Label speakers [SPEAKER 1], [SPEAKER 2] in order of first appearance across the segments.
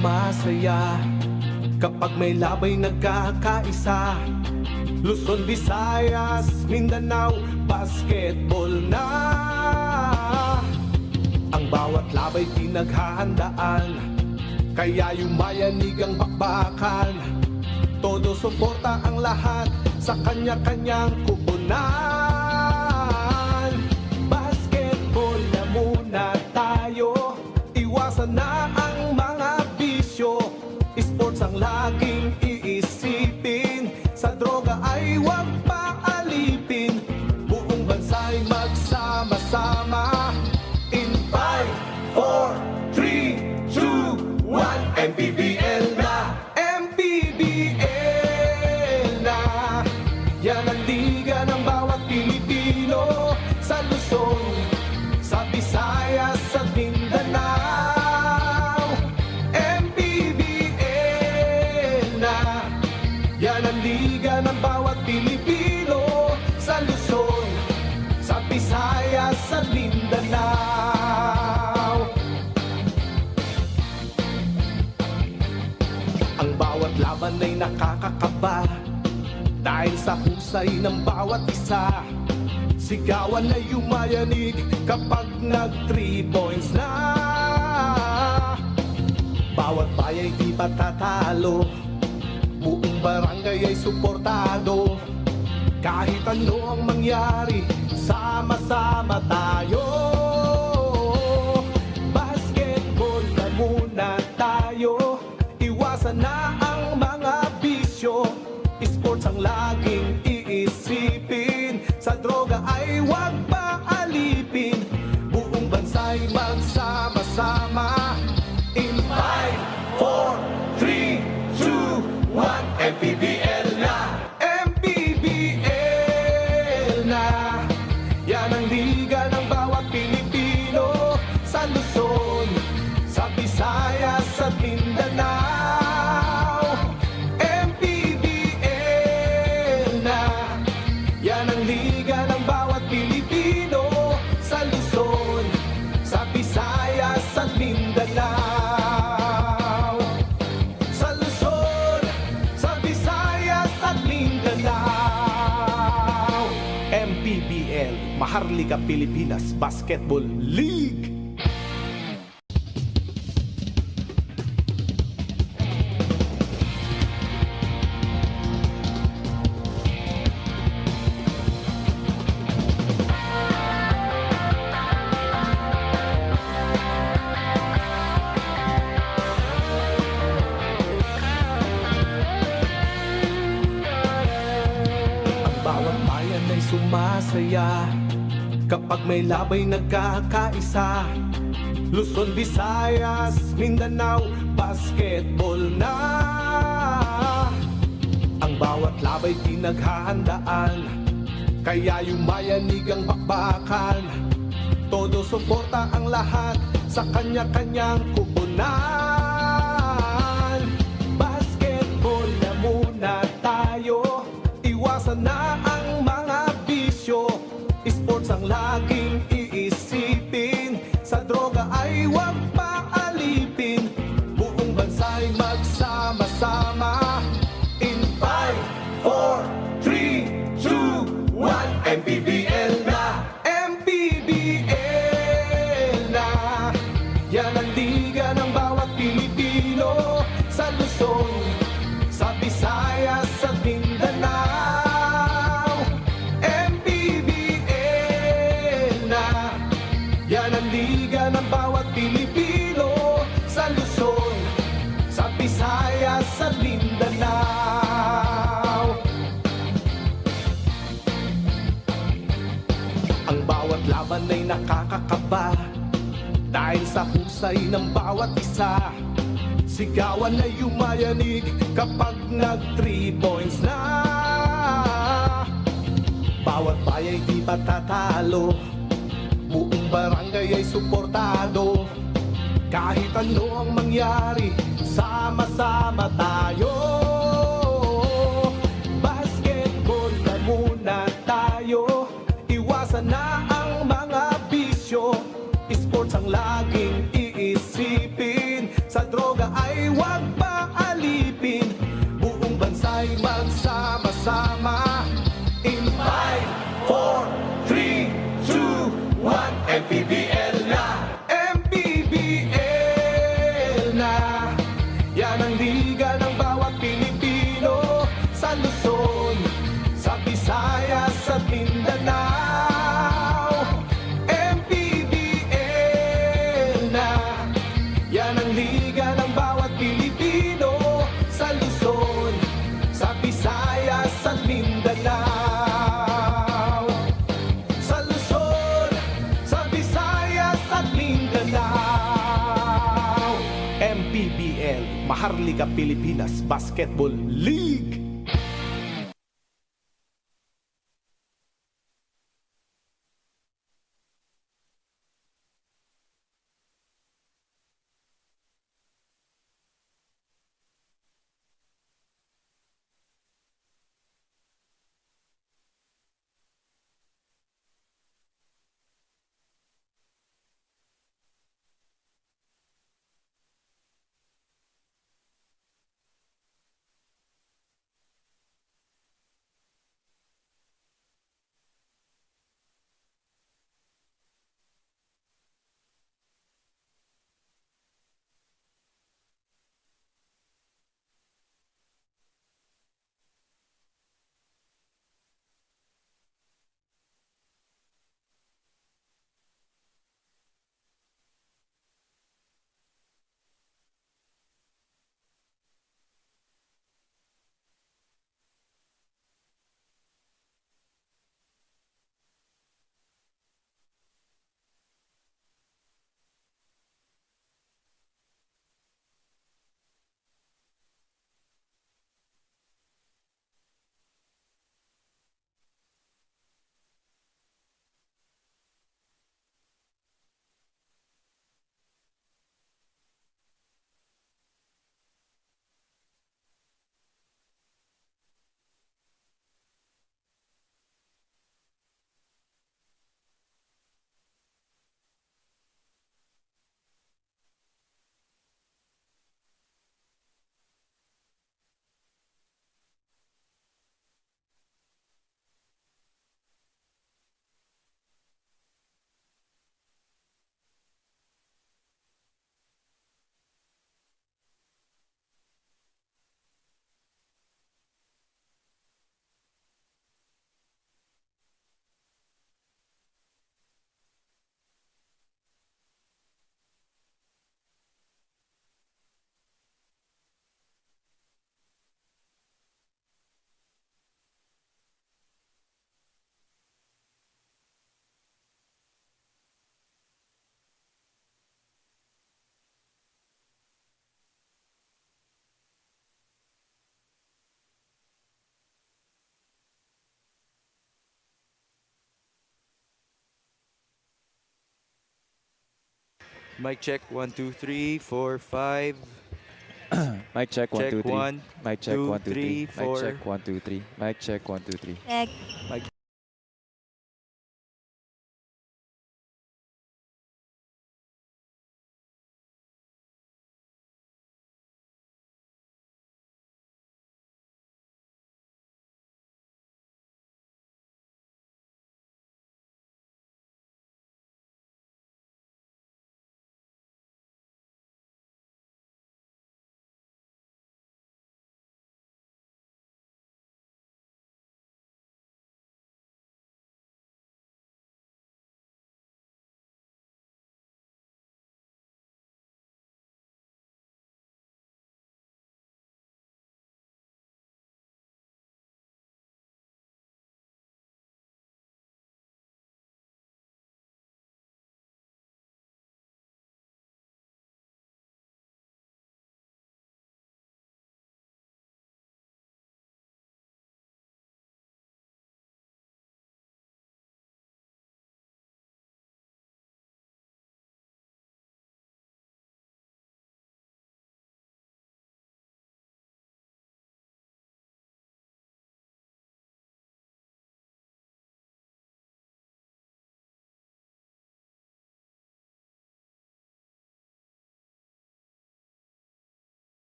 [SPEAKER 1] sumasaya kapag may labay nagkakaisa. Luzon, Visayas, Mindanao, basketball na. Ang bawat labay pinaghahandaan, kaya yumayanig ang bakbakan. Todo suporta ang lahat sa kanya-kanyang kupunan. Basketball na muna tayo, iwasan na ang mga bisyo. Sports ang laging iisipin, sa droga ay huwag paalipin. Buong bansa'y magsama-sama. In 5, 4, 3, 2, 1, MPBL na! MPBL na! Yan ang liga ng bawat Pilipino, sa Luzon, sa Visayas at Mindanao. MPBL na! Yan ang liga ng bawat Pilipino, sa Luzon, sa Visayas at Mindanao. Ang bawat laban ay nakakakaba dahil sa husay ng bawat isa. Sigawan ay yumayanig kapag nag 3 points na. Bawat bayay di patatalo, buong barangay ay suportado. Kahit ano ang mangyari, sama-sama tayo. Basketball na muna tayo, iwasan na ang mga bisyo. Sports ang laging iisipin, sa droga ay huwag paalipin. Buong bansa'y magsama-sama. In 5, 4, 3, 2, 1, MPBL na! MPBL na! Yan ang liga ng bawat Pilipino, sa Luzon, sa Visayas at Mindanao. MPBL na! Yan ang liga ng bawat Pilipino, sa Luzon, sa Visayas at Mindanao. Sa Luzon, sa Visayas at Mindanao. MPBL, Maharlika Pilipinas Basketball League. Bawat bayan ay sumasaya kapag may labay nagkakaisa. Luzon, Visayas, Mindanao, basketball na. Ang bawat labay pinaghahandaan, kaya yumayanig ang bakbakan. Todo suporta ang lahat sa kanya-kanyang kupunan. Basketball na muna tayo, iwasan na ang mga bisyo. Sports ang laging iisipin, sa droga ay huwag paalipin. Buong bansa'y magsama-sama. In 5, 4, 3, 2, 1, MPBL na! MPBL na! Yan ang liga ng bawat Pilipino, sa Luzon, sa Visayas at Mindanao. MPBL na! Yan ang liga ng bawat Pilipino, sa Luzon, sa Visayas at Mindanao. Ang bawat laban ay nakakakaba dahil sa husay ng bawat isa. Sigawan ay yumayanig kapag nag 3 points na. Bawat bayay di patatalo, buong barangay ay suportado. Kahit ano ang mangyari, sama-sama tayo. Basketball na muna tayo, iwasan na ang mga bisyo. Sports ang laging iisipin, sa droga ay sama. In 5, 4, 3, 2, 1, MPBL na! MPBL na! Yan ang liga ng bawat Pilipino sa Luzon, sa Visayas at Mindanao. MPBL na! Yan ang liga ng bawat Pilipino sa Luzon, sa Visayas at Mindanao. Sa Luzon, sa Visayas at Mindanao. MPBL, Maharlika Pilipinas Basketball League.
[SPEAKER 2] Mic check, 1, 2, 3, 4, 5.
[SPEAKER 3] Mic check, one,
[SPEAKER 2] Check,
[SPEAKER 3] two, three.
[SPEAKER 2] 1,
[SPEAKER 3] Mic check,
[SPEAKER 2] 2,
[SPEAKER 3] 1, 2, 3.
[SPEAKER 2] 3,
[SPEAKER 3] Mic
[SPEAKER 2] 4.
[SPEAKER 3] check, 1, 2, 3. Mic check, 1, 2, 3.
[SPEAKER 4] Check.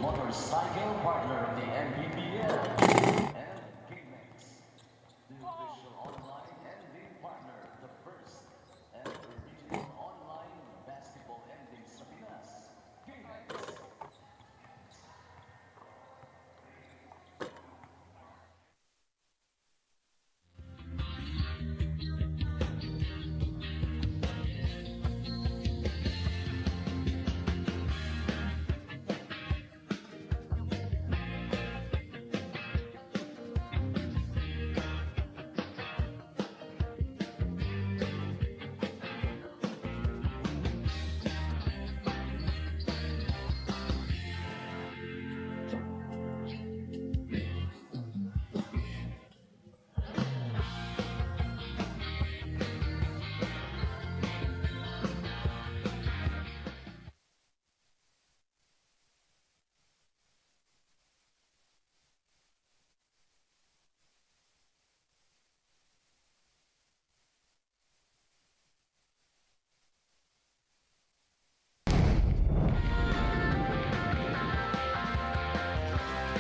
[SPEAKER 4] motorcycle partner of the MPBL, and GameX, the official online ending partner, the first and original online basketball ending sa Pinas, GameX.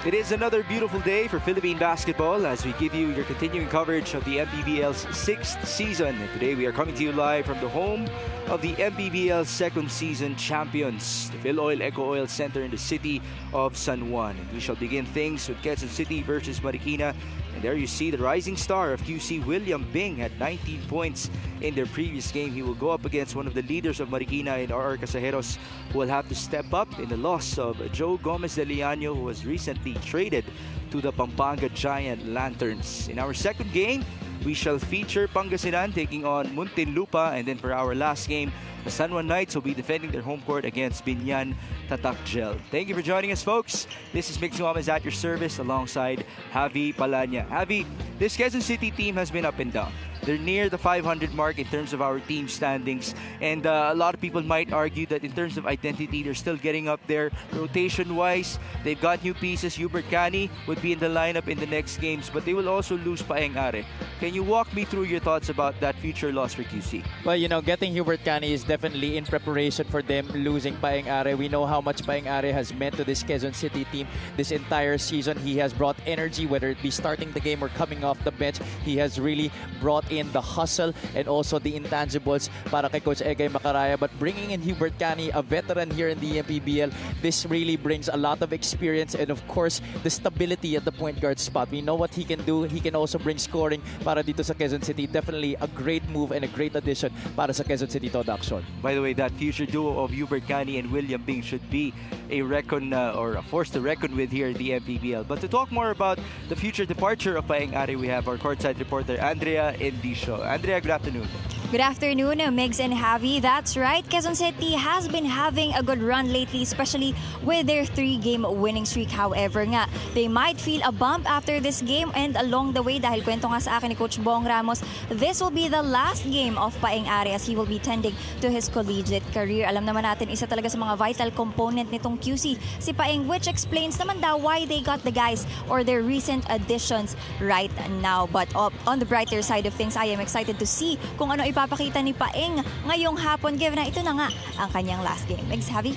[SPEAKER 2] It is another beautiful day for Philippine basketball as we give you your continuing coverage of the MPBL's 6th season. And today we are coming to you live from the home of the MPBL second season champions, the Phil Oil Eco Oil Center in the city of San Juan. And we shall begin things with Quezon City versus Marikina. And there you see the rising star of QC, William Bing, had 19 points in their previous game. He will go up against one of the leaders of Marikina in RR Casajeros, who will have to step up in the loss of Joe Gomez de Liano, who was recently traded to the Pampanga Giant Lanterns. In our second game, we shall feature Pangasinan taking on Muntinlupa, and then for our last game, the San Juan Knights will be defending their home court against Binyan Tatakgel. Thank you for joining us, folks. This is Mix Gomez at your service alongside Javi Palanya. Javi, this Quezon City team has been up and down. They're near the 500 mark in terms of our team standings, and a lot of people might argue that in terms of identity, they're still getting up there. Rotation-wise, they've got new pieces. Hubert Cani would be in the lineup in the next games, but they will also lose Paeng Are. Can you walk me through your thoughts about that future loss for QC?
[SPEAKER 5] Well, you know, getting Hubert Cani is definitely in preparation for them losing Paeng Are. We know how much Paeng Are has meant to this Quezon City team this entire season. He has brought energy, whether it be starting the game or coming off the bench. He has really brought in the hustle and also the intangibles para kay Coach Egay Macaraya. But bringing in Hubert Cani, a veteran here in the MPBL, this really brings a lot of experience and of course the stability at the point guard spot. We know what he can do. He can also bring scoring para dito sa Quezon City. Definitely a great move and a great addition para sa Quezon City Todo Action.
[SPEAKER 2] By the way, that future duo of Hubert Cani and William Bing should be a reckon or a force to reckon with here in the MPBL. But to talk more about the future departure of Paeng Are, we have our courtside reporter Andrea Endicio. Andrea, good afternoon.
[SPEAKER 6] Good afternoon, Migs and Javi. That's right, Quezon City has been having a good run lately, especially with their 3-game winning streak. However nga, they might feel a bump after this game and along the way, dahil kwento nga sa akin ni Coach Bong Ramos, this will be the last game of Paeng Are as he will be tending to his collegiate career. Alam naman natin, isa talaga sa mga vital component nitong QC, si Paeng, which explains naman daw why they got the guys or their recent additions right now. But on the brighter side of things, I am excited to see kung ano ipapakita ni Paeng ngayong hapon, given na ito na nga ang kanyang last game. Thanks, Javi.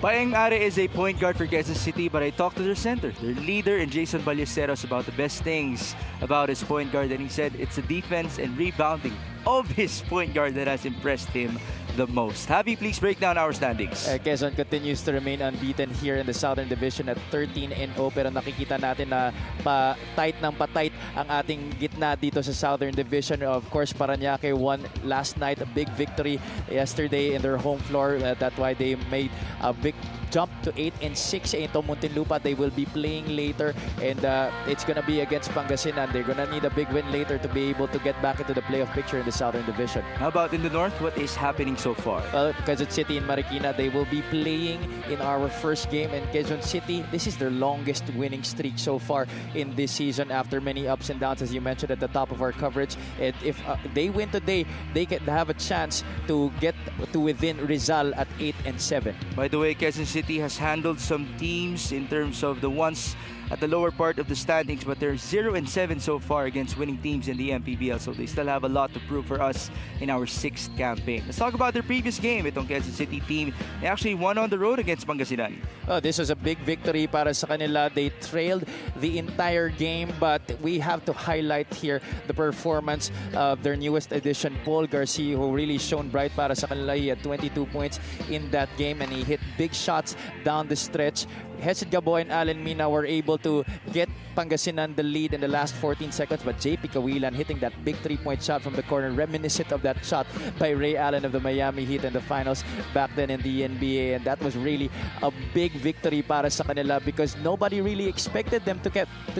[SPEAKER 2] Paeng Are is a point guard for Quezon City, but I talked to their center, their leader, in Jason Ballesteros about the best things about his point guard, and he said it's the defense and rebounding of his point guard that has impressed him the most. Javi, please break down our standings.
[SPEAKER 5] Quezon continues to remain unbeaten here in the Southern Division at 13-0, pero nakikita natin na pa-tight ng pa-tight ang ating gitna dito sa Southern Division. Of course, Parañaque won last night, a big victory yesterday in their home floor. That's why they made a big jump to 8-6. Ito Muntinlupa, they will be playing later, and it's gonna be against Pangasinan. They're gonna need a big win later to be able to get back into the playoff picture in the Southern Division.
[SPEAKER 2] How about in the North? What is happening so far?
[SPEAKER 5] Well, Quezon City and Marikina, they will be playing in our first game. And Quezon City, this is their longest winning streak so far in this season after many ups and downs, as you mentioned at the top of our coverage. And if they win today, they can have a chance to get to within Rizal at 8-7.
[SPEAKER 2] By the way, Quezon City has handled some teams in terms of the ones at the lower part of the standings, but they're 0-7 so far against winning teams in the MPBL, so they still have a lot to prove for us in our 6th campaign. Let's talk about their previous game. Itong Quezon City team, they actually won on the road against Pangasinan.
[SPEAKER 5] This was a big victory para sa kanila. They trailed the entire game, but we have to highlight here the performance of their newest addition, Paul Garcia, who really shone bright para sa kanila. He had 22 points in that game and he hit big shots down the stretch. Hesed Gabo and Allen Mina were able to get Pangasinan the lead in the last 14 seconds, but JP Kawilan hitting that big 3-point shot from the corner, reminiscent of that shot by Ray Allen of the Miami Heat in the finals back then in the NBA, and that was really a big victory para sa kanila because nobody really expected them to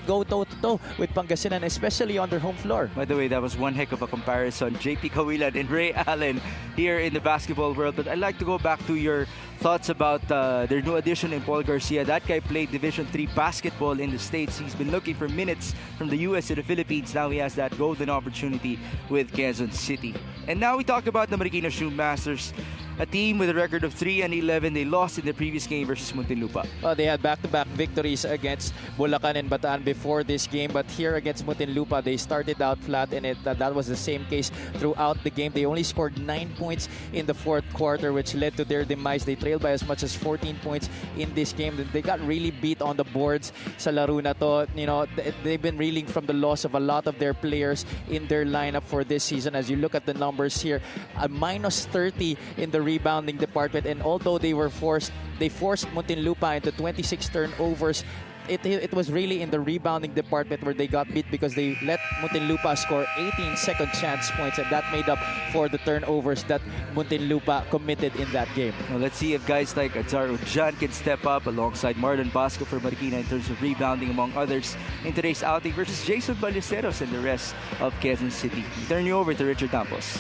[SPEAKER 5] go toe-to-toe with Pangasinan, especially on their home floor.
[SPEAKER 2] By the way, that was one heck of a comparison. JP Kawilan and Ray Allen here in the basketball world, but I'd like to go back to your thoughts about their new addition in Paul Garcia. That guy played Division III basketball in the States. He's been looking for minutes from the US to the Philippines. Now he has that golden opportunity with Quezon City. And now we talk about the Marikina Shoemasters, a team with a record of 3-11. They lost in the previous game versus Muntinlupa.
[SPEAKER 5] Well, they had back-to-back victories against Bulacan and Bataan before this game, but here against Muntinlupa, they started out flat, and that was the same case throughout the game. They only scored 9 points in the fourth quarter, which led to their demise. They trailed by as much as 14 points in this game. They got really beat on the boards sa laro na to. You know, they've been reeling from the loss of a lot of their players in their lineup for this season. As you look at the numbers here, a minus 30 in the rebounding department, and although they forced Muntinlupa into 26 turnovers, it was really in the rebounding department where they got beat because they let Muntinlupa score 18 second chance points, and that made up for the turnovers that Muntinlupa committed in that game.
[SPEAKER 2] Well, let's see if guys like Azaro Jan can step up alongside Marlon Basco for Marikina in terms of rebounding, among others, in today's outing versus Jason Ballesteros and the rest of Quezon City. We turn you over to Richard Campos.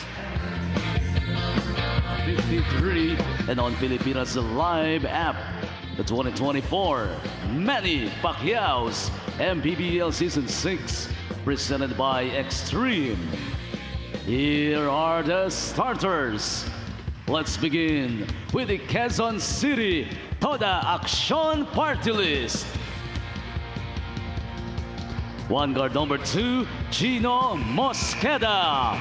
[SPEAKER 4] 53 and on Filipinas Live app. The 2024 Manny Pacquiao's MPBL Season 6 presented by Extreme. Here are the starters. Let's begin with the Quezon City Toda Action Party List. One guard number 2, Gino Mosqueda.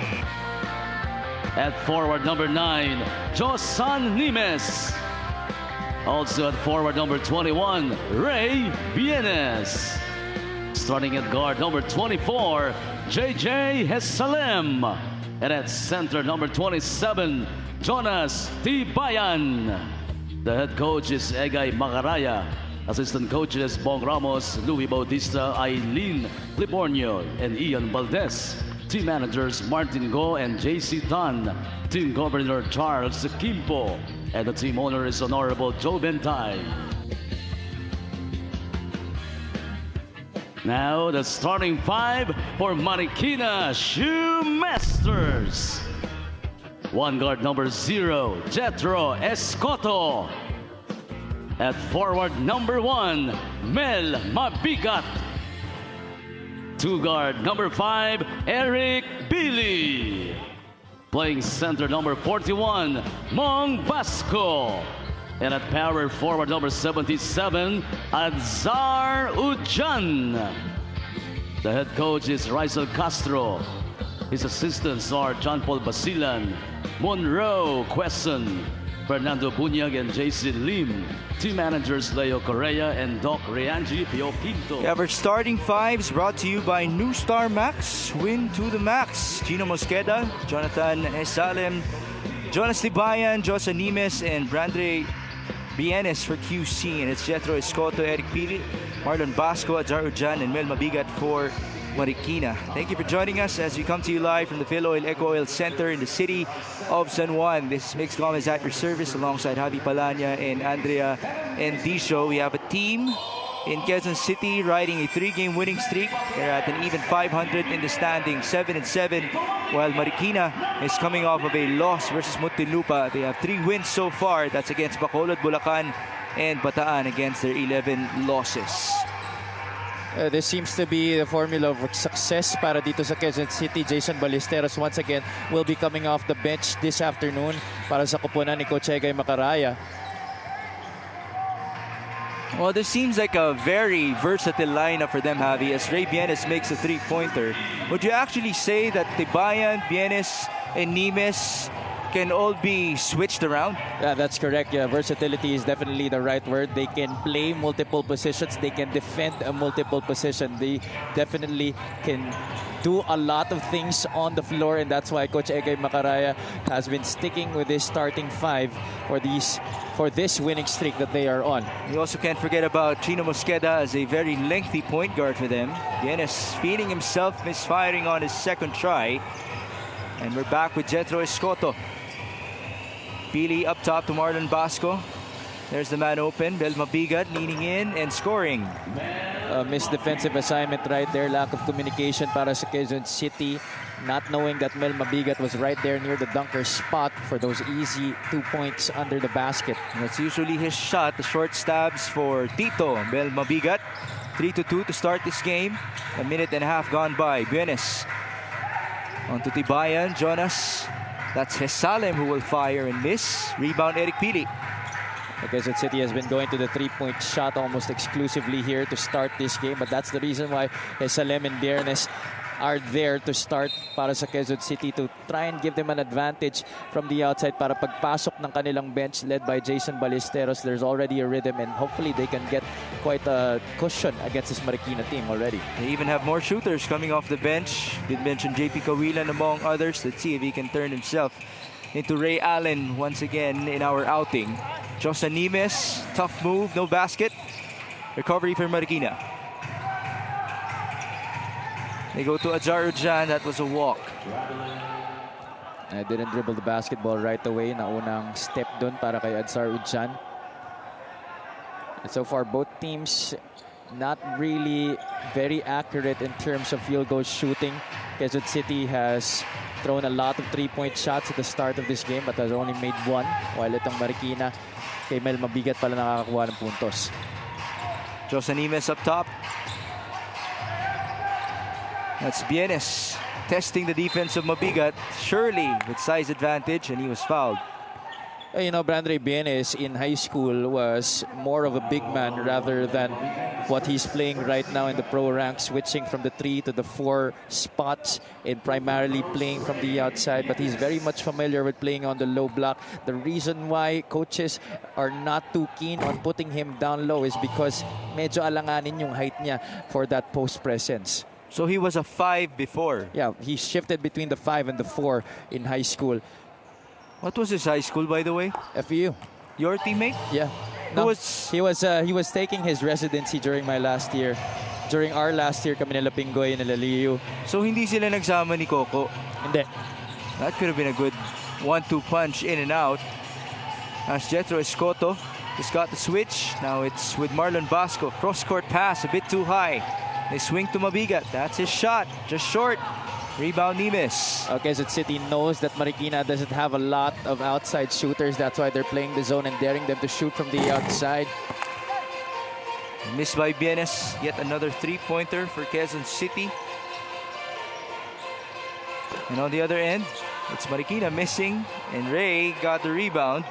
[SPEAKER 4] At forward number 9, Josan Nimes. Also at forward number 21, Ray Bienes. Starting at guard number 24, JJ Hesalem. And at center number 27, Jonas Tibayan. The head coach is Egay Macaraya. Assistant coaches Bong Ramos, Louis Bautista, Aileen Libornio, and Ian Valdez. Team managers Martin Go and JC Tan. Team governor Charles Kimpo. And the team owner is Honorable Joe Bentay. Now the starting 5 for Marikina Shoemasters. One guard number 0, Jetro Escoto. At forward number 1, Mel Mabigat. Two guard number 5, Eric Billy. Playing center number 41, Mong Vasco. And at power forward number 77, Azar Ujan. The head coach is Rizal Castro. His assistants are John Paul Basilan, Monroe Quezon, Fernando Bunyag and JC Lim. Team managers Leo Correa and Doc Rianji Pio Pinto.
[SPEAKER 2] We have our starting 5s brought to you by New Star Max. Win to the max. Gino Mosqueda, Jonathan Esalem, Jonas Tibayan, Josa Nimes, and Brandre Bienes for QC. And it's Jetro Escoto, Eric Pili, Marlon Basco, Azar Ujan, and Mel Mabigat for Marikina. Thank you for joining us as we come to you live from the Phil Oil Eco Oil Center in the city of San Juan. This is Mix Gomez at your service alongside Javi Palanya and Andrea and Disho. We have a team in Quezon City riding a 3-game winning streak. They're at an even 500 in the standings, 7-7, while Marikina is coming off of a loss versus Muntinlupa. They have 3 wins so far. That's against Bacolod, Bulacan, and Bataan against their 11 losses.
[SPEAKER 5] This seems to be the formula of success para dito sa Quezon City. Jason Ballesteros once again will be coming off the bench this afternoon para sa kupunan ni Coach Egay Macaraya.
[SPEAKER 2] Well, this seems like a very versatile lineup for them, Javi, as Ray Bienes makes a three-pointer. Would you actually say that Tibayan, Bienes, and Nimes can all be switched around?
[SPEAKER 5] Yeah, that's correct. Yeah, versatility is definitely the right word. They can play multiple positions. They can defend a multiple position. They definitely can do a lot of things on the floor, and that's why Coach Egay Macaraya has been sticking with his starting five for this winning streak that they are on.
[SPEAKER 2] You also can't forget about Chino Mosqueda as a very lengthy point guard for them. Bienes feeding himself, misfiring on his second try. And we're back with Jetro Escoto. Pili up top to Marlon Basco. There's the man open. Bel Mabigat leaning in and scoring.
[SPEAKER 5] Missed defensive assignment right there. Lack of communication para sa Quezon City. Not knowing that Mel Mabigat was right there near the dunker spot for those easy 2 points under the basket.
[SPEAKER 2] That's usually his shot. The short stabs for Tito Mel Mabigat. 3-2 to start this game. A minute and a half gone by. Bienes on to Tibayan. Jonas. That's Hesalem who will fire and miss. Rebound Eric Pili.
[SPEAKER 5] Quezon City has been going to the three-point shot almost exclusively here to start this game, but that's the reason why Salem and Biernes are there to start para sa Quezon City, to try and give them an advantage from the outside para pagpasok ng kanilang bench led by Jason Ballesteros. There's already a rhythm, and hopefully they can get quite a cushion against this Marikina team already.
[SPEAKER 2] They even have more shooters coming off the bench. Did mention JP Kawilan among others. Let's see if he can turn himself into Ray Allen once again in our outing. Josa Nimes, tough move, no basket. Recovery for Marikina. They go to Ajarujan, that was a walk.
[SPEAKER 5] I didn't dribble the basketball right away. Naunang step dun para kay Adzar Udjan. And so far, both teams not really very accurate in terms of field goal shooting. Quezon City has thrown a lot of three-point shots at the start of this game but has only made one, while itong Marikina, kay Mel Mabigat pala nakakakuha ng puntos.
[SPEAKER 2] Josa Nimes up top. That's Bienes testing the defense of Mabigat, surely with size advantage, and he was fouled.
[SPEAKER 5] You know, Brandre Bienes in high school was more of a big man rather than what he's playing right now in the pro ranks, switching from the 3 to the 4 spots and primarily playing from the outside. But he's very much familiar with playing on the low block. The reason why coaches are not too keen on putting him down low is because medyo alanganin yung height niya for that post presence.
[SPEAKER 2] So he was a 5 before.
[SPEAKER 5] Yeah, he shifted between the 5 and the 4 in high school.
[SPEAKER 2] What was his high school, by the way?
[SPEAKER 5] FEU.
[SPEAKER 2] Your teammate?
[SPEAKER 5] Yeah. No, he was taking his residency during my last year. During our last year, kami nila Pingoy, nila Liu.
[SPEAKER 2] So hindi sila nagsama ni Coco?
[SPEAKER 5] Hindi.
[SPEAKER 2] That could have been a good 1-2 punch in and out. As Jetro Escoto just got the switch. Now it's with Marlon Basco. Cross-court pass, a bit too high. They swing to Mabigat. That's his shot. Just short. Rebound Nimes.
[SPEAKER 5] Quezon City knows that Marikina doesn't have a lot of outside shooters. That's why they're playing the zone and daring them to shoot from the outside.
[SPEAKER 2] Missed by Bienes. Yet another three-pointer for Quezon City. And on the other end, it's Marikina missing. And Ray got the rebound.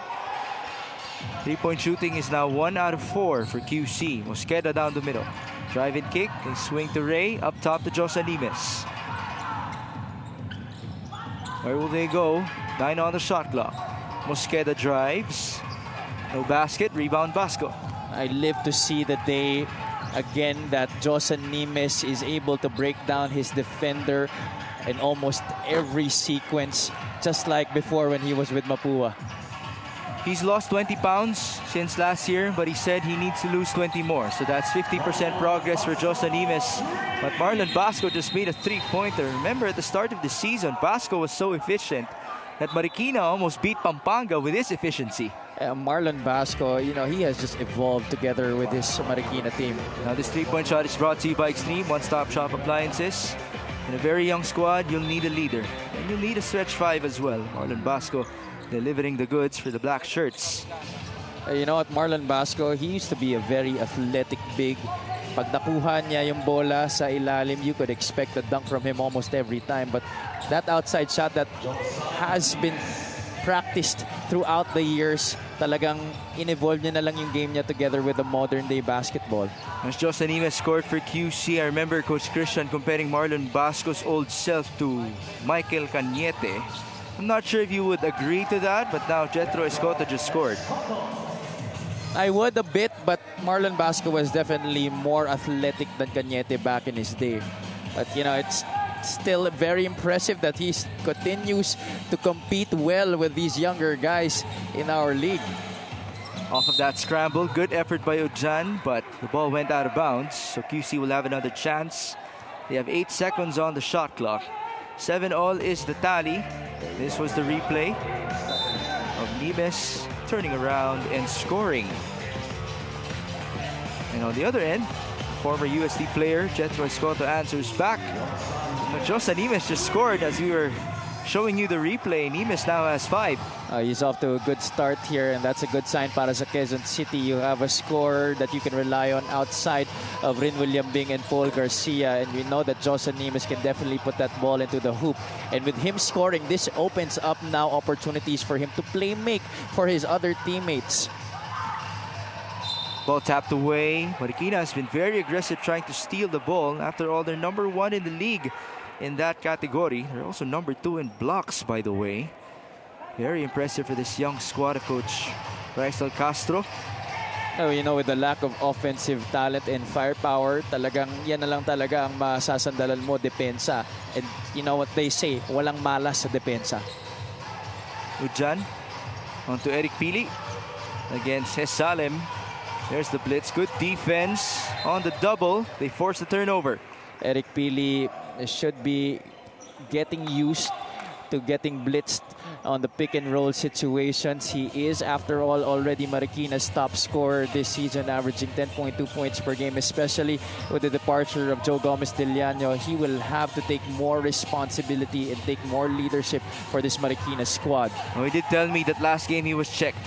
[SPEAKER 2] Three-point shooting is now 1 out of 4 for QC. Mosqueda down the middle. Drive and kick. They swing to Ray. Up top to Josa Nimes. Where will they go? 9 on the shot clock. Mosqueda drives. No basket. Rebound Basco.
[SPEAKER 5] I live to see the day again that Josa Nimes is able to break down his defender in almost every sequence, just like before when he was with Mapua.
[SPEAKER 2] He's lost 20 pounds since last year, but he said he needs to lose 20 more. So that's 50% progress for Josa Nimes. But Marlon Basco just made a three-pointer. Remember, at the start of the season, Basco was so efficient that Marikina almost beat Pampanga with his efficiency.
[SPEAKER 5] Marlon Basco, you know, he has just evolved together with his Marikina team.
[SPEAKER 2] Now this three-point shot is brought to you by Extreme One-Stop Shop Appliances. In a very young squad, you'll need a leader. And you'll need a stretch 5 as well. Marlon Basco delivering the goods for the black shirts.
[SPEAKER 5] You know what, Marlon Basco, he used to be a very athletic big. Pag nakuha niya yung bola sa ilalim, you could expect a dunk from him almost every time. But that outside shot that has been practiced throughout the years talagang in-evolve niya na lang yung game niya together with the modern day basketball.
[SPEAKER 2] As Jose Nimes scored for QC, I remember Coach Christian comparing Marlon Basco's old self to Michael Cañete. I'm not sure if you would agree to that, but now Jethro Escoto just scored.
[SPEAKER 5] I would a bit, but Marlon Basco was definitely more athletic than Cañete back in his day. But you know, it's still very impressive that he continues to compete well with these younger guys in our league.
[SPEAKER 2] Off of that scramble, good effort by Ujan, but the ball went out of bounds, so QC will have another chance. They have 8 seconds on the shot clock. 7-all is the tally. This was the replay of Nimes turning around and scoring. And on the other end, former USD player Jethro Escoto answers back. Jose Nimes just scored as we were showing you the replay. Nimes now has 5.
[SPEAKER 5] He's off to a good start here, and that's a good sign para sa Quezon City. You have a scorer that you can rely on outside of Rin William Bing and Paul Garcia, and we know that Jose Nimes can definitely put that ball into the hoop. And with him scoring, this opens up now opportunities for him to play make for his other teammates.
[SPEAKER 2] Ball tapped away. Marikina has been very aggressive trying to steal the ball. After all, they're number 1 in the league in that category. They're also number 2 in blocks, by the way. Very impressive for this young squad of Coach Raisel Castro.
[SPEAKER 5] Oh, you know, with the lack of offensive talent and firepower, talagang yan na lang talaga ang masasandalan mo, depensa. And you know what they say, walang malas sa depensa.
[SPEAKER 2] Ujan onto Eric Pili against Salem. There's the blitz. Good defense on the double. They force the turnover.
[SPEAKER 5] Eric Pili should be getting used to getting blitzed on the pick and roll situations. He is, after all, already Marikina's top scorer this season, averaging 10.2 points per game, especially with the departure of Joe Gomez Deliano. He will have to take more responsibility and take more leadership for this Marikina squad.
[SPEAKER 2] Well, he did tell me that last game he was checked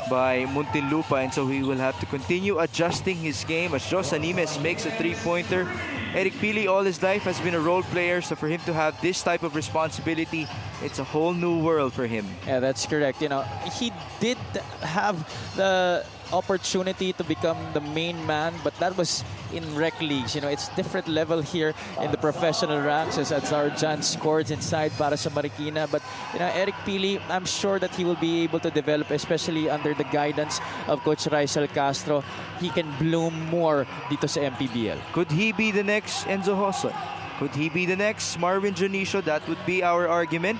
[SPEAKER 2] by Muntinlupa, and so he will have to continue adjusting his game as Jose Nimes makes a 3-pointer. Eric Pili all his life has been a role player, so for him to have this type of responsibility, it's a whole new world for him.
[SPEAKER 5] Yeah, that's correct. You know, he did have the opportunity to become the main man, but that was in rec leagues. You know, it's different level here in the professional ranks as Zarjan scores inside para sa Marikina. But, you know, Eric Pili, I'm sure that he will be able to develop, especially under the guidance of Coach Raisel Castro. He can bloom more dito sa MPBL.
[SPEAKER 2] Could he be the next Enzo Hoson? Could he be the next Marvin Jonicio? That would be our argument.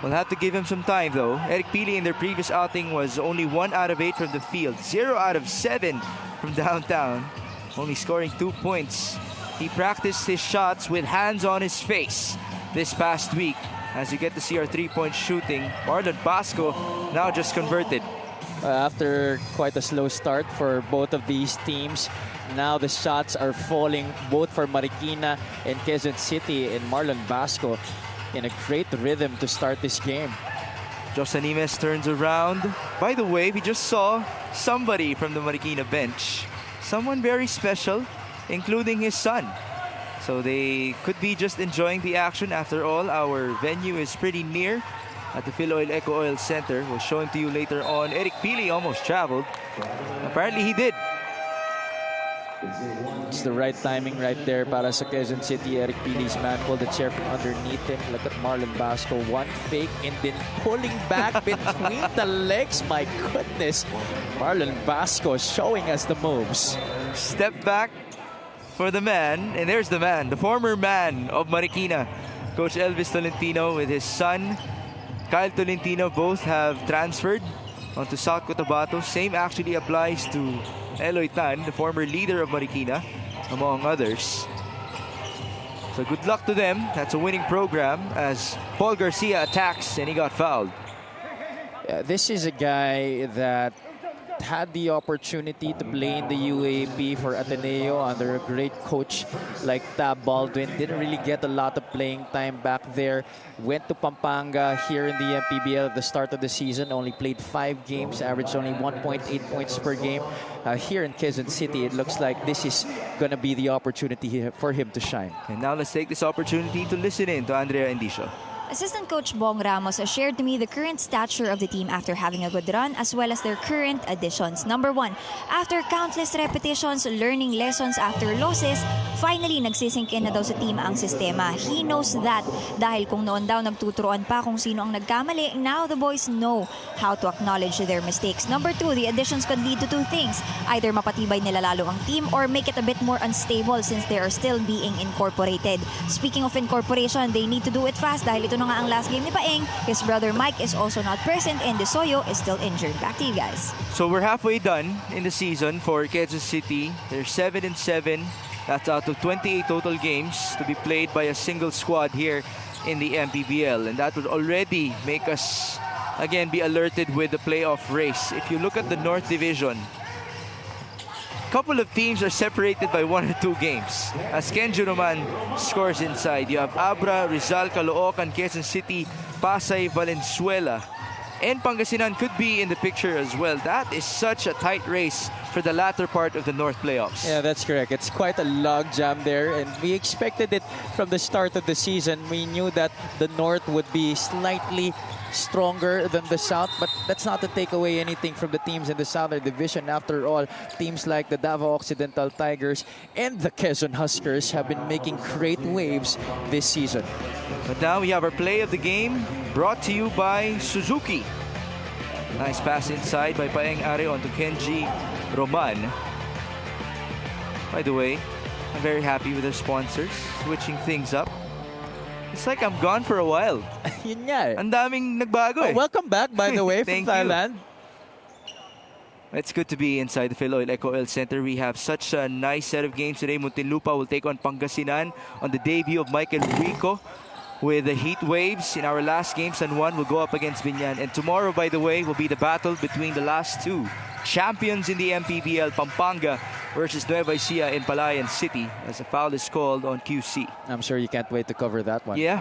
[SPEAKER 2] We'll have to give him some time, though. Eric Pili in their previous outing was only 1 out of 8 from the field, 0 out of 7 from downtown, only scoring 2 points. He practiced his shots with hands on his face this past week. As you get to see our 3-point shooting, Marlon Basco now just converted.
[SPEAKER 5] After quite a slow start for both of these teams, now the shots are falling both for Marikina and Quezon City, and Marlon Basco in a great rhythm to start this game.
[SPEAKER 2] Jose Nimes turns around. By the way, we just saw somebody from the Marikina bench. Someone very special, including his son. So they could be just enjoying the action. After all, our venue is pretty near at the Phil Oil Eco Oil Center. We'll show him to you later on. Eric Pili almost traveled. Apparently he did.
[SPEAKER 5] It's the right timing right there para sa Quezon City. Eric Pili's man pulled the chair from underneath him. Look at Marlon Basco. One fake and then pulling back between the legs. My goodness. Marlon Basco showing us the moves.
[SPEAKER 2] Step back for the man. And there's the man, the former man of Marikina. Coach Elvis Tolentino with his son, Kyle Tolentino, both have transferred onto South Cotabato. Same actually applies to Eloy Tan, the former leader of Marikina, among others. So good luck to them. That's a winning program as Paul Garcia attacks and he got fouled.
[SPEAKER 5] This is a guy that had the opportunity to play in the UAP for Ateneo under a great coach like Tab Baldwin. Didn't really get a lot of playing time back there. Went to Pampanga here in the MPBL at the start of the season. Only played 5 games, averaged only 1.8 points per game. Here in Quezon City, it looks like this is going to be the opportunity for him to shine.
[SPEAKER 2] And now let's take this opportunity to listen in to Andrea Endicio.
[SPEAKER 6] Assistant Coach Bong Ramos shared to me the current stature of the team after having a good run as well as their current additions. Number 1, after countless repetitions, learning lessons after losses, finally nagsisink in na daw sa team ang sistema. He knows that dahil kung noon daw nagtuturoan pa kung sino ang nagkamali, now the boys know how to acknowledge their mistakes. Number 2, the additions could lead to two things. Either mapatibay nila lalo ang team or make it a bit more unstable since they are still being incorporated. Speaking of incorporation, they need to do it fast dahil ito na nga ang last game ni Paeng. His brother Mike is also not present and De Soyo is still injured. Back to you guys.
[SPEAKER 2] So we're halfway done in the season for Quezon City. They're 7-7. That's out of 28 total games to be played by a single squad here in the MPBL. And that would already make us, again, be alerted with the playoff race. If you look at the North Division, couple of teams are separated by 1 or 2 games. As Kenji Roman scores inside, you have Abra, Rizal, Caloocan, Quezon City, Pasay, Valenzuela, and Pangasinan could be in the picture as well. That is such a tight race for the latter part of the North playoffs.
[SPEAKER 5] Yeah, that's correct. It's quite a log jam there, and we expected it from the start of the season. We knew that the North would be slightly stronger than the South, but that's not to take away anything from the teams in the Southern Division. After all, teams like the Davao Occidental Tigers and the Quezon Huskers have been making great waves this season.
[SPEAKER 2] But now we have our play of the game brought to you by Suzuki. Nice pass inside by Paeng Are onto Kenji Roman. By the way, I'm very happy with their sponsors, switching things up. It's like I'm gone for a while.
[SPEAKER 5] Yun nga eh.
[SPEAKER 2] Ang daming nagbago eh.
[SPEAKER 5] Welcome back, by the way, from
[SPEAKER 2] Thank you.
[SPEAKER 5] Thailand.
[SPEAKER 2] It's good to be inside the Philoil Eco Oil Center. We have such a nice set of games today. Muntinlupa will take on Pangasinan on the debut of Michael Rico with the heat waves. In our last game, San Juan will go up against Binyan. And tomorrow, by the way, will be the battle between the last two champions in the MPBL, Pampanga versus Nueva Ecija in Palayan City, as a foul is called on QC.
[SPEAKER 5] I'm sure you can't wait to cover that one.
[SPEAKER 2] Yeah,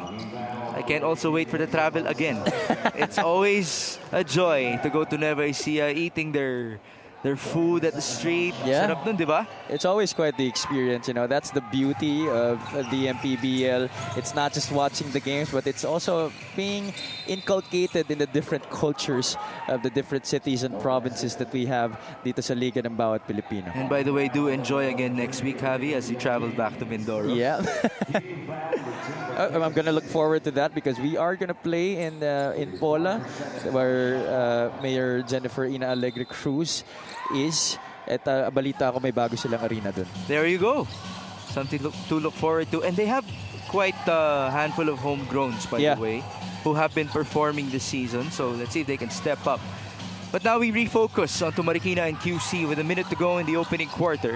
[SPEAKER 2] I can't also wait for the travel again. It's always a joy to go to Nueva Ecija, eating their food at the street.
[SPEAKER 5] Yeah.
[SPEAKER 2] Sarap nun, di ba?
[SPEAKER 5] It's always quite the experience, you know. That's the beauty of the MPBL. It's not just watching the games, but it's also being inculcated in the different cultures of the different cities and provinces that we have dito sa Liga ng Bawat Pilipino.
[SPEAKER 2] And by the way, do enjoy again next week, Javi, as you travel back to Mindoro.
[SPEAKER 5] Yeah. I'm gonna look forward to that because we are gonna play in Pola, where Mayor Jennifer Ina Alegre Cruz is. At balita ko may bago silang arena dun.
[SPEAKER 2] There you go. Something to look forward to. And they have quite a handful of homegrowns, by the way, who have been performing this season. So let's see if they can step up. But now we refocus onto Marikina and QC with a minute to go in the opening quarter.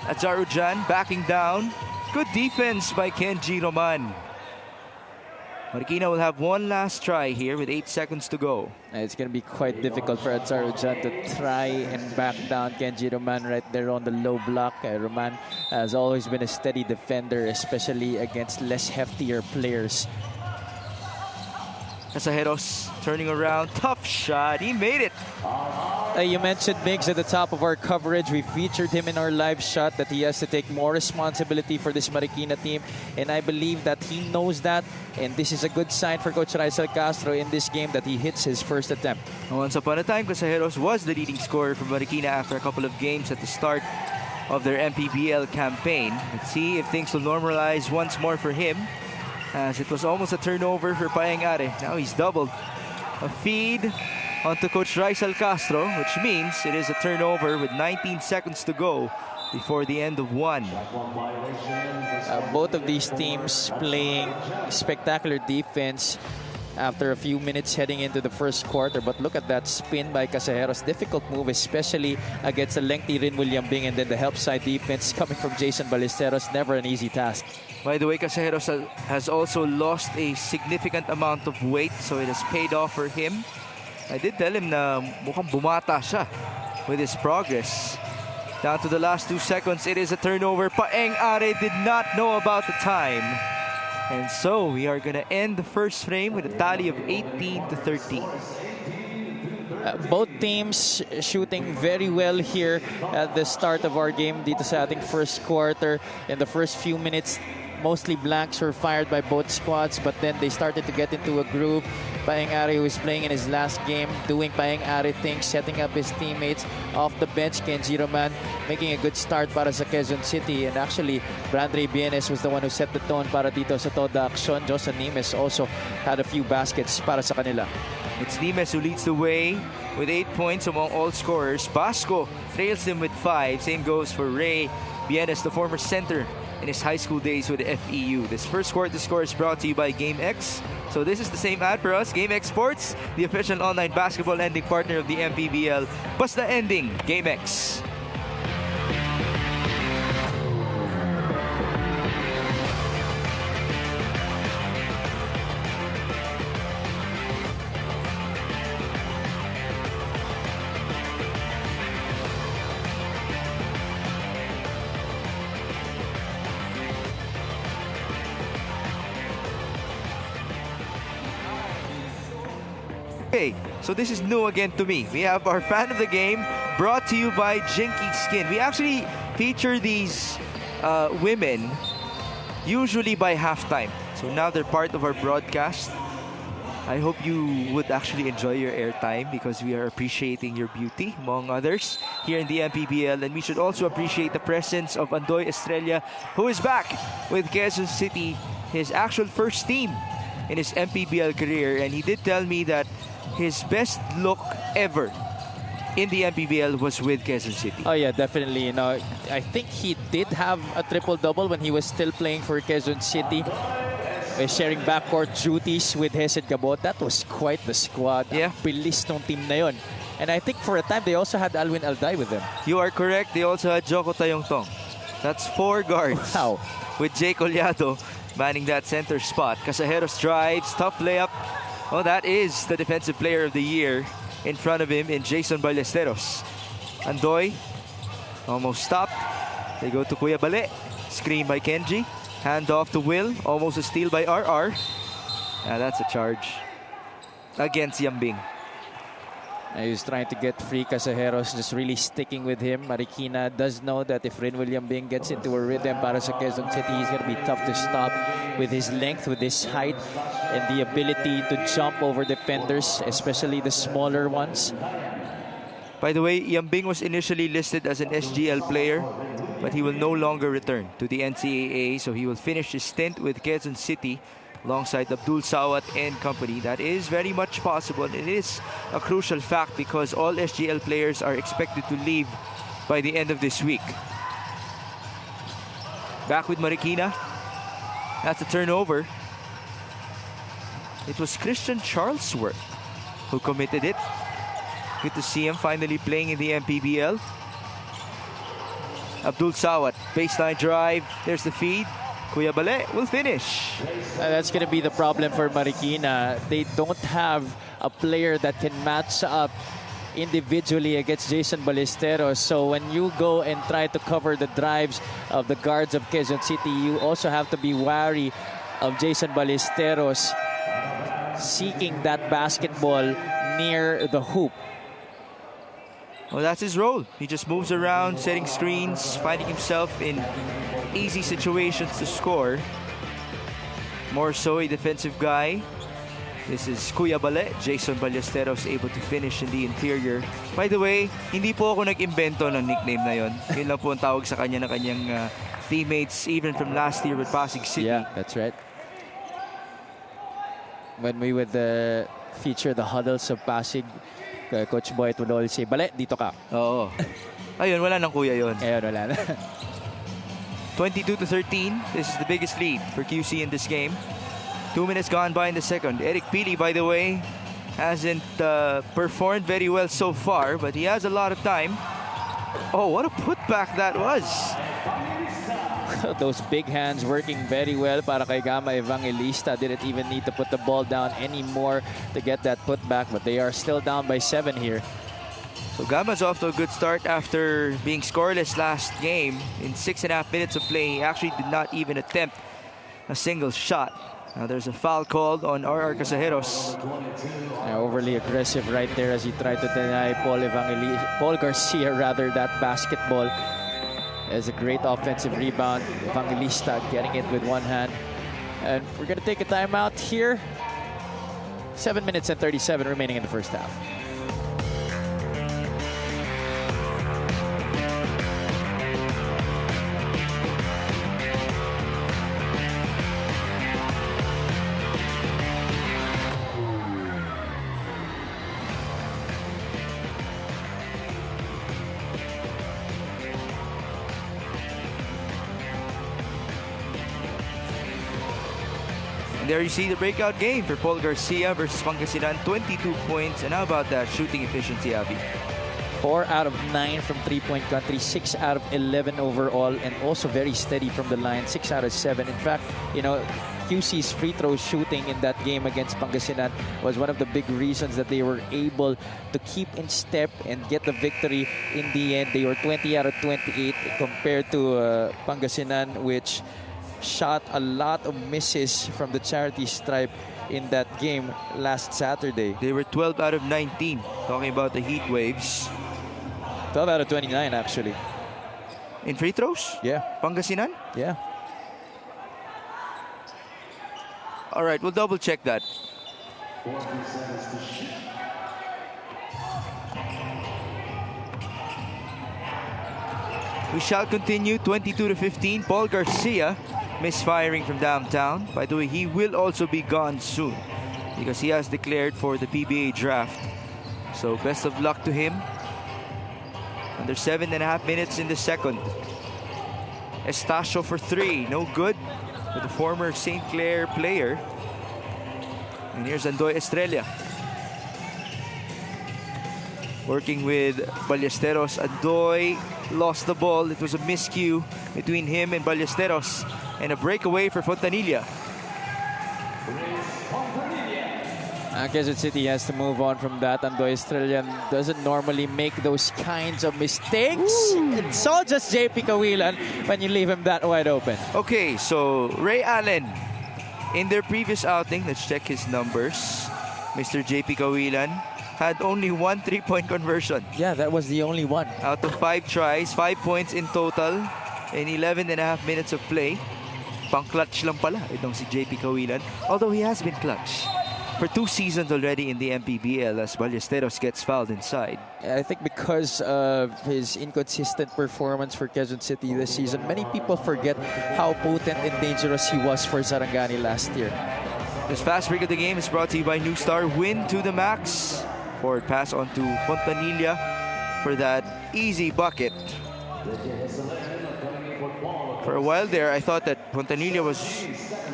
[SPEAKER 2] Azarujan backing down. Good defense by Kenji Roman. Marikina will have one last try here with 8 seconds to go.
[SPEAKER 5] It's going to be quite difficult for Azarujan to try and back down Kenji Roman right there on the low block. Roman has always been a steady defender, especially against less heftier players.
[SPEAKER 2] Casajeros turning around. Tough shot. He made it.
[SPEAKER 5] You mentioned Miggs at the top of our coverage. We featured him in our live shot that he has to take more responsibility for this Marikina team. And I believe that he knows that. And this is a good sign for Coach Raisel Castro in this game that he hits his first attempt.
[SPEAKER 2] Once upon a time, Casajeros was the leading scorer for Marikina after a couple of games at the start of their MPBL campaign. Let's see if things will normalize once more for him, as it was almost a turnover for Paeng Are. Now he's doubled. A feed onto Coach Raisel Castro, which means it is a turnover with 19 seconds to go before the end of one.
[SPEAKER 5] Both of these teams playing spectacular defense after a few minutes heading into the first quarter. But look at that spin by Casajeros. Difficult move, especially against a lengthy Rin William Bing, and then the help side defense coming from Jason Ballesteros. Never an easy task.
[SPEAKER 2] By the way, Casajeros has also lost a significant amount of weight, so it has paid off for him. I did tell him na mukhang bumata siya with his progress. Down to the last 2 seconds, it is a turnover. Paeng Are did not know about the time. And so we are going to end the first frame with a tally of 18-13.
[SPEAKER 5] Both teams shooting very well here at the start of our game dito sa ating first quarter. In the first few minutes, mostly blanks were fired by both squads, but then they started to get into a groove. Paeng Ari, who is playing in his last game, doing Paeng Ari things, setting up his teammates off the bench. Kenji Roman making a good start para sa Quezon City. And actually, Brandre Bienes was the one who set the tone para dito sa Toda Aksyon. Josan Nimes also had a few baskets para sa kanila.
[SPEAKER 2] It's Nimes who leads the way with 8 points among all scorers. Basco trails him with 5. Same goes for Ray Bienes, the former center in his high school days with the FEU. This first quarter score is brought to you by GameX. So this is the same ad for us, GameX Sports, the official online basketball ending partner of the MPBL. Basta ending, GameX. Okay, so this is new again to me. We have our fan of the game brought to you by Jinky Skin. We actually feature these women usually by halftime. So now they're part of our broadcast. I hope you would actually enjoy your airtime because we are appreciating your beauty, among others, here in the MPBL. And we should also appreciate the presence of Andoy Estrella, who is back with Quezon City, his actual first team in his MPBL career. And he did tell me that his best look ever in the MPBL was with Quezon City.
[SPEAKER 5] Oh yeah, definitely. You know, I think he did have a triple-double when he was still playing for Quezon City. Sharing backcourt duties with Hesed Cabot. That was quite the squad.
[SPEAKER 2] Yeah.
[SPEAKER 5] Ang bilis nung team na yun. And I think for a time, they also had Alwin Alday with them.
[SPEAKER 2] You are correct. They also had Joko Tayongtong. That's 4 guards.
[SPEAKER 5] Wow.
[SPEAKER 2] With Jay Collado manning that center spot. Casajeros drives, tough layup. Oh, that is the defensive player of the year in front of him in Jason Ballesteros. Andoy almost stopped. They go to Kuya Bale. Screen by Kenji. Hand off to Will. Almost a steal by RR. That's a charge against Yambing.
[SPEAKER 5] He was trying to get free. Casajeros just really sticking with him. Marikina does know that if Rin William Bing gets into a rhythm para sa Quezon City, he's going to be tough to stop with his length, with his height, and the ability to jump over defenders, especially the smaller ones.
[SPEAKER 2] By the way, Yambing was initially listed as an SGL player, but he will no longer return to the NCAA, so he will finish his stint with Quezon City alongside Abdul Sawat and company. That is very much possible. It is a crucial fact because all SGL players are expected to leave by the end of this week. Back with Marikina. That's a turnover. It was Christian Charlesworth who committed it. Good to see him finally playing in the MPBL. Abdul Sawat, baseline drive. There's the feed. Kuya Bale will finish.
[SPEAKER 5] That's going to be the problem for Marikina. They don't have a player that can match up individually against Jason Ballesteros. So when you go and try to cover the drives of the guards of Quezon City, you also have to be wary of Jason Ballesteros seeking that basketball near the hoop.
[SPEAKER 2] Well, that's his role. He just moves around, setting screens, finding himself in easy situations to score. More so a defensive guy. This is Kuya Bale. Jason Ballesteros able to finish in the interior. By the way, hindi po ako nag-invento ng nickname na yon. Yun lang po ang tawag sa kanya ng kanyang teammates even from last year with Pasig City.
[SPEAKER 5] Yeah, that's right. When we would feature the huddles of Pasig, Coach Boyd would always say, Bale, dito ka.
[SPEAKER 2] Oo. Ayun, wala nang kuya yon.
[SPEAKER 5] Ayun, wala na.
[SPEAKER 2] 22-13. This is the biggest lead for QC in this game. 2 minutes gone by in the second. Eric Pili, by the way, hasn't performed very well so far, but he has a lot of time. Oh, what a putback that was.
[SPEAKER 5] Those big hands working very well para kay Gama Evangelista. Didn't even need to put the ball down anymore to get that putback, but they are still down by 7 here.
[SPEAKER 2] So Gama's off to a good start after being scoreless last game. In 6.5 minutes of play, he actually did not even attempt a single shot. Now there's a foul called on RR Casajeros.
[SPEAKER 5] Overly aggressive right there as he tried to deny Paul Garcia rather that basketball. As a great offensive rebound. Evangelista getting it with one hand. And we're going to take a timeout here. 7 minutes and 37 remaining in the first half.
[SPEAKER 2] There you see the breakout game for Paul Garcia versus Pangasinan. 22 points. And how about that shooting efficiency, Abby?
[SPEAKER 5] 4 out of 9 from three-point country, 6 out of 11 overall, and also very steady from the line, 6 out of 7. In fact, you know, QC's free throw shooting in that game against Pangasinan was one of the big reasons that they were able to keep in step and get the victory in the end. They were 20 out of 28 compared to Pangasinan, which shot a lot of misses from the charity stripe in that game last Saturday.
[SPEAKER 2] They were 12 out of 19. Talking about the heat waves.
[SPEAKER 5] 12 out of 29, actually.
[SPEAKER 2] In free throws?
[SPEAKER 5] Yeah.
[SPEAKER 2] Pangasinan?
[SPEAKER 5] Yeah.
[SPEAKER 2] All right, we'll double check that. We shall continue 22 to 15. Paul Garcia misfiring from downtown. By the way, he will also be gone soon because he has declared for the PBA draft. So best of luck to him. Under 7.5 minutes in the second. Estacio for 3, no good for the former St. Clair player. And here's Andoy Estrella. Working with Ballesteros. Andoy lost the ball. It was a miscue between him and Ballesteros. And a breakaway for Fontanilla.
[SPEAKER 5] Quezon City has to move on from that. Andoy Estrella doesn't normally make those kinds of mistakes.
[SPEAKER 2] Ooh.
[SPEAKER 5] It's all just JP Kawilan when you leave him that wide open.
[SPEAKER 2] Okay, so Ray Allen. In their previous outing, let's check his numbers. Mr. JP Kawilan had only 1 3-point conversion.
[SPEAKER 5] Yeah, that was the only one.
[SPEAKER 2] Out of 5 tries, 5 points in total in 11.5 minutes of play. Pang-clutch lang pala itong si JP Kawilan. Although he has been clutch for 2 seasons already in the MPBL as Ballesteros gets fouled inside.
[SPEAKER 5] I think because of his inconsistent performance for Quezon City this season, many people forget how potent and dangerous he was for Sarangani last year.
[SPEAKER 2] This fast break of the game is brought to you by New Star. Win to the max. Forward pass on to Fontanilla for that easy bucket. For a while there, I thought that Fontanilla was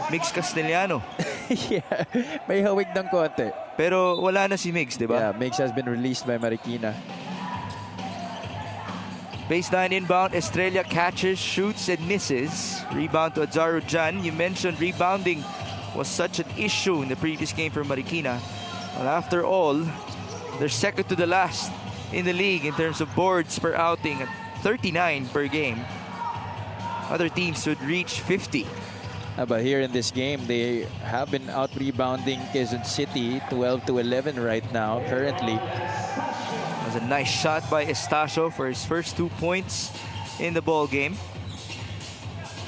[SPEAKER 2] Migs Castellano.
[SPEAKER 5] Yeah, may hawig ng konti.
[SPEAKER 2] Pero wala na si Migs, di ba?
[SPEAKER 5] Yeah, Migs has been released by Marikina.
[SPEAKER 2] Baseline inbound, Estrella catches, shoots, and misses. Rebound to Azaro Jan. You mentioned rebounding was such an issue in the previous game for Marikina. Well, after all, they're second to the last in the league in terms of boards per outing at 39 per game. Other teams would reach 50.
[SPEAKER 5] But here in this game, they have been out-rebounding Quezon City 12 to 11 right now, currently.
[SPEAKER 2] That was a nice shot by Estacio for his first 2 points in the ball game.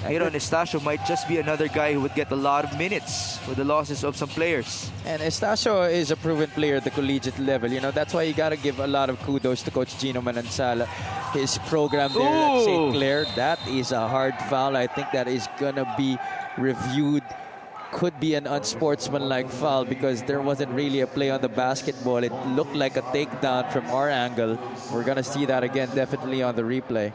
[SPEAKER 2] Aaron Estacio might just be another guy who would get a lot of minutes with the losses of some players.
[SPEAKER 5] And Estacio is a proven player at the collegiate level. You know, that's why you got to give a lot of kudos to Coach Gino Manansala. His program there at St. Clair, that is a hard foul. I think that is going to be reviewed. Could be an unsportsmanlike foul because there wasn't really a play on the basketball. It looked like a takedown from our angle. We're going to see that again definitely on the replay.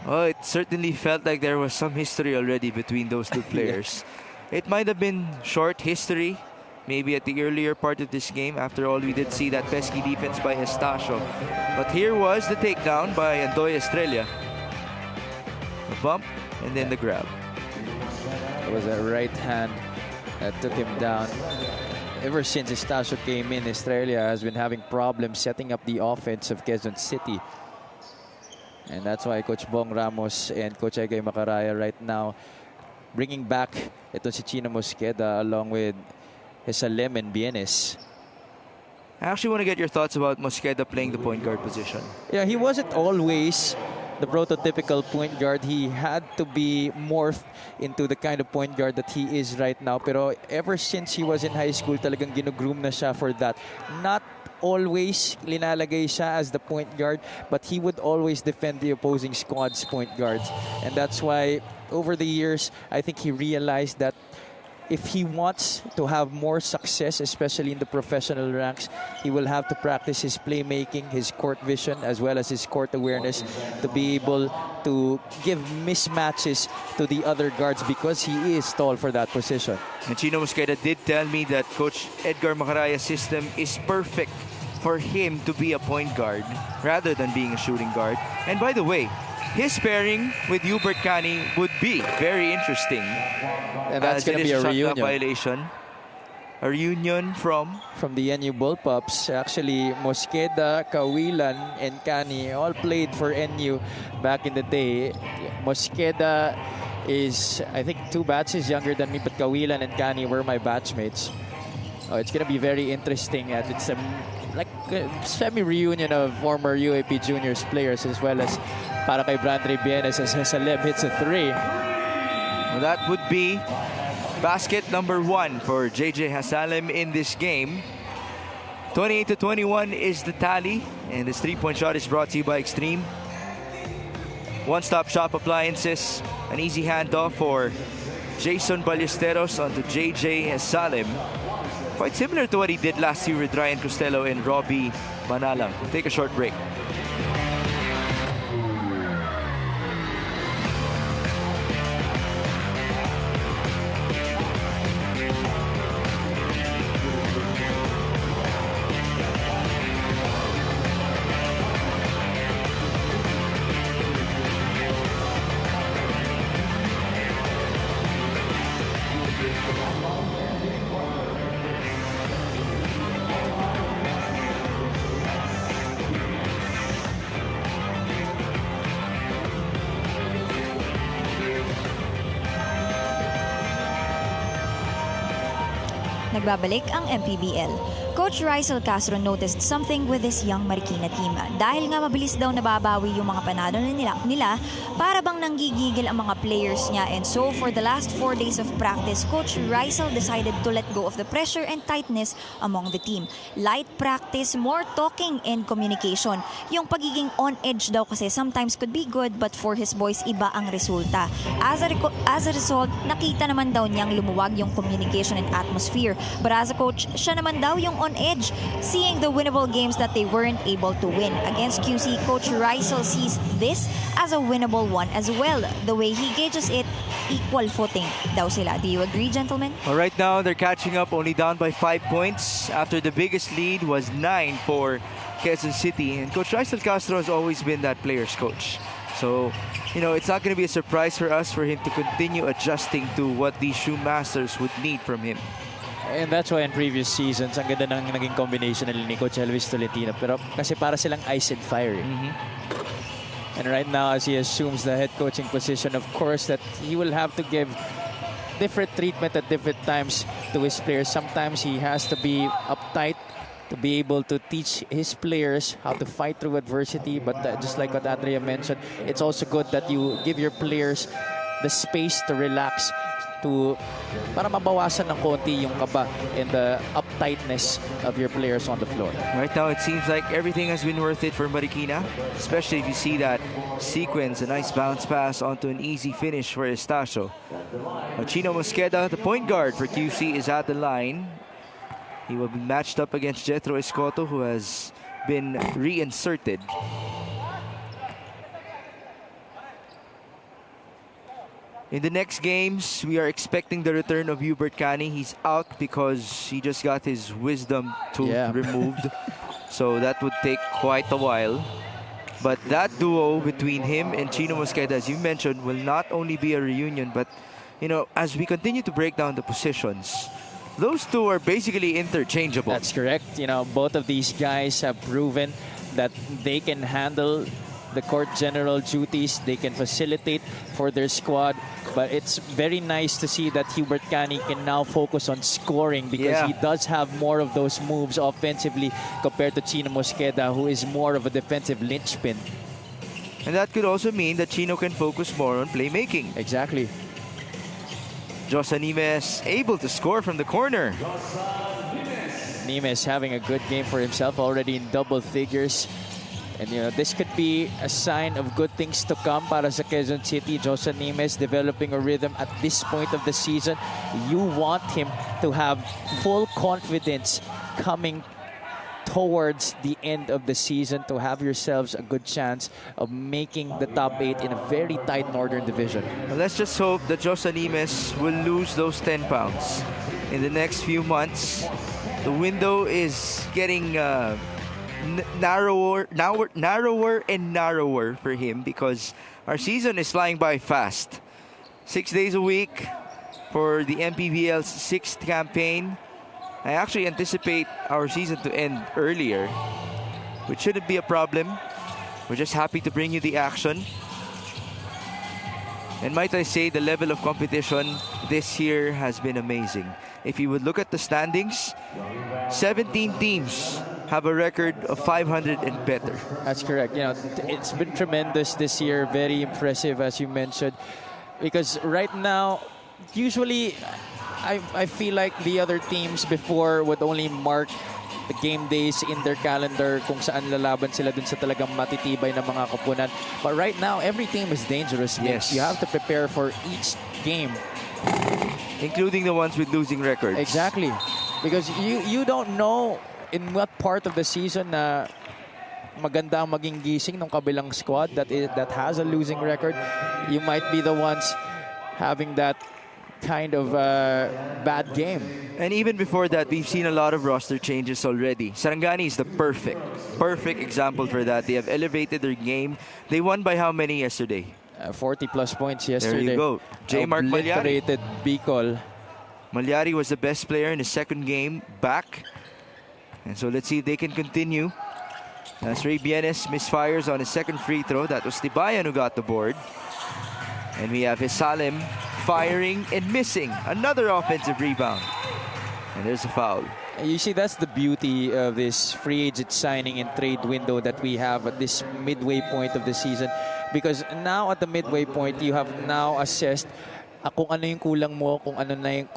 [SPEAKER 2] Oh, it certainly felt like there was some history already between those two players. Yeah. It might have been short history, maybe at the earlier part of this game. After all, we did see that pesky defense by Estacio. But here was the takedown by Andoy Estrella. The bump and then the grab.
[SPEAKER 5] It was a right hand that took him down. Ever since Estacio came in, Estrella has been having problems setting up the offense of Quezon City. And that's why Coach Bong Ramos and Coach Egay Macaraya right now bringing back ito si Chino Mosqueda along with Hesalem and Bienes.
[SPEAKER 2] I actually want to get your thoughts about Mosqueda playing the point guard position.
[SPEAKER 5] Yeah, he wasn't always the prototypical point guard. He had to be morphed into the kind of point guard that he is right now. Pero ever since he was in high school, talagang ginugroom na siya for that. Not always linalagay siya as the point guard, but he would always defend the opposing squad's point guards. And that's why over the years, I think he realized that if he wants to have more success, especially in the professional ranks, he will have to practice his playmaking, his court vision, as well as his court awareness to be able to give mismatches to the other guards because he is tall for that position.
[SPEAKER 2] And Chino Mosqueda did tell me that Coach Edgar Macaraya's system is perfect for him to be a point guard rather than being a shooting guard. And by the way, his pairing with Hubert Cani would be very interesting.
[SPEAKER 5] And that's going to be a reunion.
[SPEAKER 2] Violation. A reunion from
[SPEAKER 5] the NU Bullpups. Actually, Mosqueda, Kawilan, and Cani all played for NU back in the day. Mosqueda is, I think, 2 batches younger than me, but Kawilan and Cani were my batchmates. Oh, it's going to be very interesting. It's a semi-reunion of former UAP Juniors players, as well as para kay Brandre Bienes as Salem hits a 3.
[SPEAKER 2] Well, that would be basket number 1 for JJ Hasalem in this game. 28-21 is the tally, and this 3-point shot is brought to you by Extreme. One-stop shop appliances, an easy handoff for Jason Ballesteros onto JJ Hasalem. Quite similar to what he did last year with Ryan Costello and Robbie Manalang. We'll take a short break.
[SPEAKER 6] Nagbabalik ang MPBL. Coach Rizal Castro noticed something with this young Marikina team. Dahil nga mabilis daw nababawi yung mga panalo nila, para bang nanggigigil ang mga players niya. And so for the last 4 days of practice, Coach Rizal decided to let go of the pressure and tightness among the team. Light practice, more talking and communication. Yung pagiging on edge daw kasi sometimes could be good, but for his boys, iba ang resulta. As a result, nakita naman daw niyang lumuwag yung communication and atmosphere. But as a coach, siya naman daw yung on edge, seeing the winnable games that they weren't able to win. Against QC, Coach Rizal sees this as a winnable one as well. The way he gauges it, equal footing daw sila. Do you agree, gentlemen?
[SPEAKER 2] Well, right now, they're catching up, only down by 5 points after the biggest lead was 9 for Quezon City. And Coach Rizal Castro has always been that player's coach. So, it's not going to be a surprise for us for him to continue adjusting to what these Shoemasters would need from him.
[SPEAKER 5] And that's why in previous seasons, ang ganda ng naging combination nila ni Coach Elvis Tolentino. Pero kasi para silang ice and fire. And right now, as he assumes the head coaching position, of course, that he will have to give different treatment at different times to his players. Sometimes he has to be uptight to be able to teach his players how to fight through adversity. But just like what Andrea mentioned, it's also good that you give your players the space to relax, para mabawasan ng konti yung kaba and the uptightness of your players on the floor.
[SPEAKER 2] Right now, it seems like everything has been worth it for Marikina, especially if you see that sequence, a nice bounce pass onto an easy finish for Estacio. Chino Mosqueda, the point guard for QC, is at the line. He will be matched up against Jethro Escoto, who has been reinserted. In the next games, we are expecting the return of Hubert Cani. He's out because he just got his wisdom tooth removed. So that would take quite a while. But that duo between him and Chino Mosqueda, as you mentioned, will not only be a reunion, but, as we continue to break down the positions, those two are basically interchangeable.
[SPEAKER 5] That's correct. Both of these guys have proven that they can handle the court general duties. They can facilitate for their squad. But it's very nice to see that Hubert Cani can now focus on scoring because he does have more of those moves offensively compared to Chino Mosqueda, who is more of a defensive linchpin.
[SPEAKER 2] And that could also mean that Chino can focus more on playmaking.
[SPEAKER 5] Exactly.
[SPEAKER 2] Josa Nimes able to score from the corner.
[SPEAKER 5] Nimes having a good game for himself, already in double figures. And this could be a sign of good things to come para sa Quezon City. Josa Nimes developing a rhythm at this point of the season. You want him to have full confidence coming towards the end of the season to have yourselves a good chance of making the top 8 in a very tight Northern Division.
[SPEAKER 2] Well, let's just hope that Josa Nimes will lose those 10 pounds in the next few months. The window is getting narrower and narrower for him because our season is flying by fast. 6 days a week for the MPBL's 6th campaign. I actually anticipate our season to end earlier, which shouldn't be a problem. We're just happy to bring you the action. And might I say, the level of competition this year has been amazing. If you would look at the standings, 17 teams have a record of 500 and better.
[SPEAKER 5] That's correct. It's been tremendous this year. Very impressive, as you mentioned. Because right now, usually, I feel like the other teams before would only mark the game days in their calendar kung saan lalaban sila dun sa talagang matitibay na mga koponan. But right now, every team is dangerous.
[SPEAKER 2] Yes.
[SPEAKER 5] You have to prepare for each game.
[SPEAKER 2] Including the ones with losing records.
[SPEAKER 5] Exactly. Because you don't know in what part of the season na maganda ang maging gising ng kabilang squad that has a losing record. You might be the ones having that kind of bad game.
[SPEAKER 2] And even before that, we've seen a lot of roster changes already. Sarangani is the perfect example for that. They have elevated their game. They won by how many yesterday?
[SPEAKER 5] 40 plus points yesterday.
[SPEAKER 2] There you go. J. Mark Malyari.
[SPEAKER 5] Obliterated Bicol.
[SPEAKER 2] Malyari was the best player in his second game back. And so let's see if they can continue. As Ray Bienes misfires on his second free throw. That was Tibayan who got the board. And we have Hisalem firing and missing. Another offensive rebound. And there's a foul.
[SPEAKER 5] You see, that's the beauty of this free agent signing and trade window that we have at this midway point of the season. Because now at the midway point, you have now assessed kung ano yung kulang mo, kung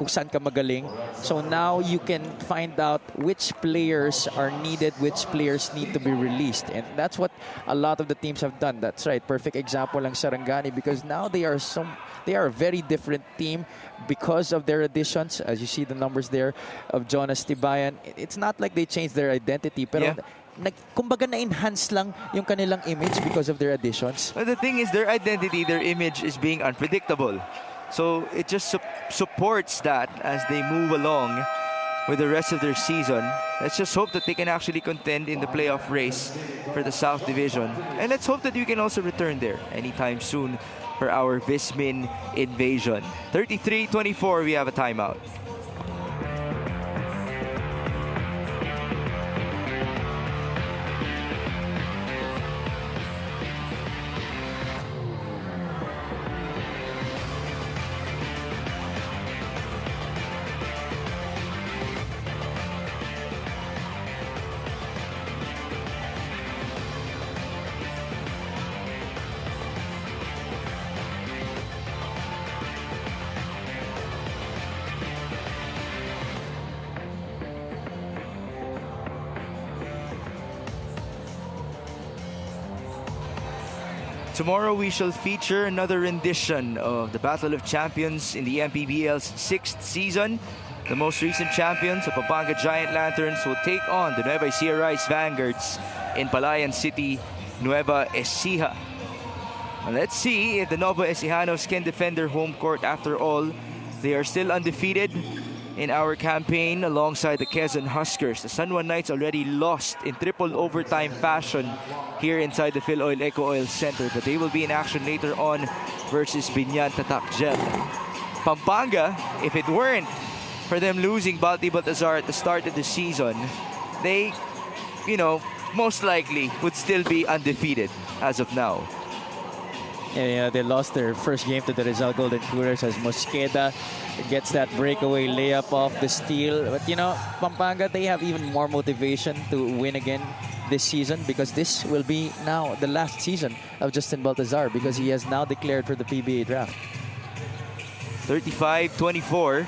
[SPEAKER 5] saan ka magaling. So now you can find out which players are needed, which players need to be released. And that's what a lot of the teams have done. That's right. Perfect example lang Sarangani because now they are a very different team because of their additions. As you see the numbers there of Jonas Tibayan. It's not like they changed their identity, pero kumbaga na-enhance lang yung kanilang image because of their additions.
[SPEAKER 2] But the thing is, their identity, their image is being unpredictable. So it just supports that as they move along with the rest of their season. Let's just hope that they can actually contend in the playoff race for the South Division. And let's hope that we can also return there anytime soon for our Vismin invasion. 33-24, we have a timeout. Tomorrow we shall feature another rendition of the Battle of Champions in the MPBL's 6th season. The most recent champions, the Pampanga Giant Lanterns, will take on the Nueva Ecija Rice Vanguards in Palayan City, Nueva Ecija. Let's see if the Nueva Ecijanos can defend their home court. After all, they are still undefeated in our campaign alongside the Quezon Huskers. The San Juan Knights already lost in triple overtime fashion here inside the Philoil Eco Oil Center, but they will be in action later on versus Binyan Tatak Gel. Pampanga, if it weren't for them losing Balti Baltazar at the start of the season, they, most likely would still be undefeated as of now.
[SPEAKER 5] Yeah, they lost their first game to the Rizal Golden Cougars as Mosqueda gets that breakaway layup off the steal. But Pampanga, they have even more motivation to win again this season, because this will be now the last season of Justin Baltazar, because he has now declared for the PBA draft.
[SPEAKER 2] 35-24.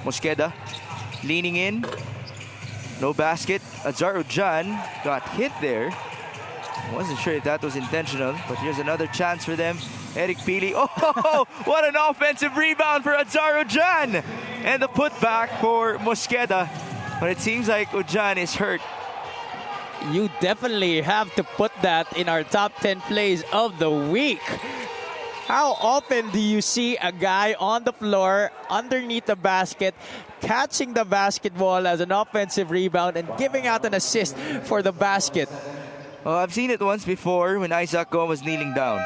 [SPEAKER 2] Mosqueda leaning in. No basket. Azar Ujan got hit there. Wasn't sure if that was intentional, but here's another chance for them. Eric Pili. Oh, what an offensive rebound for Azar Ujan! And the putback for Mosqueda. But it seems like Ujan is hurt.
[SPEAKER 5] You definitely have to put that in our top 10 plays of the week. How often do you see a guy on the floor underneath the basket catching the basketball as an offensive rebound and giving out an assist for the basket?
[SPEAKER 2] Well, I've seen it once before when Isaac Go was kneeling down.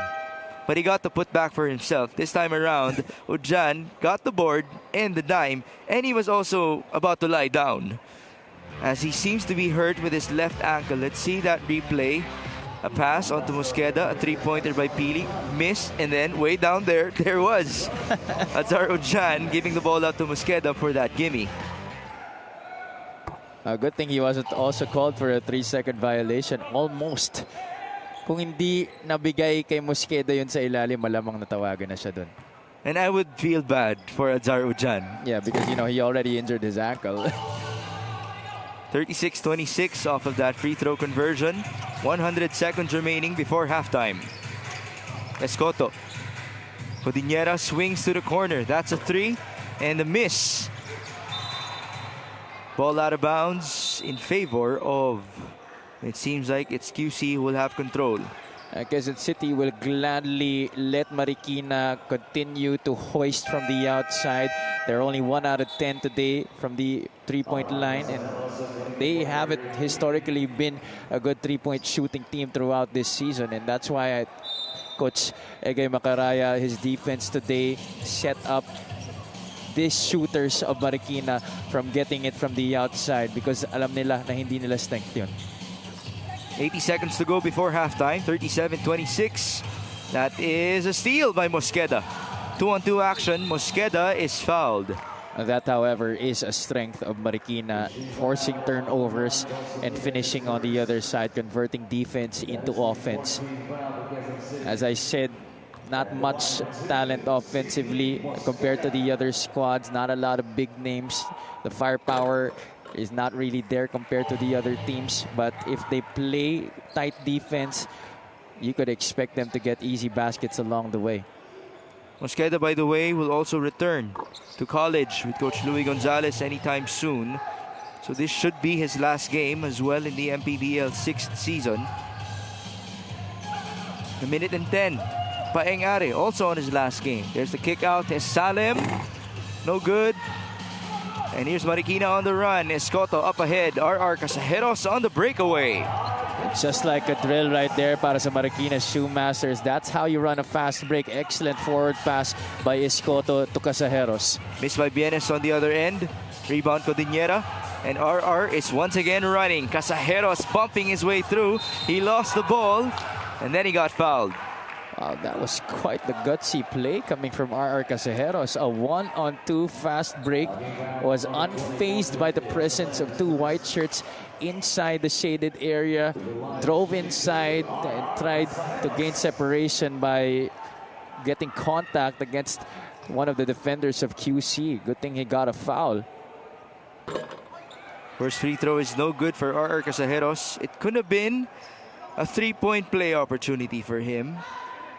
[SPEAKER 2] But he got the putback for himself. This time around, Ujan got the board and the dime, and he was also about to lie down, as he seems to be hurt with his left ankle. Let's see that replay. A pass onto Mosqueda, a three-pointer by Pili, missed, and then way down there was Azar Ujan giving the ball out to Mosqueda for that gimme.
[SPEAKER 5] A good thing he wasn't also called for a 3-second violation. Almost. Kung hindi nabigay kay Mosqueda yun sa ilalim, malamang natawagan na siya dun.
[SPEAKER 2] And I would feel bad for Azar Ujan.
[SPEAKER 5] Yeah, because, you know, he already injured his ankle.
[SPEAKER 2] 36-26 off of that free throw conversion. 100 seconds remaining before halftime. Escoto. Codinera swings to the corner. That's a three. And a miss. Ball out of bounds in favor of... It seems like it's QC who will have control.
[SPEAKER 5] Quezon City will gladly let Marikina continue to hoist from the outside. They're only 1 out of 10 today from the three-point line, and they haven't historically been a good three-point shooting team throughout this season, and that's why Coach Egay Macaraya, his defense today, set up these shooters of Marikina from getting it from the outside, because alam nila na hindi nila strength yun.
[SPEAKER 2] 80 seconds to go before halftime. 37-26. That is a steal by Mosqueda. 2-on-2 action. Mosqueda is fouled.
[SPEAKER 5] That, however, is a strength of Marikina, forcing turnovers and finishing on the other side, converting defense into offense. As I said, not much talent offensively compared to the other squads. Not a lot of big names. The firepower is not really there compared to the other teams, but if they play tight defense, you could expect them to get easy baskets along the way.
[SPEAKER 2] Mosqueda, by the way, will also return to college with Coach Louis Gonzalez anytime soon. So this should be his last game as well in the MPBL 6th season. A minute and 10. Paeng Are also on his last game. There's the kick out. There's Salem. No good. And here's Marikina on the run. Escoto up ahead. RR Casajeros on the breakaway.
[SPEAKER 5] Just like a drill right there para sa Marikina Shoemasters. That's how you run a fast break. Excellent forward pass by Escoto to Casajeros.
[SPEAKER 2] Missed by Bienes on the other end. Rebound Codinera. And RR is once again running. Casajeros bumping his way through. He lost the ball. And then he got fouled.
[SPEAKER 5] Wow, that was quite the gutsy play coming from RR Casajeros. A 1-on-2 fast break, was unfazed by the presence of two white shirts inside the shaded area. Drove inside and tried to gain separation by getting contact against one of the defenders of QC. Good thing he got a foul.
[SPEAKER 2] First free throw is no good for RR Casajeros. It could have been a three-point play opportunity for him,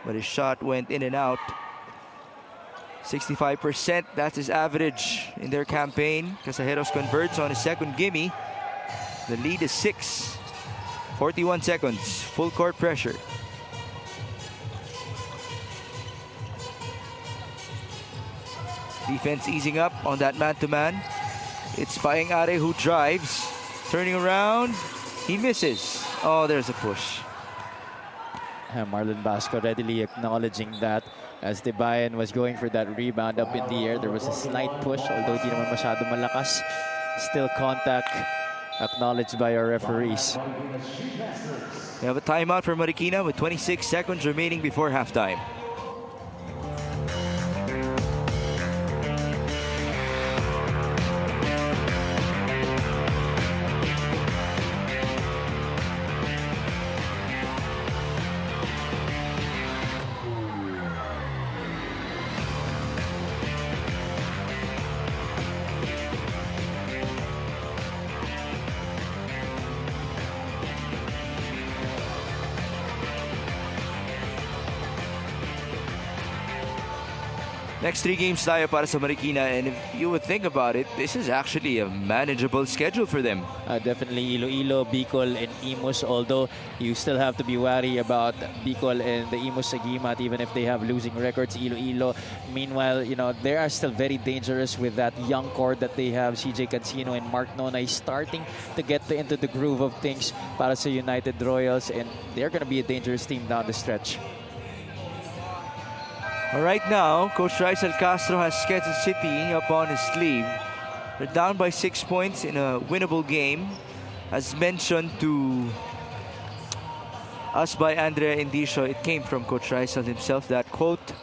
[SPEAKER 2] but his shot went in and out. 65%, that's his average in their campaign. Casajeros converts on his second gimme. The lead is 6. 41 seconds, full court pressure. Defense easing up on that man-to-man. It's Paeng Are who drives. Turning around, he misses. Oh, there's a push.
[SPEAKER 5] Marlon Basco readily acknowledging that as Tibayan was going for that rebound up in the air. There was a slight push, although di naman masyado malakas. Still contact acknowledged by our referees.
[SPEAKER 2] We have a timeout for Marikina with 26 seconds remaining before halftime. Next 3 games tayo para sa Marikina, and if you would think about it, this is actually a manageable schedule for them.
[SPEAKER 5] Definitely Iloilo, Bicol, and Imus. Although you still have to be wary about Bicol and the Imus Sagimat, even if they have losing records. Iloilo, meanwhile, they are still very dangerous with that young core that they have. CJ Cancino and Mark Nonay starting to get into the groove of things para sa United Royals, and they're going to be a dangerous team down the stretch.
[SPEAKER 2] Right now, Coach Rizal Castro has Quezon City up on his sleeve. They're down by 6 points in a winnable game. As mentioned to us by Andrea Indicio, it came from Coach Rizal himself, that quote.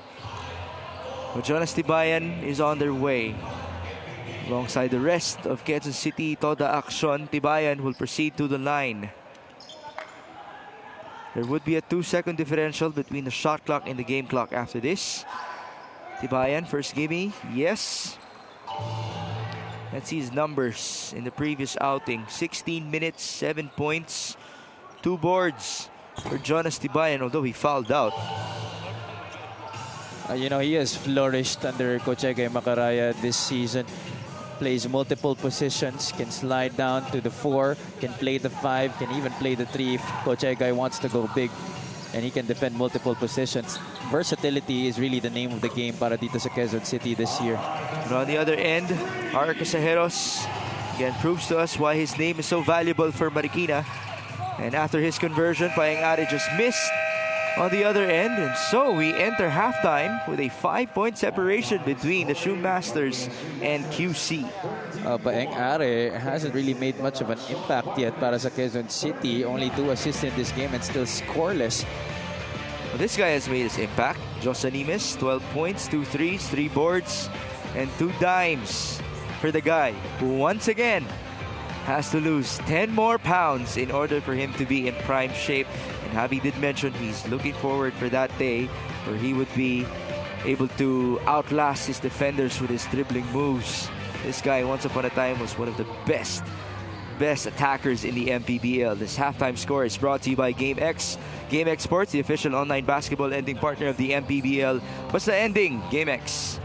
[SPEAKER 2] But Jonas Tibayan is on their way. Alongside the rest of Quezon City, Toda Action, Tibayan will proceed to the line. There would be a 2-second differential between the shot clock and the game clock after this. Tibayan, first gimme, yes. Let's see his numbers in the previous outing. 16 minutes, 7 points, 2 boards for Jonas Tibayan, although he fouled out.
[SPEAKER 5] He has flourished under Coach Egay Macaraya this season. Plays multiple positions, can slide down to the 4, can play the 5, can even play the 3 if Coach Egay wants to go big. And he can defend multiple positions. Versatility is really the name of the game para dito sa Quezon City this year.
[SPEAKER 2] And on the other end, our Casajeros again proves to us why his name is so valuable for Marikina. And after his conversion, Paeng Are just missed on the other end, and so we enter halftime with a 5-point separation between the Shoemasters and QC.
[SPEAKER 5] Paeng Are hasn't really made much of an impact yet para sa Quezon City. Only 2 assists in this game and still scoreless.
[SPEAKER 2] Well, this guy has made his impact. Jos Animes, 12 points, 2 threes, 3 boards, and 2 dimes for the guy who once again has to lose 10 more pounds in order for him to be in prime shape. And Javi did mention he's looking forward for that day where he would be able to outlast his defenders with his dribbling moves. This guy, once upon a time, was one of the best attackers in the MPBL. This halftime score is brought to you by GameX. GameX Sports, the official online basketball ending partner of the MPBL. Basta ending, GameX.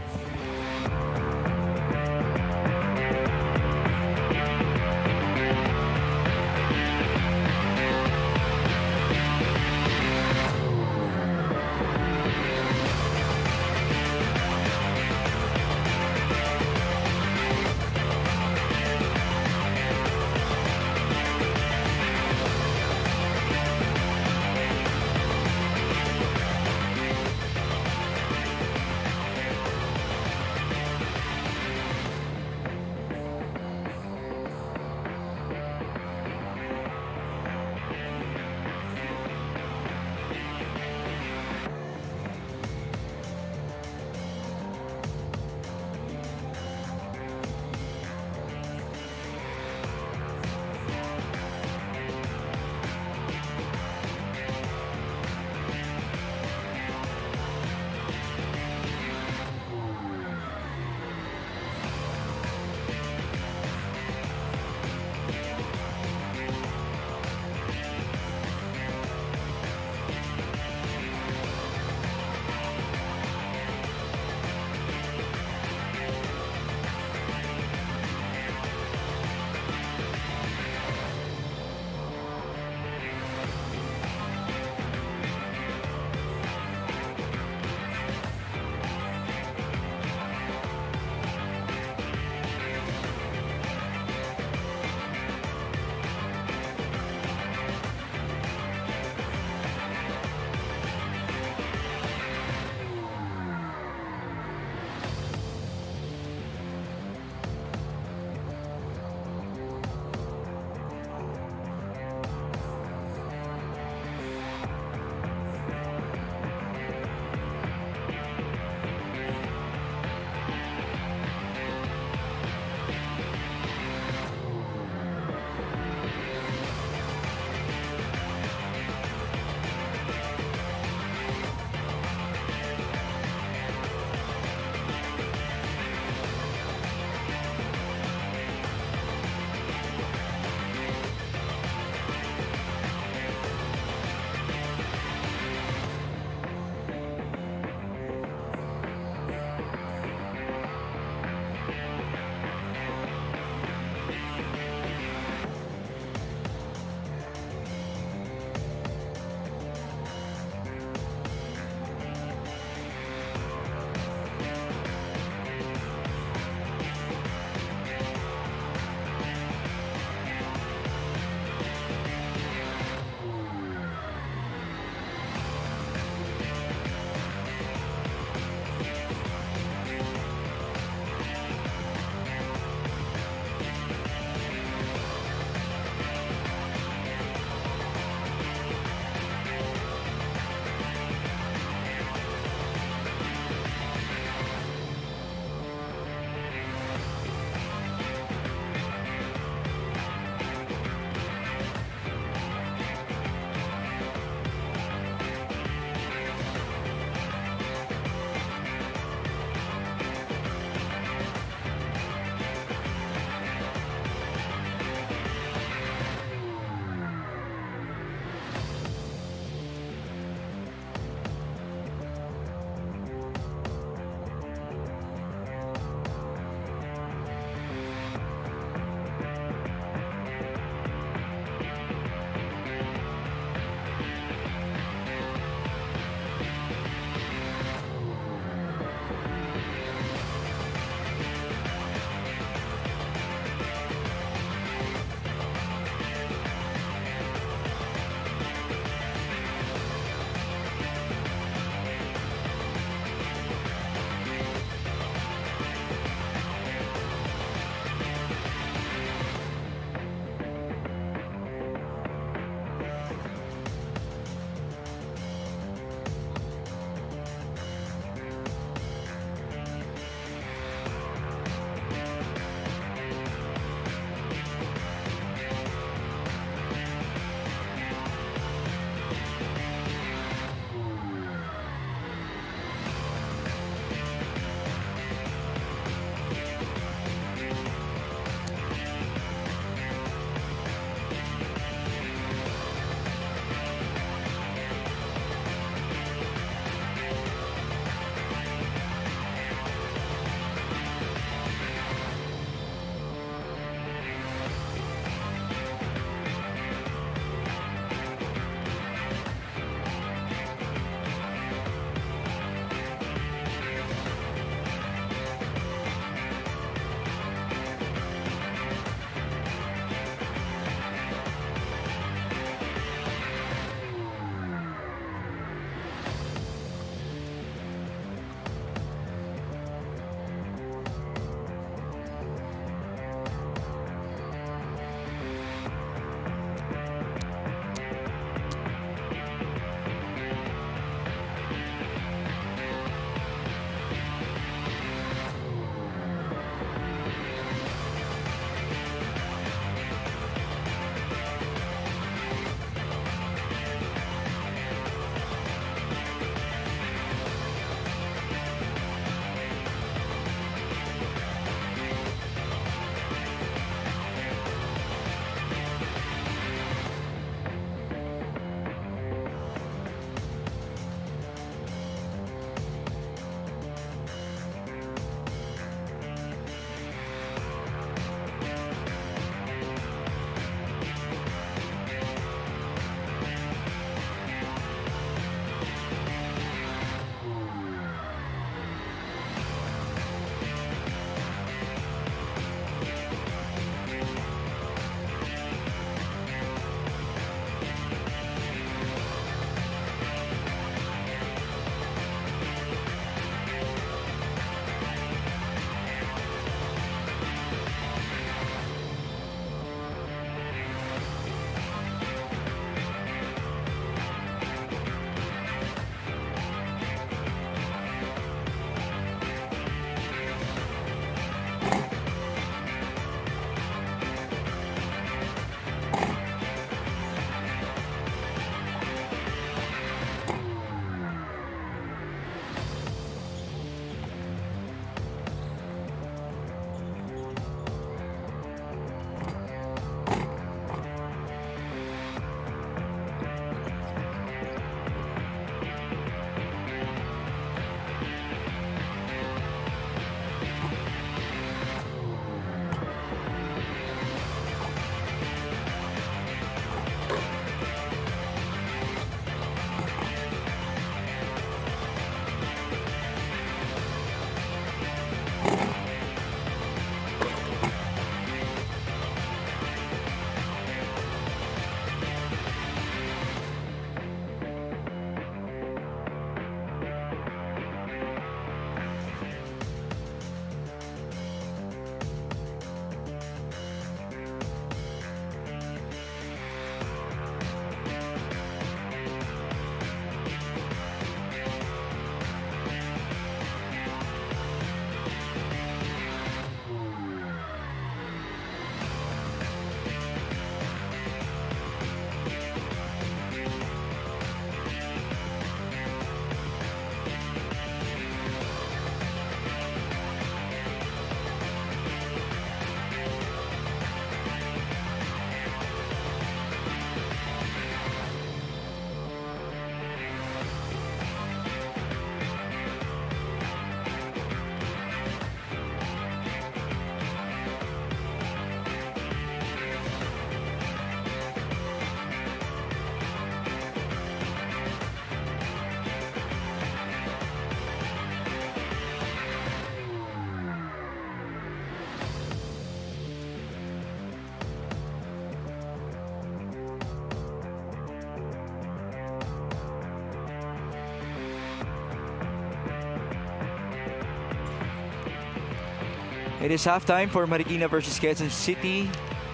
[SPEAKER 2] It is halftime for Marikina versus Quezon City.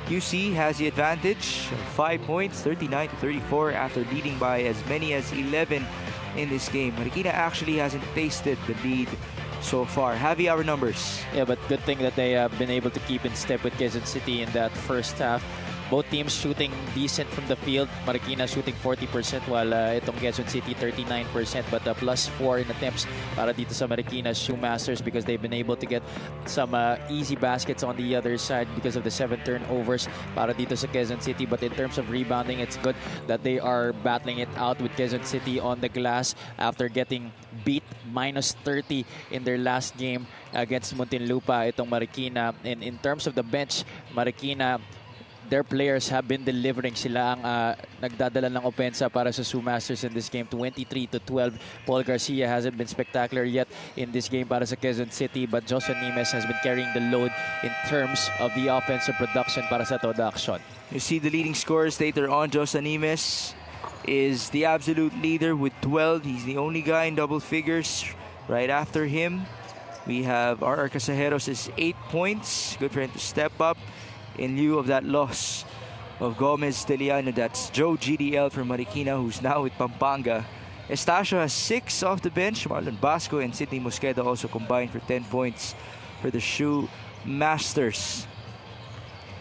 [SPEAKER 2] QC has the advantage of 5 points, 39 to 34 after leading by as many as 11 in this game. Marikina actually hasn't tasted the lead so far. Javi, our numbers.
[SPEAKER 5] Yeah, but good thing that they have been able to keep in step with Quezon City in that first half. Both teams shooting decent from the field. Marikina shooting 40% while itong Quezon City 39%, but +4 in attempts para dito sa Marikina Shoemasters because they've been able to get some easy baskets on the other side because of the 7 turnovers para dito sa Quezon City. But in terms of rebounding, it's good that they are battling it out with Quezon City on the glass after getting beat -30 in their last game against Muntinlupa itong Marikina. And in terms of the bench, Marikina, their players have been delivering. Sila ang nagdadala ng opensa para sa Shoemasters in this game. 23 to 12. Paul Garcia hasn't been spectacular yet in this game para sa Quezon City, but Joshua Nimes has been carrying the load in terms of the offensive production para sa Toda Action.
[SPEAKER 2] You see the leading scorers later on. Joshua Nimes is the absolute leader with 12. He's the only guy in double figures. Right after him, we have R.R. Casajeros is 8 points. Good for him to step up in lieu of that loss of Gomez Deliano. That's Joe GDL from Marikina, who's now with Pampanga. Estacio has 6 off the bench. Marlon Basco and Sidney Mosqueda also combined for 10 points for the Shoe Masters.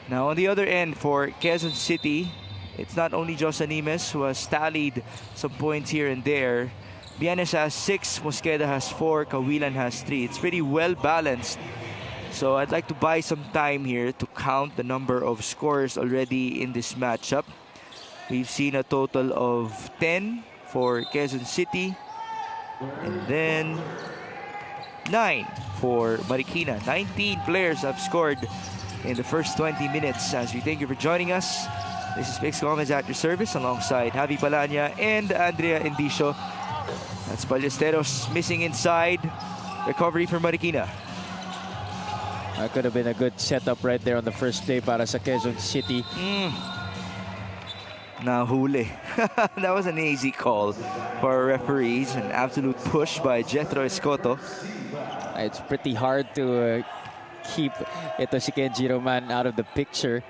[SPEAKER 2] Now on the other end for Quezon City, it's not only Josa Nimes who has tallied some points here and there. Bienes has 6, Mosqueda has 4, Kawilan has 3. It's pretty well balanced. So I'd like to buy some time here to count the number of scorers already in this matchup. We've seen a total of 10 for Quezon City and then 9 for Marikina. 19 players have scored in the first 20 minutes. As we thank you for joining us, this is Mix Gomez at your service alongside Javi Palanya and Andrea Indicio. That's Ballesteros missing inside. Recovery for Marikina.
[SPEAKER 5] That could have been a good setup right there on the first play para sa Quezon City.
[SPEAKER 2] Nahuli. That was an easy call for our referees. An absolute push by Jethro Escoto.
[SPEAKER 5] It's pretty hard to keep ito si Kenji Roman out of the picture,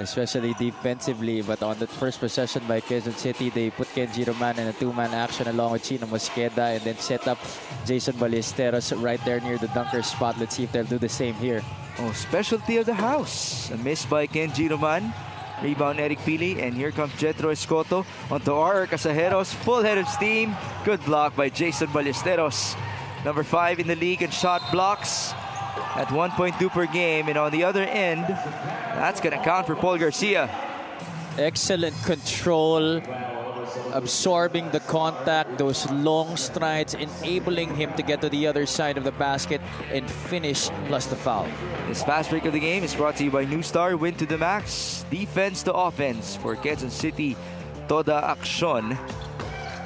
[SPEAKER 5] especially defensively. But on the first possession by Quezon City, they put Kenji Roman in a 2-man action along with Chino Mosqueda and then set up Jason Ballesteros right there near the dunker spot. Let's see if they'll do the same here.
[SPEAKER 2] Oh, specialty of the house. A miss by Kenji Roman. Rebound Eric Pili, and here comes Jethro Escoto onto R.R. Casajeros. Full head of steam. Good block by Jason Ballesteros. Number 5 in the league in shot blocks at 1.2 per game. And on the other end, that's going to count for Paul Garcia.
[SPEAKER 5] Excellent control, absorbing the contact, those long strides, enabling him to get to the other side of the basket and finish plus the foul.
[SPEAKER 2] This fast break of the game is brought to you by New Star. Win to the max, defense to offense for Quezon City. Toda Action.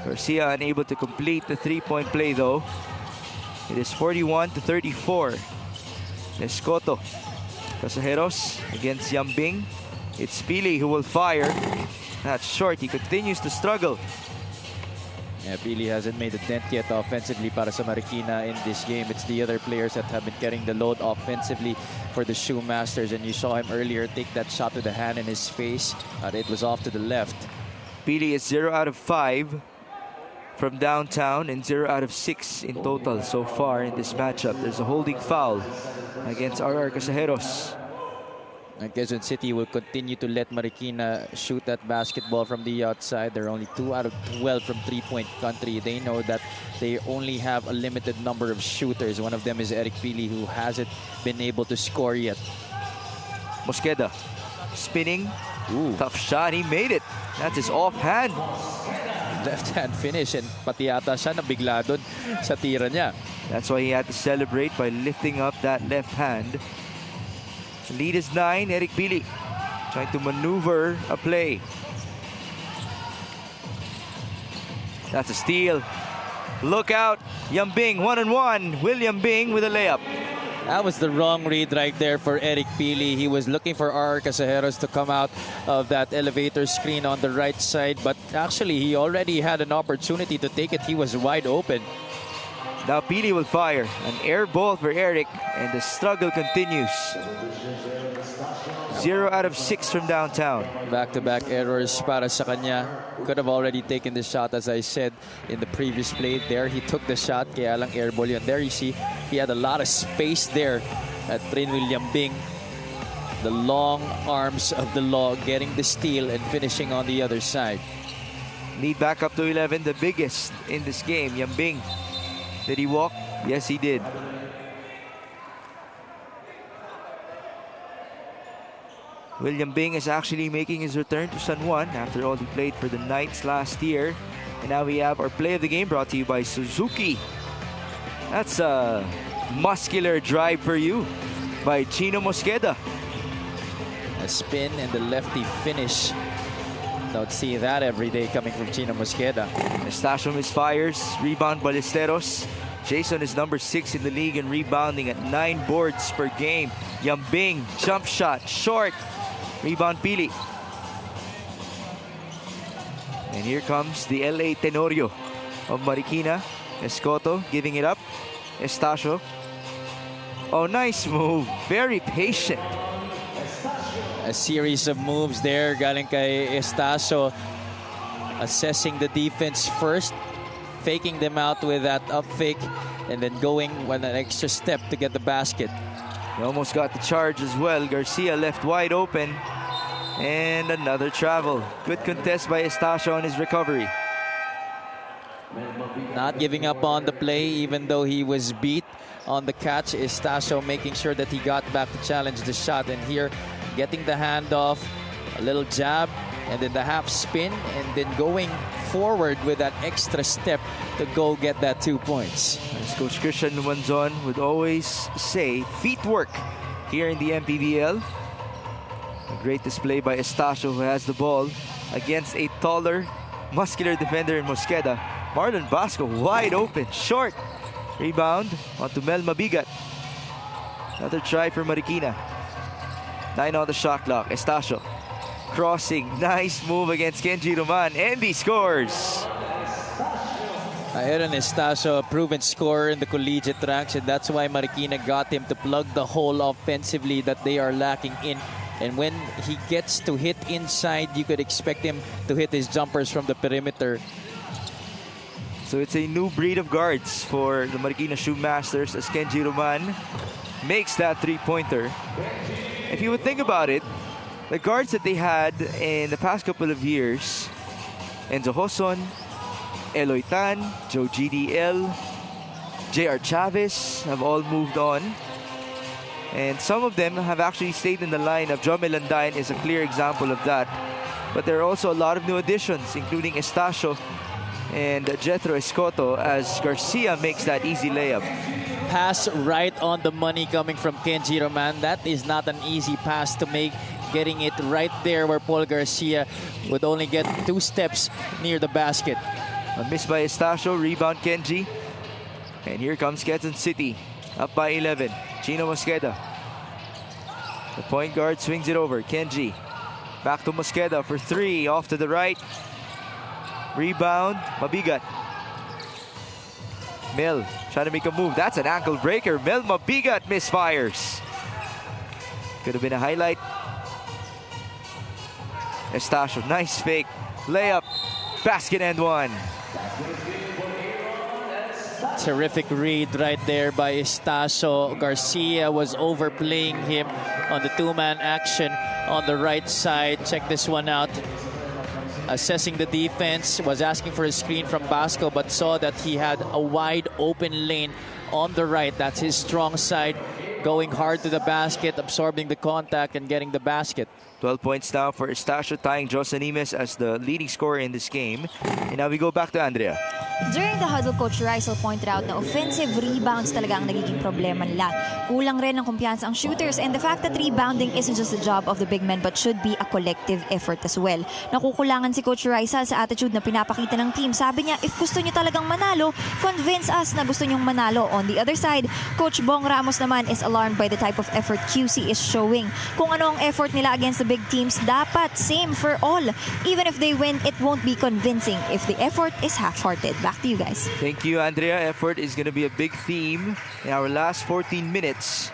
[SPEAKER 2] Garcia unable to complete the 3-point play though. It is 41 to 34. Escoto. Casajeros against Yambing. It's Pili who will fire. That's short. He continues to struggle.
[SPEAKER 5] Yeah, Pili hasn't made a dent yet offensively para sa Marikina in this game. It's the other players that have been carrying the load offensively for the Shoemasters. And you saw him earlier take that shot with the hand in his face. It was off to the left.
[SPEAKER 2] Pili is 0 out of 5 from downtown and 0 out of 6 in total so far in this matchup. There's a holding foul against R.R. Casajeros.
[SPEAKER 5] And Quezon City will continue to let Marikina shoot that basketball from the outside. They're only 2 out of 12 from three-point country. They know that they only have a limited number of shooters. One of them is Eric Pili, who hasn't been able to score yet.
[SPEAKER 2] Mosqueda spinning. Ooh. Tough shot. He made it. That's his offhand.
[SPEAKER 5] Left-hand finish, and pati yata siya nabigla doon sa tira niya.
[SPEAKER 2] That's why he had to celebrate by lifting up that left hand. The lead is 9. Eric Pili trying to maneuver a play. That's a steal. Look out. Yambing 1-on-1. William Bing with a layup.
[SPEAKER 5] That was the wrong read right there for Eric Pili. He was looking for R. Casajeros to come out of that elevator screen on the right side, but actually he already had an opportunity to take it. He was wide open.
[SPEAKER 2] Now Pili will fire. An air ball for Eric, and the struggle continues. 0 out of 6 from downtown.
[SPEAKER 5] Back-to-back errors para sa kanya. Could have already taken the shot, as I said in the previous play. There he took the shot, kaya lang air ball yun. There you see, he had a lot of space there at Trinwil Yambing. The long arms of the law getting the steal and finishing on the other side.
[SPEAKER 2] Lead back up to 11, the biggest in this game. Yambing. Did he walk? Yes, he did. William Bing is actually making his return to San Juan. After all, he played for the Knights last year. And now we have our play of the game brought to you by Suzuki. That's a muscular drive for you by Chino Mosqueda.
[SPEAKER 5] A spin and the lefty finish. Don't see that every day coming from Chino Mosqueda.
[SPEAKER 2] Estacio misfires. Rebound Ballesteros. Jason is number 6 in the league in rebounding at 9 boards per game. Yambing, jump shot, short. Rebound Pili. And here comes the LA Tenorio of Marikina. Escoto giving it up. Estacio. Oh, nice move. Very patient.
[SPEAKER 5] A series of moves there galing kay Estacio. Assessing the defense first. Faking them out with that up fake. And then going with an extra step to get the basket.
[SPEAKER 2] He almost got the charge as well. Garcia left wide open. And another travel. Good contest by Estacio on his recovery.
[SPEAKER 5] Not giving up on the play even though he was beat on the catch. Estacio making sure that he got back to challenge the shot. And here getting the handoff. A little jab. And then the half spin. And then going forward with that extra step to go get that 2 points.
[SPEAKER 2] As Coach Christian Lumanzon would always say, feet work here in the MPBL. A great display by Estacio, who has the ball against a taller, muscular defender in Mosqueda. Marlon Basco wide open, short. Rebound onto Mel Mabigat. Another try for Marikina. 9 on the shot clock. Estacio crossing. Nice move against Kenji Roman. And he scores.
[SPEAKER 5] Aaron Estacio, a proven scorer in the collegiate ranks, and that's why Marikina got him to plug the hole offensively that they are lacking in. And when he gets to hit inside, you could expect him to hit his jumpers from the perimeter.
[SPEAKER 2] So it's a new breed of guards for the Marikina Shoemasters as Kenji Roman makes that three-pointer. If you would think about it, the guards that they had in the past couple of years, Enzo Hoson, Eloy Tan, Joe GDL, JR Chavez have all moved on. And some of them have actually stayed in the lineup. John Melandain is a clear example of that. But there are also a lot of new additions, including Estacio and Jethro Escoto, as Garcia makes that easy layup.
[SPEAKER 5] Pass right on the money coming from Kenji Roman. That is not an easy pass to make. Getting it right there where Paul Garcia would only get 2 steps near the basket.
[SPEAKER 2] A miss by Estacio, rebound Kenji. And here comes Quezon City, up by 11. Chino Mosqueda. The point guard swings it over. Kenji. Back to Mosqueda for 3. Off to the right. Rebound. Mabigat. Mel trying to make a move. That's an ankle breaker. Mel Mabigat misfires. Could have been a highlight. Estacio. Nice fake. Layup. Basket and one.
[SPEAKER 5] Terrific read right there by Estacio. Garcia was overplaying him on the 2-man action on the right side. Check this one out. Assessing the defense, was asking for a screen from Basco, but saw that he had a wide open lane on the right. That's his strong side. Going hard to the basket, absorbing the contact and getting the basket.
[SPEAKER 2] 12 points now for Estacio, tying Jos Animes as the leading scorer in this game. And now we go back to Andrea.
[SPEAKER 6] During the huddle, Coach Rysel pointed out na offensive rebounds talaga ang nagiging problema nila. Kulang rin ng kumpiyansa ang shooters, and the fact that rebounding isn't just the job of the big men but should be a collective effort as well. Nakukulangan si Coach Rysel sa attitude na pinapakita ng team. Sabi niya, if gusto niyo talagang manalo, convince us na gusto niyong manalo. On the other side, Coach Bong Ramos naman is alarmed by the type of effort QC is showing. Kung ano ang effort nila against the big teams, dapat same for all. Even if they win, it won't be convincing if the effort is half-hearted. back to you guys.
[SPEAKER 2] Thank you, Andrea. Effort is going to be a big theme in our last 14 minutes.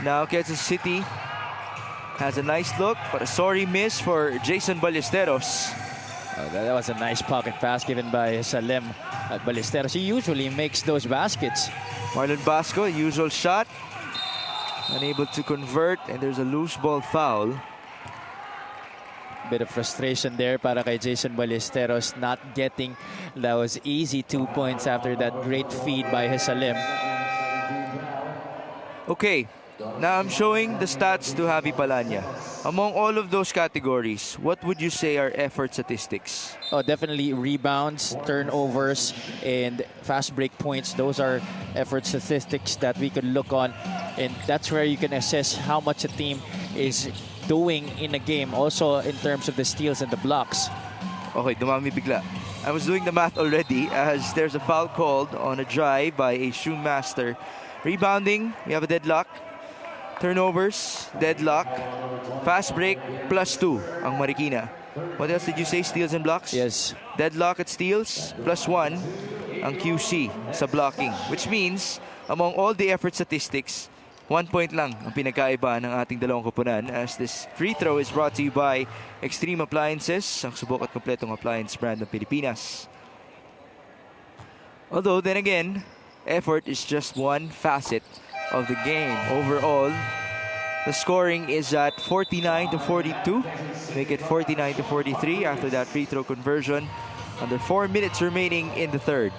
[SPEAKER 2] Now, Quezon City has a nice look, but a sorry miss for Jason Ballesteros.
[SPEAKER 5] That was a nice pocket pass given by Salem at Ballesteros. He usually makes those baskets.
[SPEAKER 2] Marlon Basco, usual shot. Unable to convert, and there's a loose ball foul.
[SPEAKER 5] Bit of frustration there para kay Jason Ballesteros not getting those easy 2 points after that great feed by Salem.
[SPEAKER 2] Okay, now I'm showing the stats to Javi Palanya. Among all of those categories, what would you say are effort statistics?
[SPEAKER 5] Oh, definitely rebounds, turnovers, and fast break points. Those are effort statistics that we could look on. And that's where you can assess how much a team is doing in a game. Also in terms of the steals and the blocks.
[SPEAKER 2] Okay, dumami bigla. I was doing the math already as there's a foul called on a drive by a Shoemaster. Rebounding, we have a deadlock. Turnovers, deadlock. Fast break, +2 ang Marikina. What else did you say? Steals and blocks?
[SPEAKER 5] Yes.
[SPEAKER 2] Deadlock at steals, +1 ang QC sa blocking. Which means, among all the effort statistics, 1 point lang ang pinagkaiba ng ating dalawang koponan as this free throw is brought to you by Extreme Appliances, ang subok at kompletong appliance brand ng Pilipinas. Although, then again, effort is just one facet of the game. Overall, the scoring is at 49-42. Make it 49-43 after that free throw conversion. Under 4 minutes remaining in the third.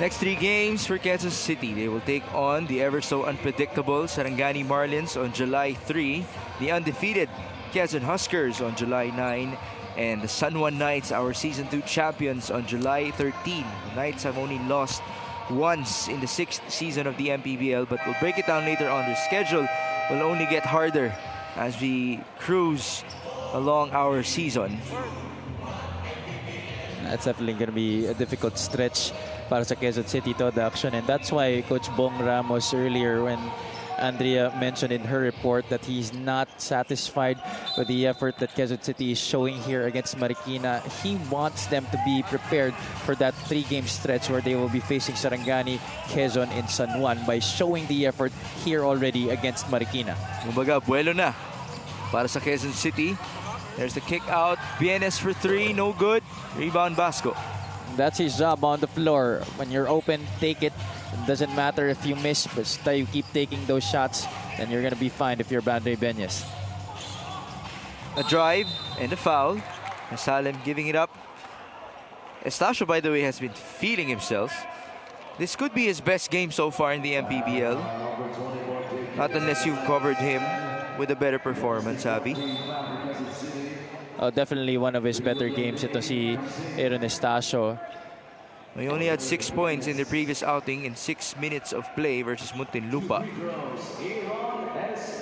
[SPEAKER 2] Next 3 games for Kansas City. They will take on the ever so unpredictable Sarangani Marlins on July 3, the undefeated Quezon Huskers on July 9, and the San Juan Knights, our Season 2 champions, on July 13. The Knights have only lost once in the 6th season of the MPBL, but we'll break it down later on. Their schedule will only get harder as we cruise along our season.
[SPEAKER 5] That's definitely going to be a difficult stretch para sa Quezon City to the action, and that's why Coach Bong Ramos earlier, when Andrea mentioned in her report that he's not satisfied with the effort that Quezon City is showing here against Marikina, he wants them to be prepared for that 3-game stretch where they will be facing Sarangani, Quezon, and San Juan by showing the effort here already against Marikina.
[SPEAKER 2] Kumbaga, buwelo na para sa Quezon City. There's the kick out. Bienes for 3, no good. Rebound Basco.
[SPEAKER 5] That's his job on the floor. When you're open, take it. It doesn't matter if you miss, but you keep taking those shots, and you're going to be fine if you're Bandre Benyes.
[SPEAKER 2] A drive and a foul. Salem giving it up. Estacio, by the way, has been feeling himself. This could be his best game so far in the MPBL. Not unless you've covered him with a better performance, Javi.
[SPEAKER 5] Definitely one of his better games. Ito si Aaron Estacio.
[SPEAKER 2] He only had 6 points in the previous outing in 6 minutes of play versus Muntinlupa.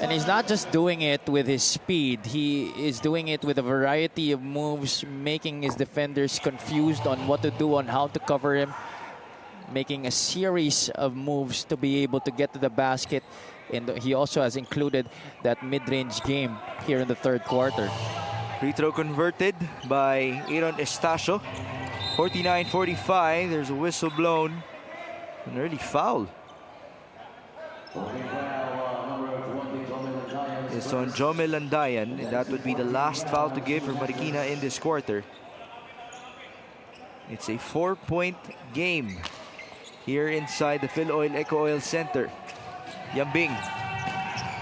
[SPEAKER 5] And he's not just doing it with his speed. He is doing it with a variety of moves, making his defenders confused on what to do, on how to cover him, making a series of moves to be able to get to the basket. And he also has included that mid-range game here in the third quarter.
[SPEAKER 2] Free throw converted by Aaron Estacio. 49-45. There's a whistle blown. An early foul. It's on Jome Landayan, and that would be the last foul to give for Marikina in this quarter. It's a 4-point game here inside the Phil Oil Eco Oil Center. Yambing.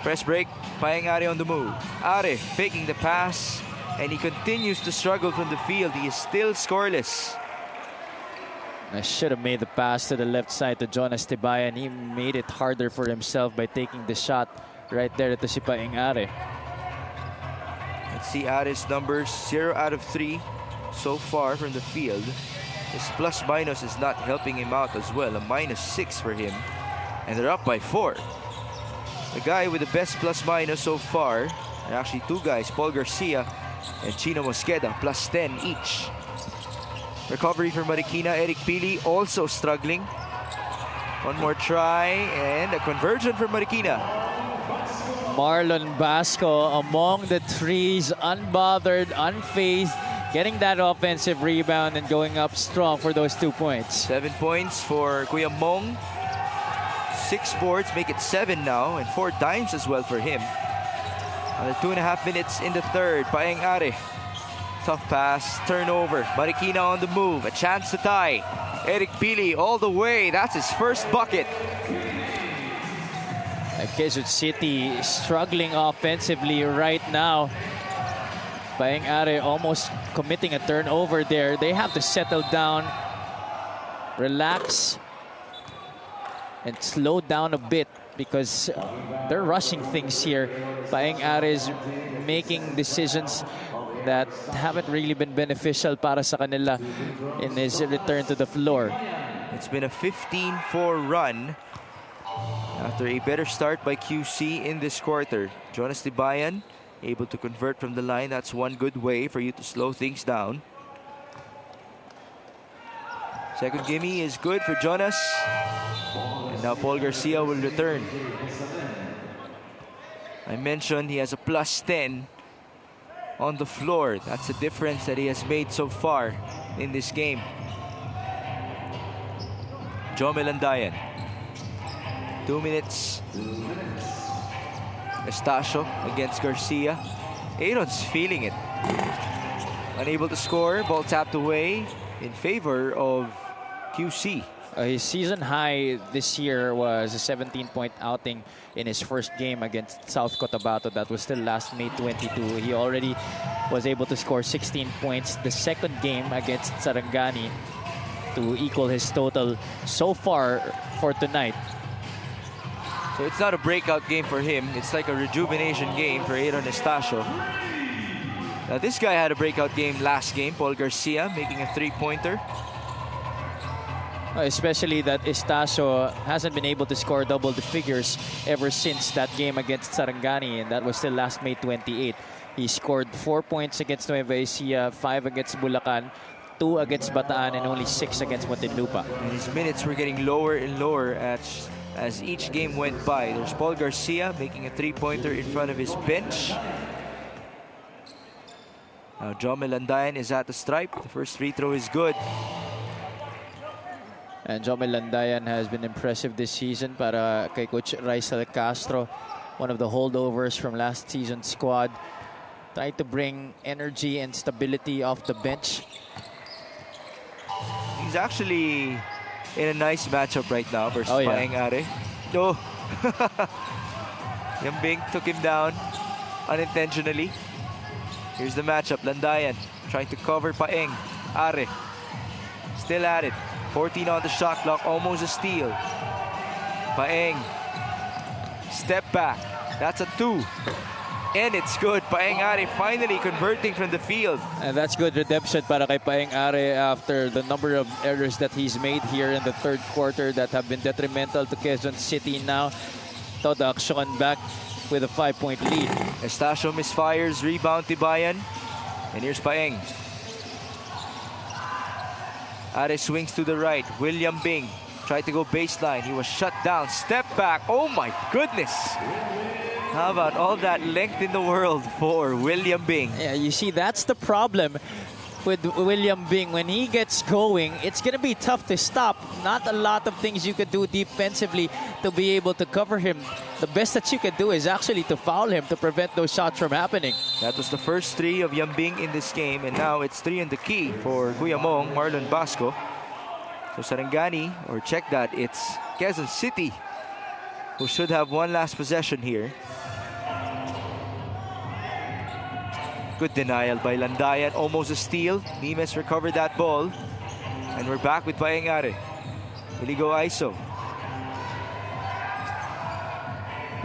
[SPEAKER 2] Press break. Payang Are on the move. Are faking the pass. And he continues to struggle from the field. He is still scoreless.
[SPEAKER 5] I should have made the pass to the left side to Jonas Tibayan. He made it harder for himself by taking the shot right there. Ito si Paeng Are.
[SPEAKER 2] Let's see Are's numbers. 0 out of 3 so far from the field. His plus-minus is not helping him out as well. A -6 for him. And they're up by 4. The guy with the best plus-minus so far, and actually two guys, Paul Garcia and Chino Mosqueda, +10 each. Recovery for Marikina. Eric Pili also struggling. One more try and a conversion for Marikina.
[SPEAKER 5] Marlon Basco among the trees, unbothered, unfazed, getting that offensive rebound and going up strong for those 2 points.
[SPEAKER 2] 7 points for Kuya Mong. 6 boards, make it 7 now, and 4 dimes as well for him. Another 2.5 minutes in the third. Paeng Are. Tough pass, turnover. Marikina on the move, a chance to tie. Eric Pili all the way. That's his first bucket.
[SPEAKER 5] Quezon City struggling offensively right now. Paeng Are almost committing a turnover there. They have to settle down, relax, and slow down a bit because they're rushing things here. Paeng Are is making decisions that haven't really been beneficial para sa kanila in his return to the floor.
[SPEAKER 2] It's been a 15-4 run after a better start by QC in this quarter. Jonas Tibayan able to convert from the line. That's one good way for you to slow things down. Second gimme is good for Jonas. And now Paul Garcia will return. I mentioned he has a +10 on the floor. That's the difference that he has made so far in this game. Jome Landayan. 2 minutes. Estacio against Garcia. Aaron's feeling it. Unable to score. Ball tapped away in favor of QC.
[SPEAKER 5] His season high this year was a 17-point outing in his first game against South Cotabato. That was still last May 22. He already was able to score 16 points the second game against Sarangani to equal his total so far for tonight.
[SPEAKER 2] So it's not a breakout game for him. It's like a rejuvenation game for Aaron Estacio. Now this guy had a breakout game last game. Paul Garcia making a 3-pointer.
[SPEAKER 5] Especially that Estacio hasn't been able to score double the figures ever since that game against Sarangani, and that was still last May 28. He scored 4 points against Nueva Ecija, 5 against Bulacan, 2 against Bataan, and only 6 against Muntinlupa.
[SPEAKER 2] And his minutes were getting lower and lower as each game went by. There's Paul Garcia making a 3-pointer in front of his bench. Now Jome Landayan is at the stripe. The first free throw is good.
[SPEAKER 5] And Jome Landayan has been impressive this season para kay Coach Raisel Castro, one of the holdovers from last season's squad. Tried to bring energy and stability off the bench.
[SPEAKER 2] He's actually in a nice matchup right now versus Paeng Are. No. Yambing took him down unintentionally. Here's the matchup. Landayan trying to cover Paeng Are. Still at it. 14 on the shot clock, almost a steal. Paeng, step back. That's a 2. And it's good. Paeng Are finally converting from the field.
[SPEAKER 5] And that's good redemption para kay Paeng Are after the number of errors that he's made here in the third quarter that have been detrimental to Quezon City now. Todo action back with a 5-point lead.
[SPEAKER 2] Estacio misfires, rebound Tibayan. And here's Paeng. Are swings to the right. William Bing tried to go baseline. He was shut down. Step back. Oh my goodness. How about all that length in the world for William Bing?
[SPEAKER 5] Yeah, you see, that's the problem with William Bing. When he gets going, it's going to be tough to stop. Not a lot of things you could do defensively to be able to cover him. The best that you could do is actually to foul him to prevent those shots from happening.
[SPEAKER 2] That was the first 3 of Yambing in this game, and now it's 3 in the key for Kuya Mong, Marlon Basco. So Sarangani, or check that, it's Quezon City who should have one last possession here. Good denial by Landayan, almost a steal. Mimes recovered that ball. And we're back with Paeng Are. Will he go ISO?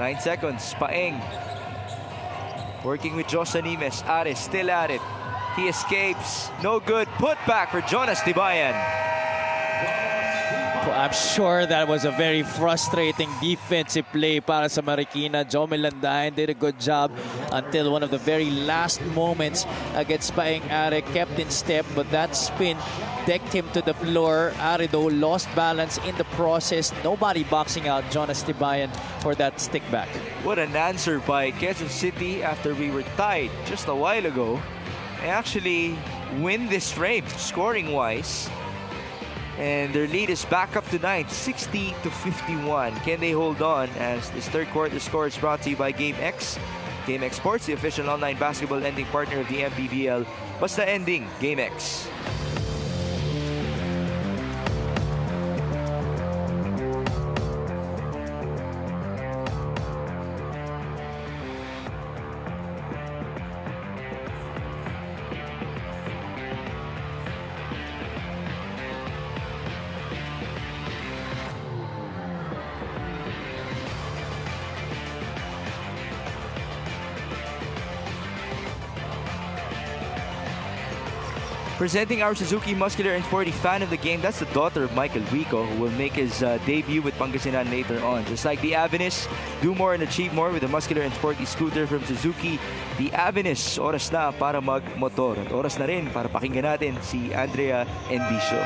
[SPEAKER 2] 9 seconds. Paeng. Working with Josh Animes. Ares still at it. He escapes. No good. Put back for Jonas Tibayan.
[SPEAKER 5] I'm sure that was a very frustrating defensive play para sa Marikina. Jomel Landayan did a good job until one of the very last moments against Paeng Are kept in step, but that spin decked him to the floor. Are though lost balance in the process. Nobody boxing out Jonas Tibayan for that stick back.
[SPEAKER 2] What an answer by Quezon City after we were tied just a while ago. They actually win this frame scoring-wise. And their lead is back up to 9, 60-51. Can they hold on as this third quarter score is brought to you by Game X? Game X Sports, the official online basketball lending partner of the MPBL. Basta ending, Game X. Presenting our Suzuki Muscular and Sporty fan of the game, that's the daughter of Michael Rico, who will make his debut with Pangasinan later on. Just like the Avenus, do more and achieve more with the Muscular and Sporty scooter from Suzuki. The Avenus, oras na para mag-motor. At oras na rin para pakinggan natin si Andrea Endicio.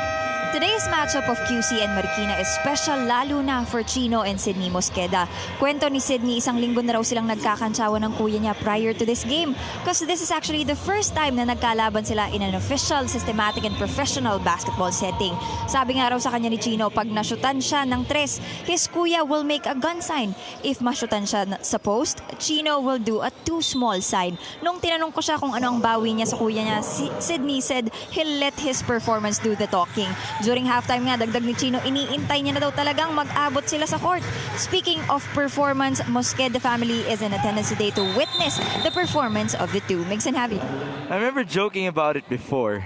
[SPEAKER 6] Today's matchup of QC and Marikina is special lalo na for Chino and Sydney Mosqueda. Kwento ni Sydney, isang linggo na raw silang nagkakantsawan ng kuya niya prior to this game because this is actually the first time na nagkalaban sila in an official, systematic, and professional basketball setting. Sabi nga raw sa kanya ni Chino, pag nasyutan siya ng tres, his kuya will make a gun sign. If masyutan siya sa post, Chino will do a too small sign. Nung tinanong ko siya kung ano ang bawi niya sa kuya niya, Sydney said he'll let his performance do the talking. During halftime nga, dagdag ni Chino, iniintay niya na daw talagang mag-abot sila sa court. Speaking of performance, Mosqueda family is in attendance today to witness the performance of the two. Migs and Javi.
[SPEAKER 2] I remember joking about it before.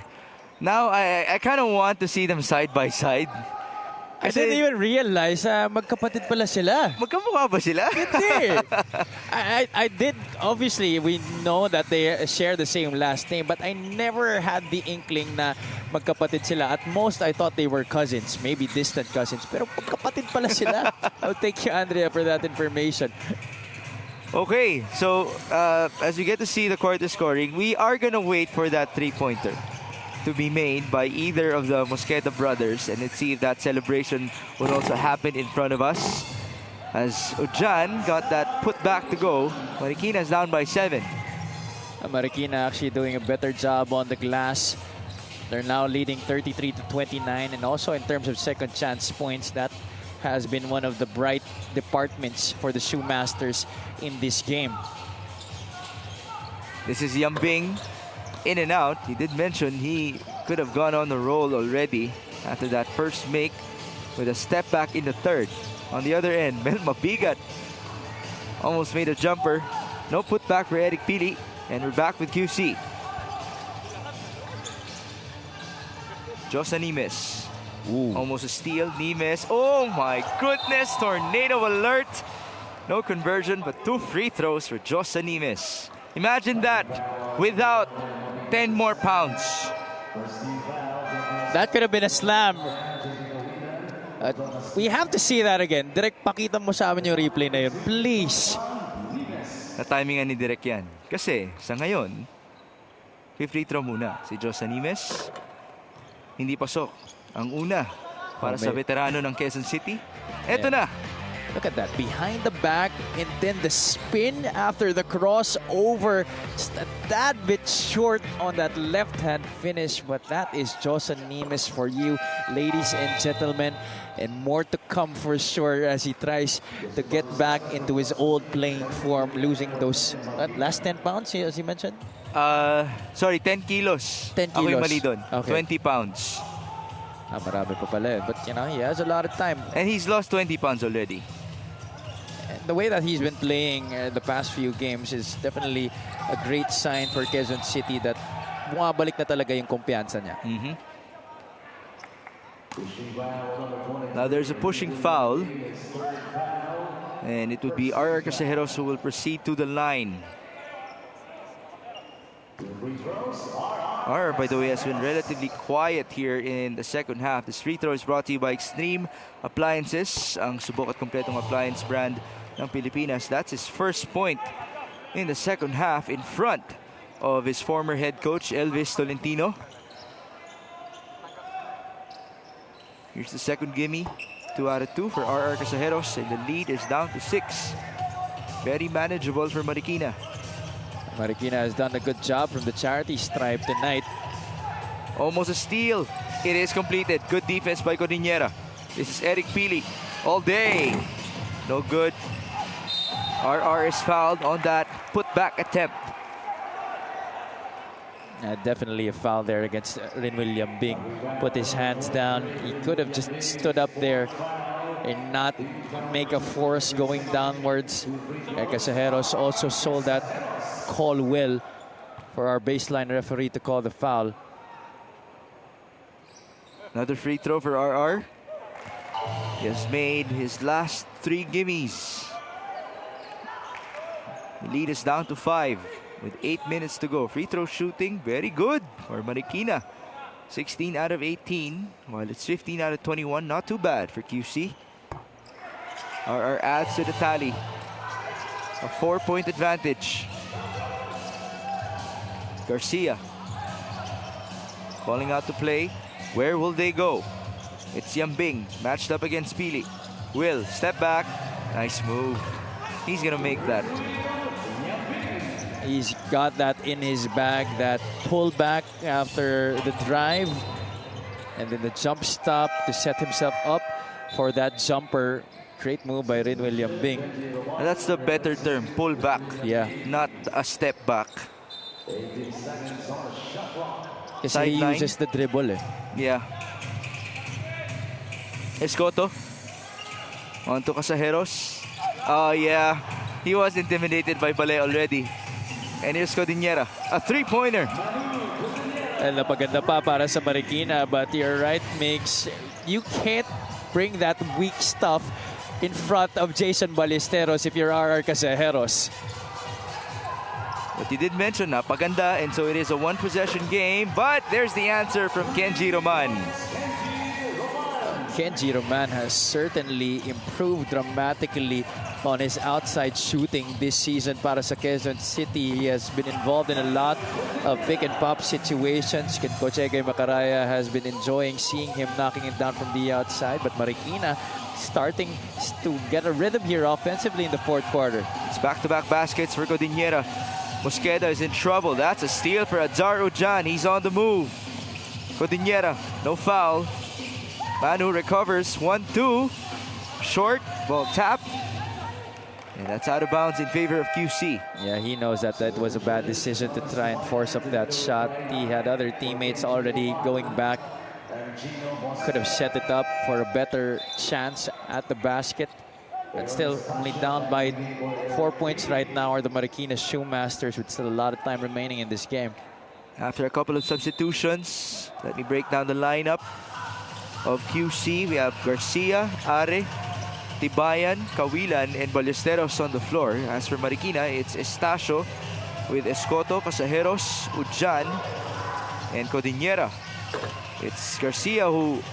[SPEAKER 2] Now, I kind of want to see them side by side.
[SPEAKER 5] I didn't even realize magkapatid pala sila.
[SPEAKER 2] Magkamukha ba sila?
[SPEAKER 5] Hindi. I did, obviously, we know that they share the same last name, but I never had the inkling na magkapatid sila. At most, I thought they were cousins, maybe distant cousins. Pero magkapatid pala sila. I'll take you, Andrea, for that information.
[SPEAKER 2] Okay, so as we get to see the quarter scoring, we are gonna wait for that three-pointer to be made by either of the Mosqueda brothers, and let's see if that celebration will also happen in front of us. As Ojan got that put back to go, Marikina is down by 7.
[SPEAKER 5] Marikina actually doing a better job on the glass. They're now leading 33-29, and also in terms of second chance points, that has been one of the bright departments for the Shoemasters in this game.
[SPEAKER 2] This is Yambing. In and out. He did mention he could have gone on the roll already after that first make with a step back in the third. On the other end, Mel Mabigat almost made a jumper. No put back for Eric Pili, and we're back with QC. Josa Nimes. Almost a steal. Nimes. Oh my goodness. Tornado alert. No conversion, but 2 free throws for Josa Nimes. Imagine that without 10 more pounds.
[SPEAKER 5] That could have been a slam. We have to see that again. Direk, pakita mo sa amin yung replay na yun. Please.
[SPEAKER 2] Na-timingan ni Direk yan. Kasi sa ngayon, free throw muna si Josa Nimes. Hindi pasok. Ang una para sa veterano ng Quezon City. Eto na.
[SPEAKER 5] Look at that, behind the back, and then the spin after the crossover. Just a tad bit short on that left-hand finish, but that is Josa Nimes for you, ladies and gentlemen. And more to come for sure as he tries to get back into his old playing form, losing those last 10 pounds, as you mentioned?
[SPEAKER 2] Sorry, 10 kilos.
[SPEAKER 5] 10 kilos.
[SPEAKER 2] Ako'y mali doon.
[SPEAKER 5] Okay.
[SPEAKER 2] 20 pounds.
[SPEAKER 5] Marami pa pala. But, you know, he has a lot of time.
[SPEAKER 2] And he's lost 20 pounds already.
[SPEAKER 5] The way that he's been playing the past few games is definitely a great sign for Quezon City that bumabalik na talaga yung kumpiyansa niya.
[SPEAKER 2] Now there's a pushing foul. And it would be RR Casejeros who will proceed to the line. RR, by the way, has been relatively quiet here in the second half. This free throw is brought to you by Extreme Appliances, ang subok at kompletong appliance brand ng Pilipinas. That's his first point in the second half in front of his former head coach, Elvis Tolentino. Here's the second gimme. 2 out of 2 for RR Casejeros, and the lead is down to 6. Very manageable for Marikina.
[SPEAKER 5] Marikina has done a good job from the charity stripe tonight.
[SPEAKER 2] Almost a steal. It is completed. Good defense by Cordillera. This is Eric Pili all day. No good. RR is fouled on that putback attempt.
[SPEAKER 5] Definitely a foul there against Rin William Bing. Put his hands down. He could have just stood up there and not make a force going downwards. Casejeros also sold that call well for our baseline referee to call the foul.
[SPEAKER 2] Another free throw for RR. He has made his last 3 gimmies. The lead is down to 5 with 8 minutes to go. Free throw shooting, very good for Marikina. 16 out of 18, while it's 15 out of 21. Not too bad for QC. RR adds to the tally. A 4-point advantage. Garcia calling out to play. Where will they go? It's Yambing matched up against Pili. Will step back. Nice move. He's gonna make that.
[SPEAKER 5] He's got that in his bag, that pull back after the drive. And then the jump stop to set himself up for that jumper. Great move by Rin William Bing.
[SPEAKER 2] And that's the better term, pull back.
[SPEAKER 5] Yeah.
[SPEAKER 2] Not a step back.
[SPEAKER 5] Kasi he uses the dribble eh.
[SPEAKER 2] Yeah. Escoto. On to Casejeros. Oh yeah. He was intimidated by Balay already. And here's Cordillera. A 3-pointer.
[SPEAKER 5] And napaganda pa para sa Marikina. But you're right, Migs. You can't bring that weak stuff in front of Jason Ballesteros if you're RR Casejeros.
[SPEAKER 2] But you did mention napaganda, and so it is a 1-possession game. But there's the answer from Kenji Roman.
[SPEAKER 5] Kenji Roman has certainly improved dramatically on his outside shooting this season para sa Quezon City. He has been involved in a lot of pick and pop situations. Coach Egay Macaraya has been enjoying seeing him knocking it down from the outside. But Marikina starting to get a rhythm here offensively in the fourth quarter.
[SPEAKER 2] It's back-to-back baskets for Cordillera. Mosqueda is in trouble. That's a steal for Adzar Ujan. He's on the move. Cordillera, no foul. Manu recovers. 1-2. Short. Ball tap. And that's out of bounds in favor of QC.
[SPEAKER 5] Yeah, he knows that that was a bad decision to try and force up that shot. He had other teammates already going back. Could have set it up for a better chance at the basket. But still only down by 4 points right now are the Marikina Shoemasters with still a lot of time remaining in this game.
[SPEAKER 2] After a couple of substitutions, let me break down the lineup of QC. We have Garcia, Are, Tibayan, Kawilan, and Ballesteros on the floor. As for Marikina, it's Estacio with Escoto, Casejeros, Ujan, and Cordillera. It's Garcia who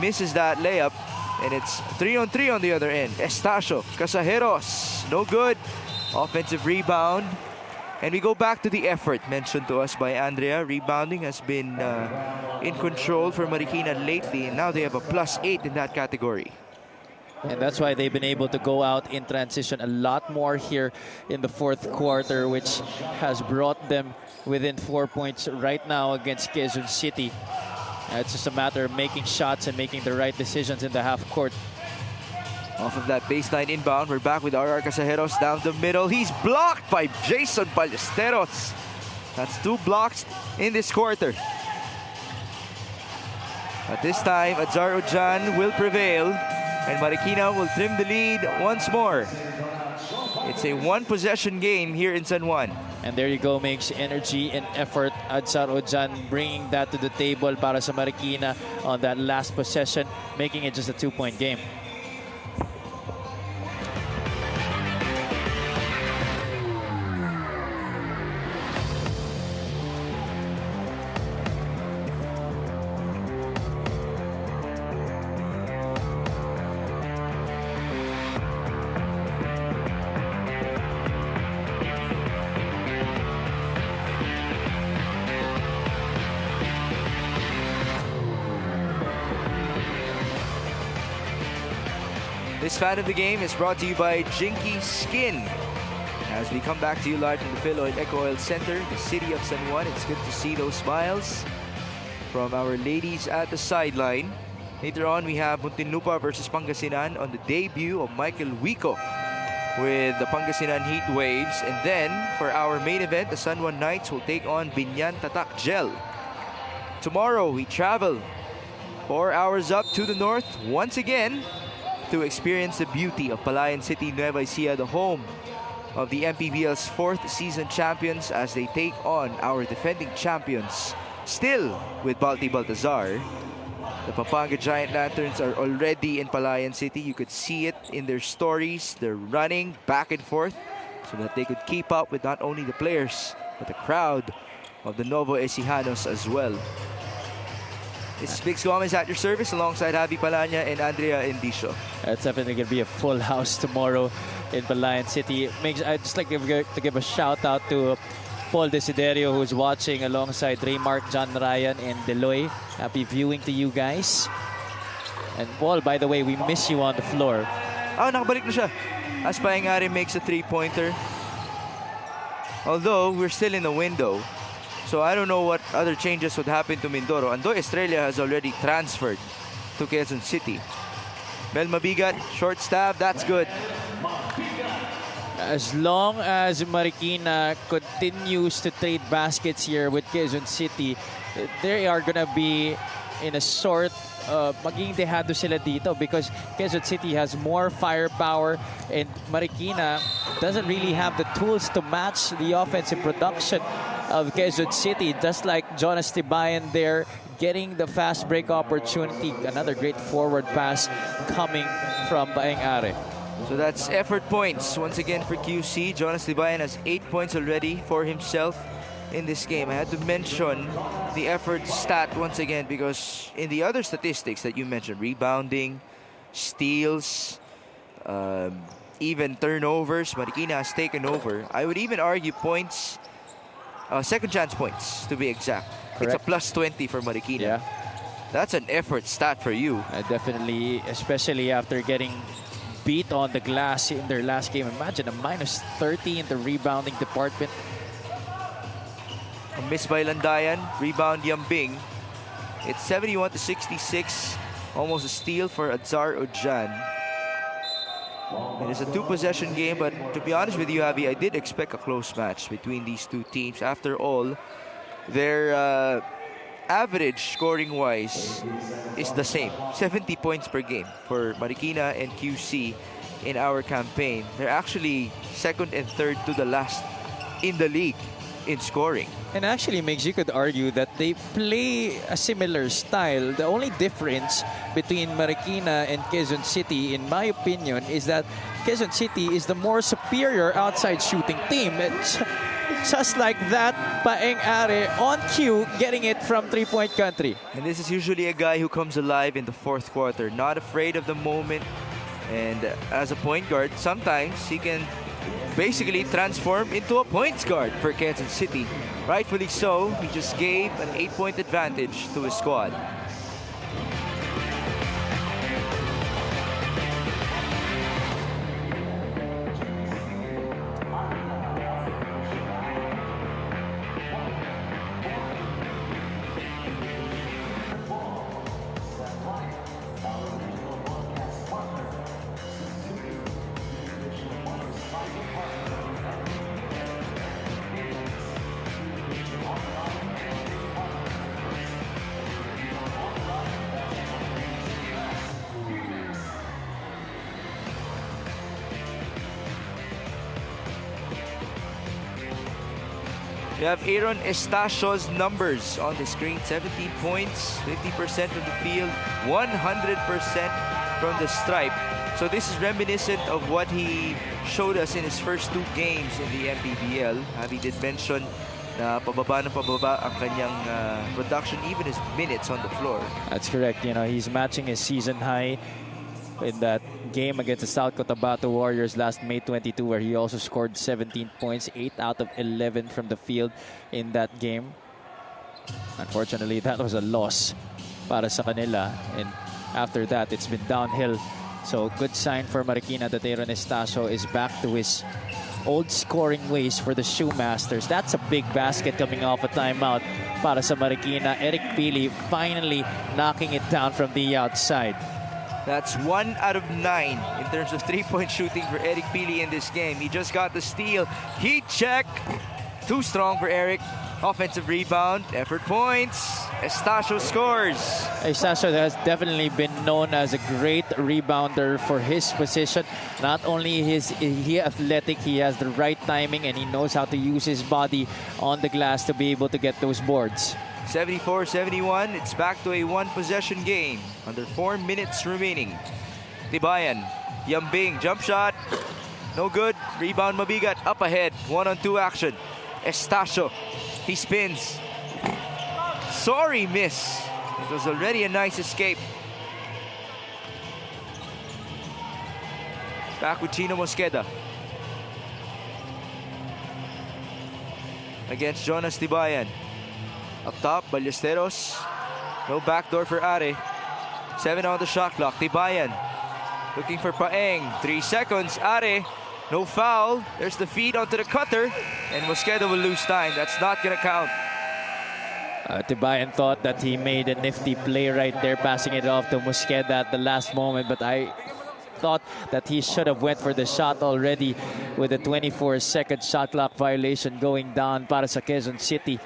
[SPEAKER 2] misses that layup, and it's 3-on-3 on the other end. Estacio, Casejeros, no good. Offensive rebound. And we go back to the effort mentioned to us by Andrea. Rebounding has been in control for Marikina lately, and now they have a +8 in that category.
[SPEAKER 5] And that's why they've been able to go out in transition a lot more here in the fourth quarter, which has brought them within 4 points right now against Quezon City. It's just a matter of making shots and making the right decisions in the half court.
[SPEAKER 2] Off of that baseline inbound, we're back with RR Casejeros down the middle. He's blocked by Jason Ballesteros. That's 2 blocks in this quarter. But this time, Adzar Ujan will prevail, and Marikina will trim the lead once more. It's a 1-possession game here in San Juan.
[SPEAKER 5] And there you go, makes energy and effort. Adzar Ujan bringing that to the table para sa Marikina on that last possession, making it just a 2-point game.
[SPEAKER 2] This fan of the game is brought to you by Jinky Skin. As we come back to you live from the Philoil Eco Oil Center, the city of San Juan, it's good to see those smiles from our ladies at the sideline. Later on, we have Muntinlupa versus Pangasinan on the debut of Michael Wico with the Pangasinan Heat Waves. And then, for our main event, the San Juan Knights will take on Binyan Tatak Gel. Tomorrow, we travel 4 hours up to the north once again to experience the beauty of Palayan City, Nueva Ecija, the home of the MPBL's 4th season champions, as they take on our defending champions, still with Balti Baltazar. The Pampanga Giant Lanterns are already in Palayan City. You could see it in their stories. They're running back and forth so that they could keep up with not only the players, but the crowd of the Novo Ecijanos as well. This is Biggs Gomez at your service alongside Javi Palanya and Andrea Indicio.
[SPEAKER 5] It's definitely going to be a full house tomorrow in Palayan City. I'd just like to give a shout out to Paul Desiderio, who's watching alongside Raymark, John Ryan, and Deloy. Happy viewing to you guys. And Paul, by the way, we miss you on the floor.
[SPEAKER 2] Oh, nakabalik na siya. As Paingari makes a three-pointer. Although, we're still in the window. So I don't know what other changes would happen to Mindoro. Andoy Estrella has already transferred to Quezon City. Mel Mabigat, short stab, that's good.
[SPEAKER 5] As long as Marikina continues to trade baskets here with Quezon City, they are gonna be in a sort magiging dehado sila dito, because Quezon City has more firepower and Marikina doesn't really have the tools to match the offensive production of Quezon City. Just like Jonas Tibayan there, getting the fast break opportunity. Another great forward pass coming from Paingari.
[SPEAKER 2] So that's effort points once again for QC. Jonas Tibayan has 8 points already for himself in this game. I had to mention the effort stat once again because in the other statistics that you mentioned, rebounding, steals, even turnovers, Marikina has taken over. I would even argue points, second chance points to be exact.
[SPEAKER 5] Correct.
[SPEAKER 2] It's a plus 20 for Marikina.
[SPEAKER 5] Yeah.
[SPEAKER 2] That's an effort stat for you.
[SPEAKER 5] Definitely, especially after getting beat on the glass in their last game. Imagine a minus 30 in the rebounding department.
[SPEAKER 2] A miss by Landayan, rebound Yambing. It's 71-66, almost a steal for Adzar Ojan. It is a two-possession game, but to be honest with you, Javi, I did expect a close match between these two teams. After all, their average scoring-wise is the same, 70 points per game for Marikina and QC in our campaign. They're actually second and third to the last in the league in scoring.
[SPEAKER 5] And actually, Migs, you could argue that they play a similar style. The only difference between Marikina and Quezon City, in my opinion, is that Quezon City is the more superior outside shooting team. It's just like that, Paingari on cue, getting it from three-point country.
[SPEAKER 2] And this is usually a guy who comes alive in the fourth quarter, not afraid of the moment. And as a point guard, sometimes he can basically transform into a points guard for Quezon City. Rightfully so, he just gave an 8-point advantage to his squad. We have Aaron Estacio's numbers on the screen. 17 points, 50% from the field, 100% from the stripe. So this is reminiscent of what he showed us in his first two games in the MPBL. He did mention na pababa ang kanyang production, even his minutes on the floor.
[SPEAKER 5] That's correct. You know, he's matching his season high in that game against the South Cotabato Warriors last May 22, where he also scored 17 points, 8 out of 11 from the field in that game. Unfortunately, that was a loss para sa kanila. And after that, it's been downhill So good sign for Marikina that Aaron Estacio is back to his old scoring ways for the Shoemasters. That's a big basket coming off a timeout para sa Marikina. Eric Pili finally knocking it down from the outside.
[SPEAKER 2] That's 1 out of 9 in terms of three-point shooting for Eric Pili in this game. He just got the steal. Heat check. Too strong for Eric. Offensive rebound. Effort points. Estacio scores.
[SPEAKER 5] Estacio has definitely been known as a great rebounder for his position. Not only is he athletic, he has the right timing and he knows how to use his body on the glass to be able to get those boards.
[SPEAKER 2] 74-71. It's back to a one-possession game. Under 4 minutes remaining. Tibayan. Yambing. Jump shot. No good. Rebound mabigat. Up ahead. 1-on-2 action. Estacio. He spins. Sorry, miss. It was already a nice escape. Back with Chino Mosqueda. Against Jonas Tibayan. Up top, Ballesteros. No backdoor for Are. 7 on the shot clock. Tibayan. Looking for Paeng. 3 seconds. Are. No foul. There's the feed onto the cutter. And Mosqueda will lose time. That's not going to count.
[SPEAKER 5] Tibayan thought that he made a nifty play right there, passing it off to Mosqueda at the last moment. But I thought that he should have went for the shot already with a 24-second shot clock violation going down para sa Quezon City.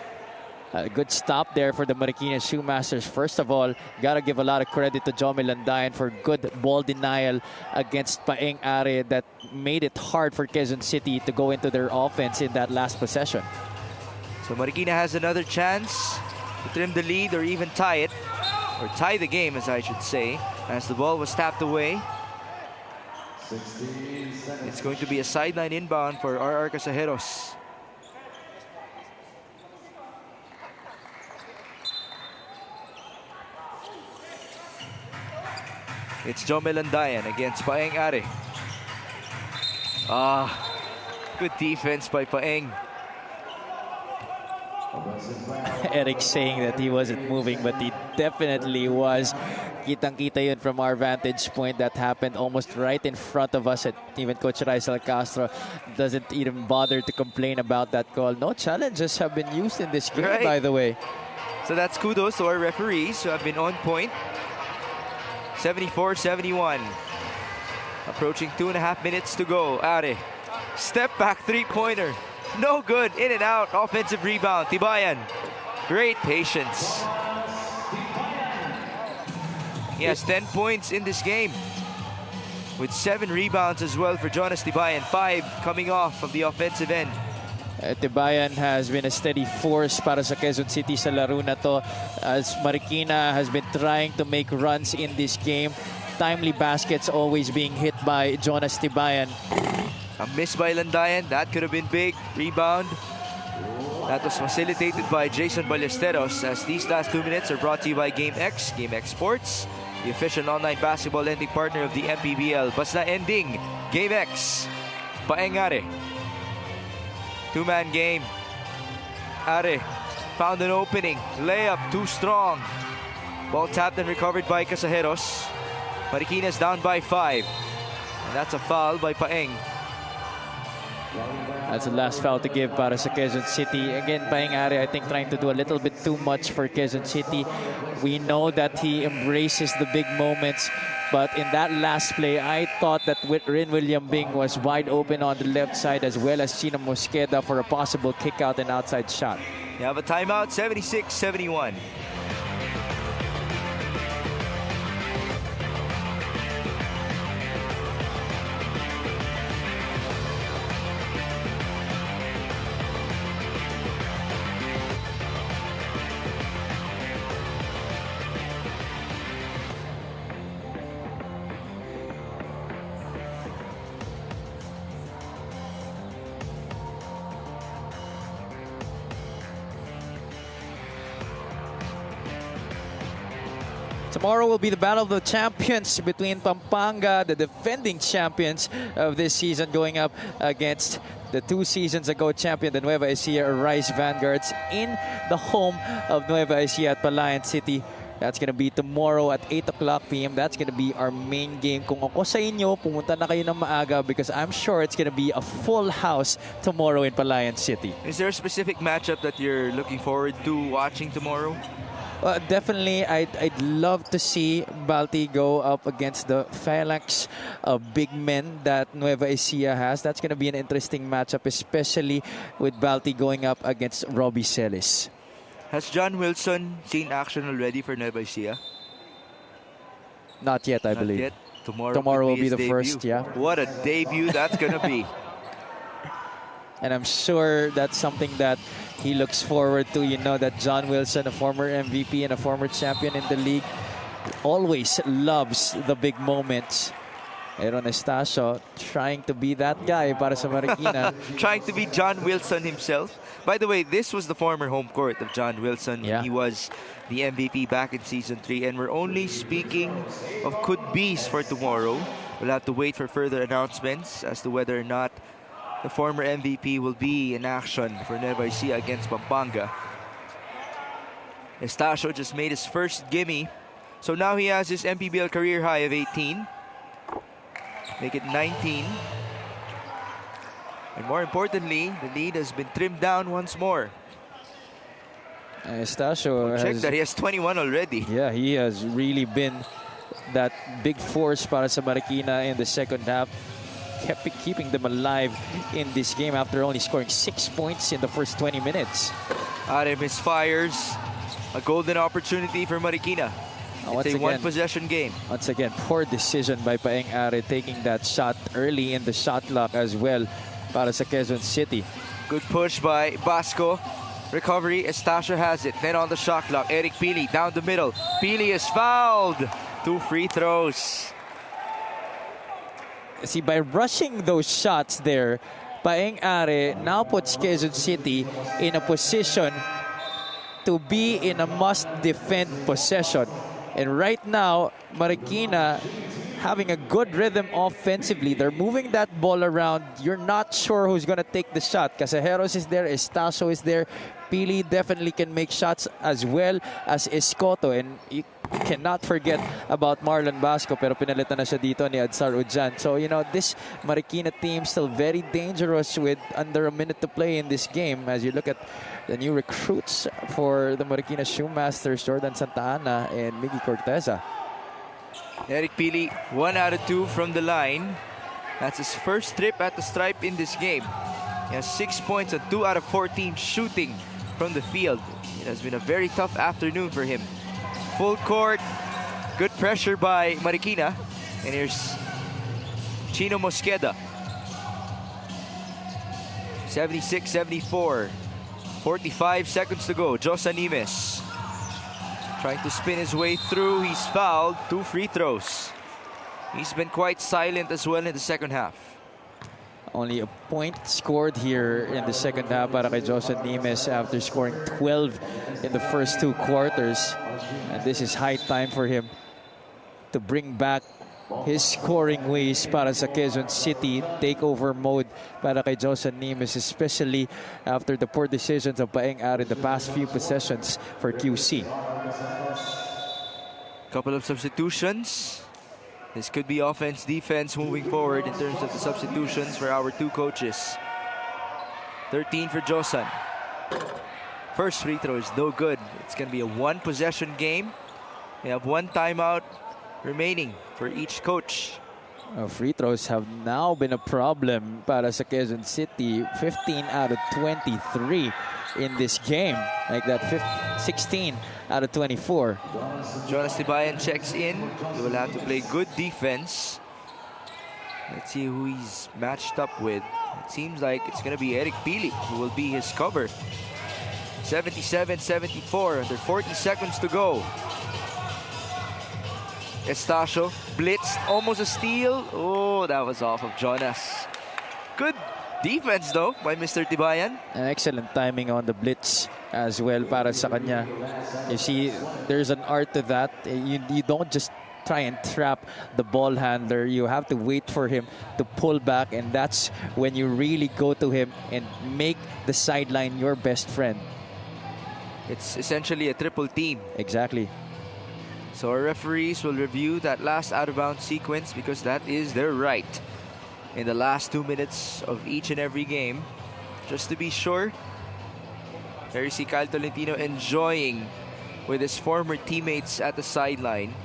[SPEAKER 5] A good stop there for the Marikina Shoemasters. First of all, gotta give a lot of credit to Jomel Landayan for good ball denial against Paeng Are that made it hard for Quezon City to go into their offense in that last possession.
[SPEAKER 2] So Marikina has another chance to trim the lead or even tie it. Or tie the game, as I should say, as the ball was tapped away. It's going to be a sideline inbound for RR Casajeros. It's Jomel Landayan against Paeng Are. Good defense by Paeng.
[SPEAKER 5] Eric saying that he wasn't moving, but he definitely was. Kitang-kita yun from our vantage point. That happened almost right in front of us. And even Coach Raisel Castro doesn't even bother to complain about that call. No challenges have been used in this game,
[SPEAKER 2] Right.
[SPEAKER 5] by the way.
[SPEAKER 2] So that's kudos to our referees who have been on point. 74-71. Approaching 2.5 minutes to go. Are. Step back three-pointer. No good. In and out. Offensive rebound. Tibayan. Great patience. He has 10 points in this game. With 7 rebounds as well for Jonas Tibayan. 5 coming off of the offensive end.
[SPEAKER 5] Tibayan has been a steady force para sa Quezon City sa laro na to, as Marikina has been trying to make runs in this game. Timely baskets always being hit by Jonas Tibayan.
[SPEAKER 2] A miss by Landayan. That could have been big. Rebound. That was facilitated by Jason Ballesteros, as these last 2 minutes are brought to you by GameX. GameX Sports, the official online basketball lending partner of the MPBL. Basta ending. GameX. Paeng Are. 2-man game. Are found an opening. Layup too strong. Ball tapped and recovered by Casajeros. Marikina's down by 5. And that's a foul by Paeng.
[SPEAKER 5] That's the last foul to give para sa Quezon City. Again, Paeng Are, I think, trying to do a little bit too much for Quezon City. We know that he embraces the big moments. But in that last play, I thought that Rin William Bing was wide open on the left side, as well as Chino Mosqueda for a possible kick out and outside shot.
[SPEAKER 2] You have a timeout, 76-71.
[SPEAKER 5] Tomorrow will be the battle of the champions between Pampanga, the defending champions of this season, going up against the 2 seasons ago champion, the Nueva Ecija Rice Vanguards, in the home of Nueva Ecija at Palayan City. That's gonna be tomorrow at 8 o'clock p.m. That's gonna be our main game. Kung ako sa inyo, pumunta na kayo ng maaga because I'm sure it's gonna be a full house tomorrow in Palayan City.
[SPEAKER 2] Is there a specific matchup that you're looking forward to watching tomorrow?
[SPEAKER 5] Definitely, I'd love to see Balti go up against the phalanx of big men that Nueva Ecija has. That's going to be an interesting matchup, especially with Balti going up against Robbie Celis.
[SPEAKER 2] Has John Wilson seen action already for Nueva Ecija?
[SPEAKER 5] Not yet, I
[SPEAKER 2] Not
[SPEAKER 5] believe.
[SPEAKER 2] yet. Tomorrow
[SPEAKER 5] Tomorrow
[SPEAKER 2] could
[SPEAKER 5] will be
[SPEAKER 2] his
[SPEAKER 5] the
[SPEAKER 2] debut.
[SPEAKER 5] first, yeah.
[SPEAKER 2] What a debut that's going to be.
[SPEAKER 5] And I'm sure that's something that he looks forward to. You know that John Wilson, a former MVP and a former champion in the league, always loves the big moments. Aaron Estacio trying to be that guy para sa Marikina.
[SPEAKER 2] Trying to be John Wilson himself. By the way, this was the former home court of John Wilson.
[SPEAKER 5] Yeah.
[SPEAKER 2] He was the MVP back in Season 3. And we're only speaking of could-be's for tomorrow. We'll have to wait for further announcements as to whether or not the former MVP will be in action for Nueva Ecija against Pampanga. Estacio just made his first gimme. So now he has his MPBL career high of 18. Make it 19. And more importantly, the lead has been trimmed down once more.
[SPEAKER 5] Estacio
[SPEAKER 2] Check
[SPEAKER 5] has,
[SPEAKER 2] that, he has 21 already.
[SPEAKER 5] yeah, he has really been that big force para sa Marikina in the second half. Keeping them alive in this game after only scoring 6 points in the first 20 minutes.
[SPEAKER 2] Are misfires. A golden opportunity for Marikina. It's a one-possession game.
[SPEAKER 5] Once again, poor decision by Paeng Are taking that shot early in the shot clock as well para sa Quezon City.
[SPEAKER 2] Good push by Basco. Recovery, Estacio has it. Then on the shot clock, Eric Pili down the middle. Pili is fouled. 2 free throws.
[SPEAKER 5] See, by rushing those shots there, Paeng Are now puts Quezon City in a position to be in a must-defend possession. And right now, Marikina having a good rhythm offensively. They're moving that ball around. You're not sure who's going to take the shot. Casajeros is there, Estacio is there. Pili definitely can make shots as well as Escoto. And you cannot forget about Marlon Basco, pero pinalitan na siya dito ni Adsar Ujan. So, you know, this Marikina team still very dangerous with under a minute to play in this game. As you look at the new recruits for the Marikina Shoemasters, Jordan Santa Ana and Miggy Corteza.
[SPEAKER 2] Eric Pili, 1 out of 2 from the line. That's his first trip at the stripe in this game. He has 6 points and 2 out of 14 shooting from the field. It has been a very tough afternoon for him. Full court, good pressure by Marikina. And here's Chino Mosqueda. 76-74. 45 seconds to go. Josa Nimes trying to spin his way through. He's fouled. 2 free throws. He's been quite silent as well in the second half.
[SPEAKER 5] Only a point scored here in the second half para kay Josa Nimes after scoring 12 in the first 2 quarters. And this is high time for him to bring back his scoring ways para sa Quezon City. Takeover mode para kay Josa Nimes, especially after the poor decisions of Paeng Are in the past few possessions for QC.
[SPEAKER 2] Couple of substitutions. This could be offense, defense moving forward in terms of the substitutions for our 2 coaches. 13 for Josan. First free throw is no good. It's going to be a 1-possession game. We have 1 timeout remaining for each coach.
[SPEAKER 5] Free throws have now been a problem para sa Quezon City. 15 out of 23 in this game. Like that, 16 out of 24.
[SPEAKER 2] Jonas Tibayan checks in. He will have to play good defense. Let's see who he's matched up with. It seems like it's going to be Eric Pili who will be his cover. 77-74, under 40 seconds to go. Estacio blitzed, almost a steal. Oh, that was off of Jonas. Good defense though by Mr. Tibayan.
[SPEAKER 5] An excellent timing on the blitz as well para sa kanya. You see, there's an art to that. You don't just try and trap the ball handler. You have to wait for him to pull back, and that's when you really go to him and make the sideline your best friend.
[SPEAKER 2] It's essentially a triple team.
[SPEAKER 5] Exactly.
[SPEAKER 2] So our referees will review that last out-of-bounds sequence because that is their right in the last 2 minutes of each and every game. Just to be sure, there you see Kyle Tolentino enjoying with his former teammates at the sideline.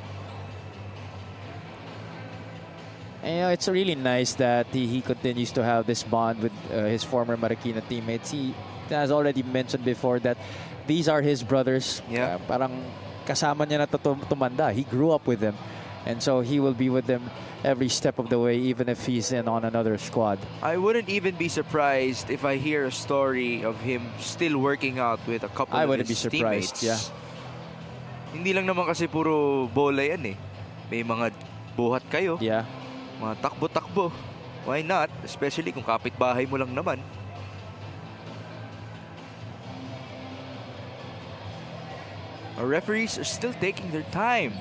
[SPEAKER 5] And, you know, it's really nice that he continues to have this bond with his former Marikina teammates. He has already mentioned before that these are his brothers.
[SPEAKER 2] Yeah.
[SPEAKER 5] Parang kasama niya na tumanda. He grew up with them. And so he will be with them every step of the way, even if he's in on another squad.
[SPEAKER 2] I wouldn't even be surprised if I hear a story of him still working out with a couple
[SPEAKER 5] I
[SPEAKER 2] of
[SPEAKER 5] wouldn't
[SPEAKER 2] his
[SPEAKER 5] be surprised,
[SPEAKER 2] teammates.
[SPEAKER 5] yeah.
[SPEAKER 2] Hindi lang naman kasi puro bola yan eh. May mga buhat kayo.
[SPEAKER 5] Yeah.
[SPEAKER 2] Mga takbo-takbo. Why not? Especially kung kapitbahay mo lang naman. Our referees are still taking their time.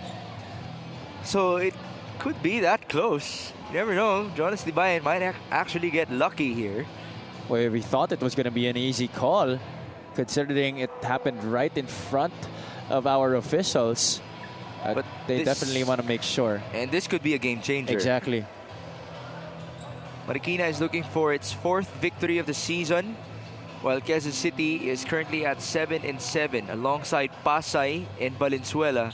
[SPEAKER 2] So it could be that close. You never know. Jonas Libayan might actually get lucky here.
[SPEAKER 5] Well, we thought it was going to be an easy call, considering it happened right in front of our officials.
[SPEAKER 2] But
[SPEAKER 5] they
[SPEAKER 2] this-
[SPEAKER 5] definitely want to make sure.
[SPEAKER 2] And this could be a game changer.
[SPEAKER 5] Exactly.
[SPEAKER 2] Marikina is looking for its 4th victory of the season, while Quezon City is currently at 7-7 alongside Pasay and Valenzuela.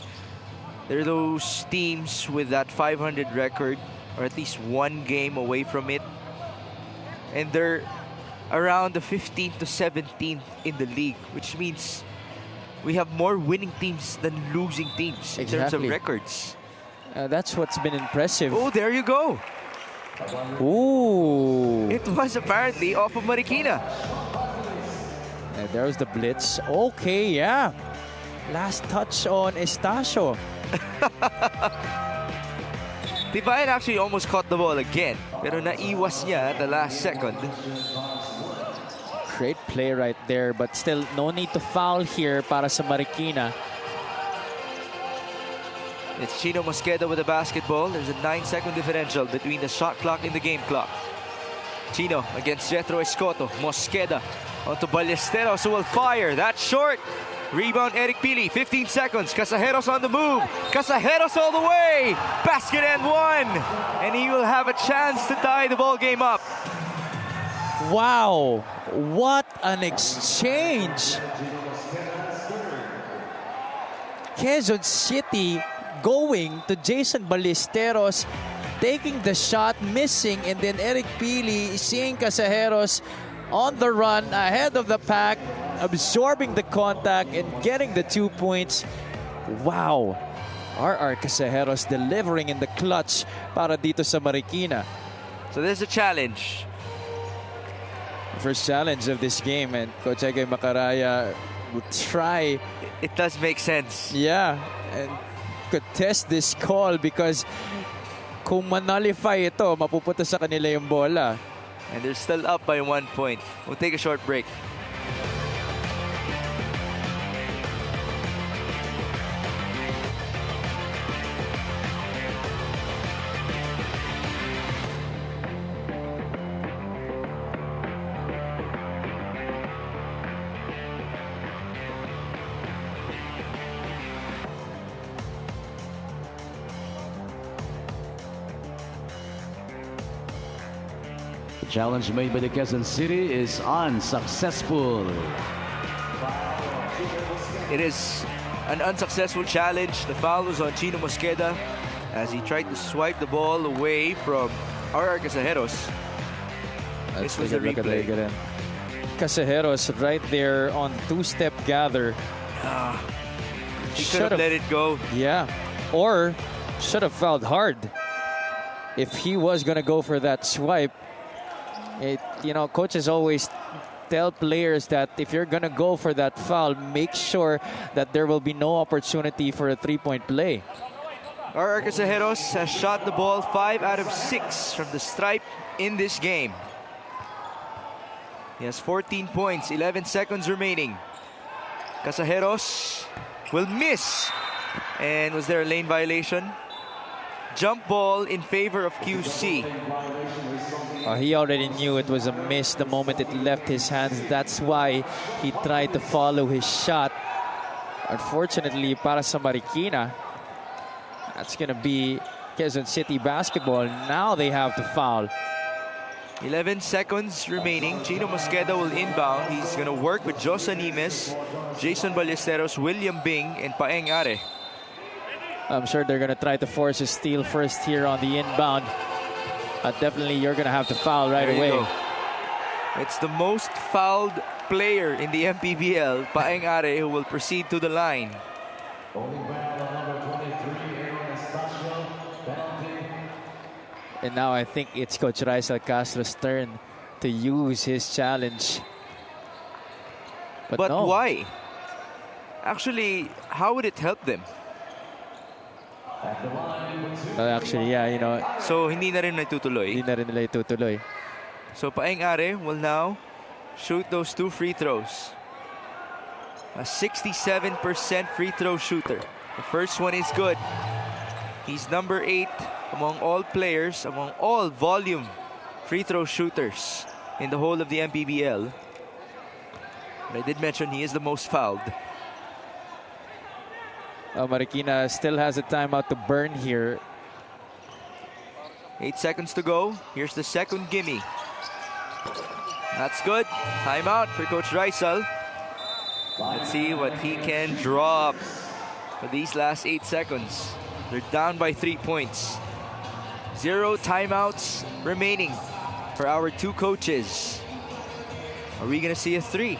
[SPEAKER 2] They're those teams with that 500 record, or at least one game away from it. And they're around the 15th to 17th in the league, which means we have more winning teams than losing teams in terms of
[SPEAKER 5] Exactly.
[SPEAKER 2] records.
[SPEAKER 5] That's what's been impressive.
[SPEAKER 2] Oh, there you go.
[SPEAKER 5] Ooh.
[SPEAKER 2] It was apparently off of Marikina.
[SPEAKER 5] And there's the blitz. Okay, yeah. Last touch on Estacio.
[SPEAKER 2] Tibayan actually almost caught the ball again, pero naiwas niya at the last second.
[SPEAKER 5] Great play right there, but still no need to foul here para sa Marikina.
[SPEAKER 2] It's Chino Mosqueda with the basketball. There's a 9-second differential between the shot clock and the game clock. Chino against Jethro Escoto. Mosqueda onto Ballesteros, who will fire. That's short. Rebound Eric Pili. 15 seconds. Casajeros on the move. Casajeros all the way. Basket and one. And he will have a chance to tie the ball game up.
[SPEAKER 5] Wow, what an exchange. Quezon City going to Jason Ballesteros, taking the shot, missing, and then Eric Pili seeing Casajeros on the run ahead of the pack, absorbing the contact and getting the 2 points. Wow. RR Casajeros delivering in the clutch para dito sa Marikina.
[SPEAKER 2] So there's a challenge.
[SPEAKER 5] First challenge of this game, and Coach Egay Macaraya will try,
[SPEAKER 2] It does make sense.
[SPEAKER 5] yeah, and could test this call because kung manalify ito, mapupunta sa kanila yung bola.
[SPEAKER 2] And they're still up by 1 point. We'll take a short break.
[SPEAKER 7] Challenge made by the Quezon City is unsuccessful.
[SPEAKER 2] It is an unsuccessful challenge. The foul was on Chino Mosqueda as he tried to swipe the ball away from RR Casajeros. This was the replay.
[SPEAKER 5] Casajeros right there on two-step gather.
[SPEAKER 2] He could have let it go.
[SPEAKER 5] Yeah, or should have fouled hard. If he was going to go for that swipe, you know, coaches always tell players that if you're going to go for that foul, make sure that there will be no opportunity for a three-point play.
[SPEAKER 2] RR Casajeros has shot the ball 5 out of 6 from the stripe in this game. He has 14 points, 11 seconds remaining. Casajeros will miss. And was there a lane violation? Jump ball in favor of QC.
[SPEAKER 5] He already knew it was a miss the moment it left his hands. That's why he tried to follow his shot. Unfortunately, para sa Marikina, That's going to be Quezon City basketball. Now they have to foul.
[SPEAKER 2] 11 seconds remaining. Chino Mosqueda will inbound. He's going to work with Josa Nimes, Jason Ballesteros, William Bing, and Paeng Are.
[SPEAKER 5] I'm sure they're going to try to force a steal first here on the inbound. But definitely you're going to have to foul right
[SPEAKER 2] There you
[SPEAKER 5] away.
[SPEAKER 2] go. It's the most fouled player in the MPBL, Paeng Are, who will proceed to the line.
[SPEAKER 5] And now I think it's Coach Raisel Castro's turn to use his challenge.
[SPEAKER 2] But
[SPEAKER 5] no.
[SPEAKER 2] why? Actually, how would it help them?
[SPEAKER 5] Actually, yeah, you know,
[SPEAKER 2] So, hindi na rin natutuloy.
[SPEAKER 5] hindi na rin nila itutuloy.
[SPEAKER 2] So, Paeng Are will now shoot those 2 free throws. A 67% free throw shooter. The first one is good. He's number 8 among all players, among all volume free throw shooters in the whole of the MPBL. But I did mention he is the most fouled.
[SPEAKER 5] Marikina still has a timeout to burn here.
[SPEAKER 2] 8 seconds to go. Here's the second gimme. That's good. Timeout for Coach Raisel. Let's see what he can draw up for these last 8 seconds. They're down by 3 points. 0 timeouts remaining for our 2 coaches. Are we going to see a 3?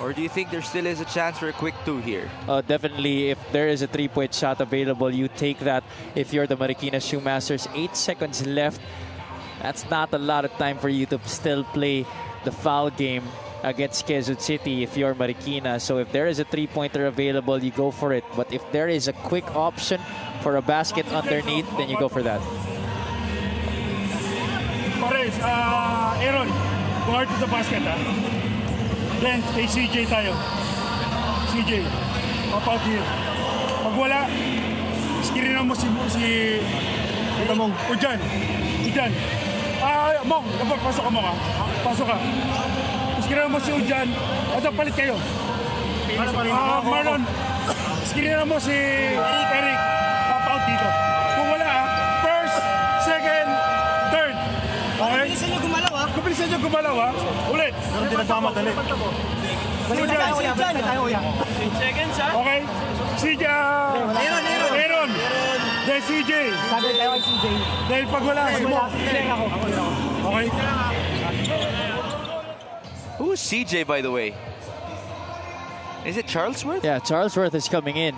[SPEAKER 2] Or do you think there still is a chance for a quick 2 here?
[SPEAKER 5] Definitely, if there is a 3-point shot available, you take that. If you're the Marikina Shoemasters, 8 seconds left. That's not a lot of time for you to still play the foul game against Quezon City if you're Marikina. So if there is a 3-pointer available, you go for it. But if there is a quick option for a basket underneath, then you go for that.
[SPEAKER 8] Pares, Aaron, guard to the basket, ha? Then, kay CJ tayo. CJ, pop out here. Pag wala, screenan mo si ito mong, Ujan. Mong, pasok ka mo ka. Pasok ka. Screenan mo si Ujan. Ito, palit kayo. Marlon, screenan mo si Eric. Pop out dito. Kung wala, first, second, third. Okay? Kubilisan nyo gumalaw, ha? Ulit. Pero di nagmamadali. Balik tayo, ya. Seconds, ha? Okay. CJ. Aaron. Then CJ. Sabi tayo kay CJ. Dahil pag wala, si Mo. Okay.
[SPEAKER 2] Who's CJ, by the way? Is it Charlesworth?
[SPEAKER 5] Yeah, Charlesworth is coming in.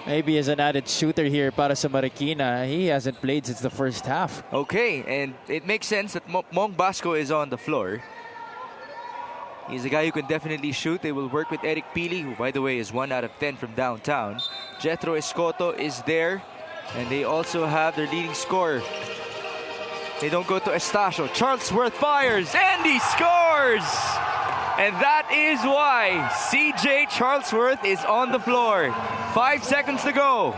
[SPEAKER 5] Maybe as an added shooter here para sa Marikina. He hasn't played since the first half.
[SPEAKER 2] Okay, and it makes sense that Mong Basco is on the floor. He's a guy who can definitely shoot. They will work with Eric Pili, who, by the way, is 1 out of 10 from downtown. Jethro Escoto is there, and they also have their leading scorer. They don't go to Estacio. Charlesworth fires, and he scores! And that is why CJ Charlesworth is on the floor. 5 seconds to go.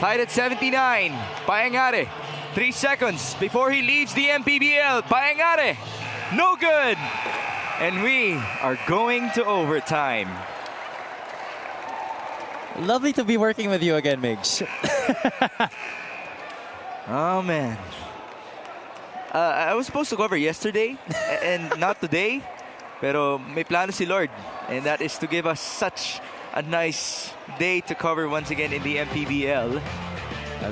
[SPEAKER 2] Tied at 79. Paeng Are. 3 seconds before he leaves the MPBL. Paeng Are. No good. And we are going to overtime.
[SPEAKER 5] Lovely to be working with you again, Migs.
[SPEAKER 2] Oh, man. I was supposed to cover yesterday and not today. Pero may plano si Lord. And that is to give us such a nice day to cover once again in the MPBL.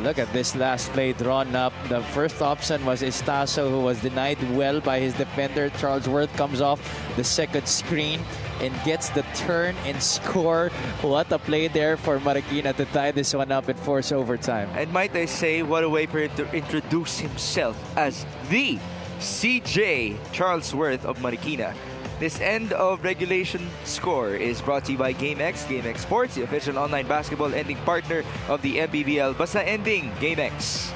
[SPEAKER 5] Look at this last play drawn up. The first option was Estacio, who was denied well by his defender. Charlesworth comes off the second screen and gets the turn and score. What a play there for Marikina to tie this one up and force overtime.
[SPEAKER 2] And might I say, what a way for him to introduce himself as the CJ Charlesworth of Marikina. This end of regulation score is brought to you by GameX. GameX Sports, the official online basketball ending partner of the MPBL. Basta ending, GameX.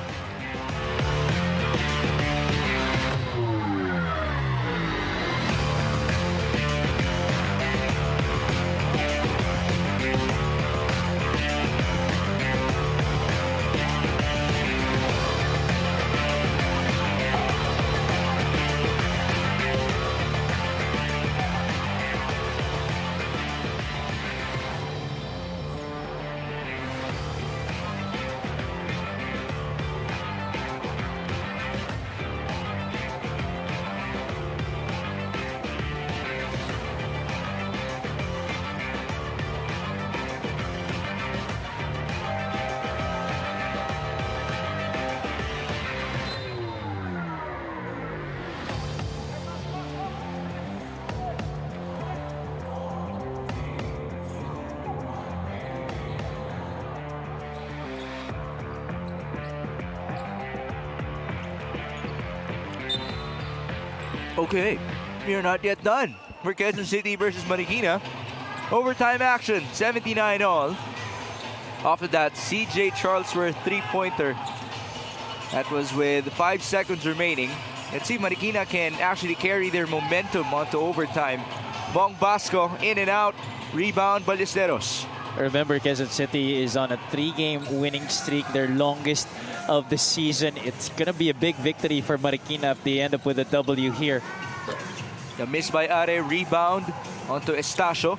[SPEAKER 2] Okay, we are not yet done. For Quezon City versus Marikina. Overtime action, 79 all. After that, CJ Charlesworth three-pointer. That was with 5 seconds remaining. Let's see if Marikina can actually carry their momentum onto overtime. Bong Basco in and out. Rebound, Ballesteros.
[SPEAKER 5] Remember, Quezon City is on a 3-game winning streak, their longest of the season. It's going to be a big victory for Marikina if they end up with a W here.
[SPEAKER 2] The miss by Are, rebound onto Estacio.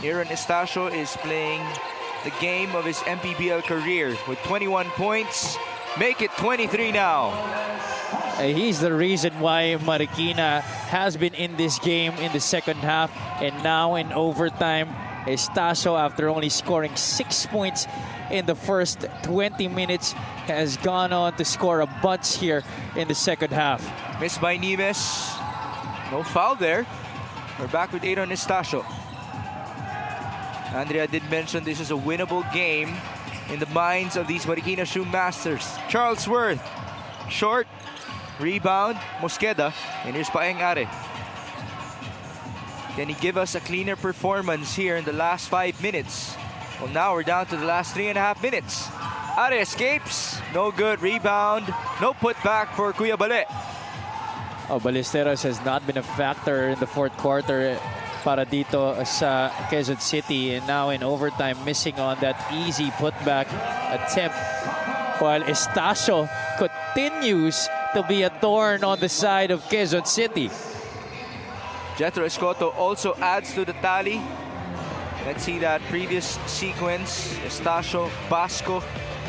[SPEAKER 2] Aaron Estacio is playing the game of his MPBL career with 21 points. Make it 23 now.
[SPEAKER 5] He's the reason why Marikina has been in this game in the second half, and now in overtime, Estacio, after only scoring 6 points in the first 20 minutes, has gone on to score a bunch here in the second half.
[SPEAKER 2] Missed by Nieves. No foul there. We're back with Aaron Estacio. Andrea did mention this is a winnable game in the minds of these Marikina Shoe Masters. Charlesworth, short, rebound, Mosqueda, and here's Paeng Are. Can he give us a cleaner performance here in the last 5 minutes? Well, now we're down to the last 3.5 minutes. Are escapes, no good, rebound, no putback for Kuya Bale.
[SPEAKER 5] Oh, Ballesteros has not been a factor in the fourth quarter para dito sa Quezon City, and now in overtime missing on that easy putback attempt, while Estacio continues to be a thorn on the side of Quezon City.
[SPEAKER 2] Jethro Escoto also adds to the tally. Let's see that previous sequence. Estacio, Basco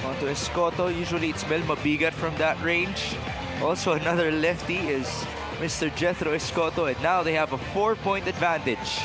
[SPEAKER 2] onto Escoto. Usually it's Mel Mabigat from that range. Also another lefty is Mr. Jethro Escoto, and now they have a 4-point advantage.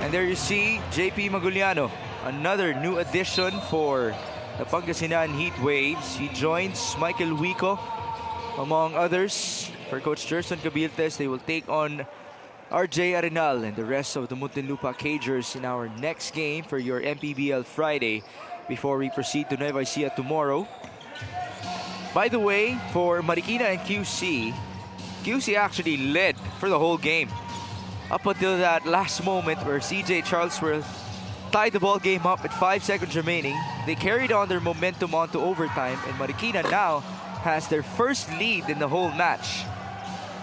[SPEAKER 2] And there you see JP Maguliano, another new addition for the Pangasinan Heat Waves. He joins Michael Wico, among others. For Coach Gerson Cabiltes, they will take on RJ Arenal and the rest of the Muntinlupa Cagers in our next game for your MPBL Friday before we proceed to Nueva Ecija tomorrow. By the way, for Marikina and QC actually led for the whole game. Up until that last moment where CJ Charlesworth tied the ball game up with 5 seconds remaining. They carried on their momentum onto overtime, and Marikina now has their first lead in the whole match.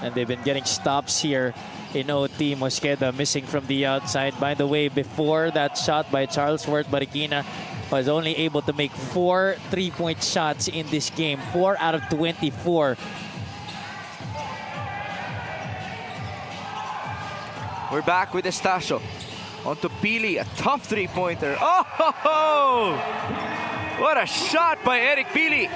[SPEAKER 5] And they've been getting stops here in OT. Mosqueda missing from the outside. By the way, before that shot by Charlesworth, Marikina was only able to make 4 3-point shots in this game. 4 out of 24.
[SPEAKER 2] We're back with Estacio. Onto Pili, a tough three-pointer. Oh, ho, ho! What a shot by Eric Pili.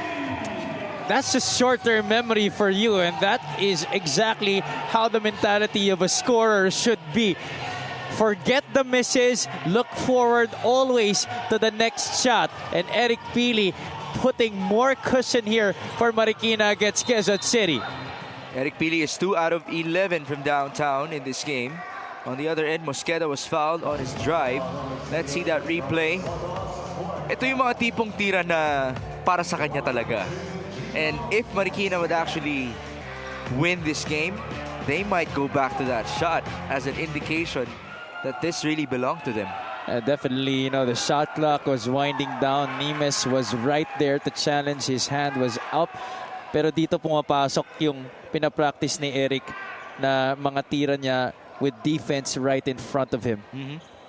[SPEAKER 5] That's a short-term memory for you, and that is exactly how the mentality of a scorer should be. Forget the misses, look forward always to the next shot. And Eric Pili putting more cushion here for Marikina against Quezon City.
[SPEAKER 2] Eric Pili is 2 out of 11 from downtown in this game. On the other end, Mosqueda was fouled on his drive. Let's see that replay. Ito yung mga tipong tira na para sa kanya talaga. And if Marikina would actually win this game, they might go back to that shot as an indication that this really belonged to them.
[SPEAKER 5] Definitely, the shot clock was winding down. Nimes was right there to challenge. His hand was up. Pero dito pumapasok yung pinapractice ni Eric na mga tira niya with defense right in front of him.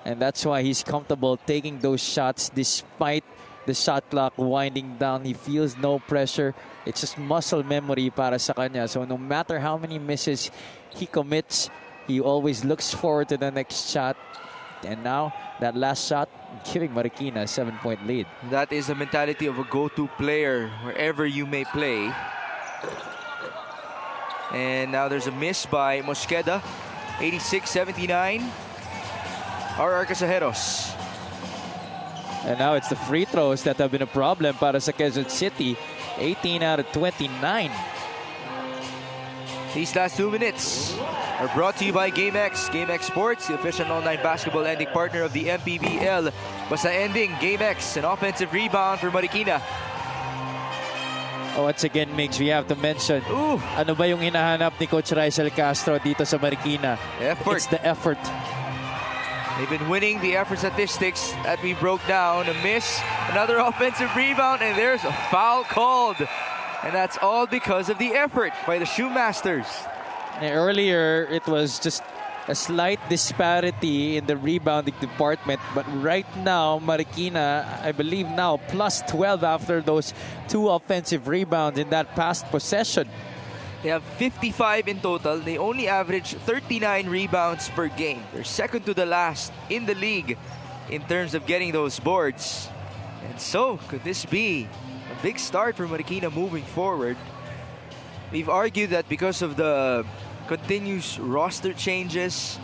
[SPEAKER 5] And that's why he's comfortable taking those shots despite the shot clock winding down. He feels no pressure. It's just muscle memory para sa kanya. So no matter how many misses he commits, he always looks forward to the next shot. And now, that last shot, giving Marikina a 7-point lead.
[SPEAKER 2] That is the mentality of a go-to player wherever you may play. And now there's a miss by Mosqueda. 86-79. RR Casajeros.
[SPEAKER 5] And now it's the free throws that have been a problem para sa Quezon City. 18 out of 29.
[SPEAKER 2] These last 2 minutes are brought to you by GameX. GameX Sports, the official online basketball ending partner of the MPBL. Basta ending, GameX, an offensive rebound for Marikina.
[SPEAKER 5] Once again, Migs, we have to mention, ano ba yung hinahanap ni Coach Rysel Castro dito sa Marikina?
[SPEAKER 2] Effort.
[SPEAKER 5] It's the effort.
[SPEAKER 2] They've been winning the effort statistics that we broke down. A miss, another offensive rebound, and there's a foul called. And that's all because of the effort by the Shoemasters.
[SPEAKER 5] Earlier, it was just a slight disparity in the rebounding department. But right now, Marikina, I believe now, plus 12 after those 2 offensive rebounds in that past possession.
[SPEAKER 2] They have 55 in total. They only average 39 rebounds per game. They're second to the last in the league in terms of getting those boards. And so, could this be a big start for Marikina moving forward? We've argued that because of the continuous roster changes,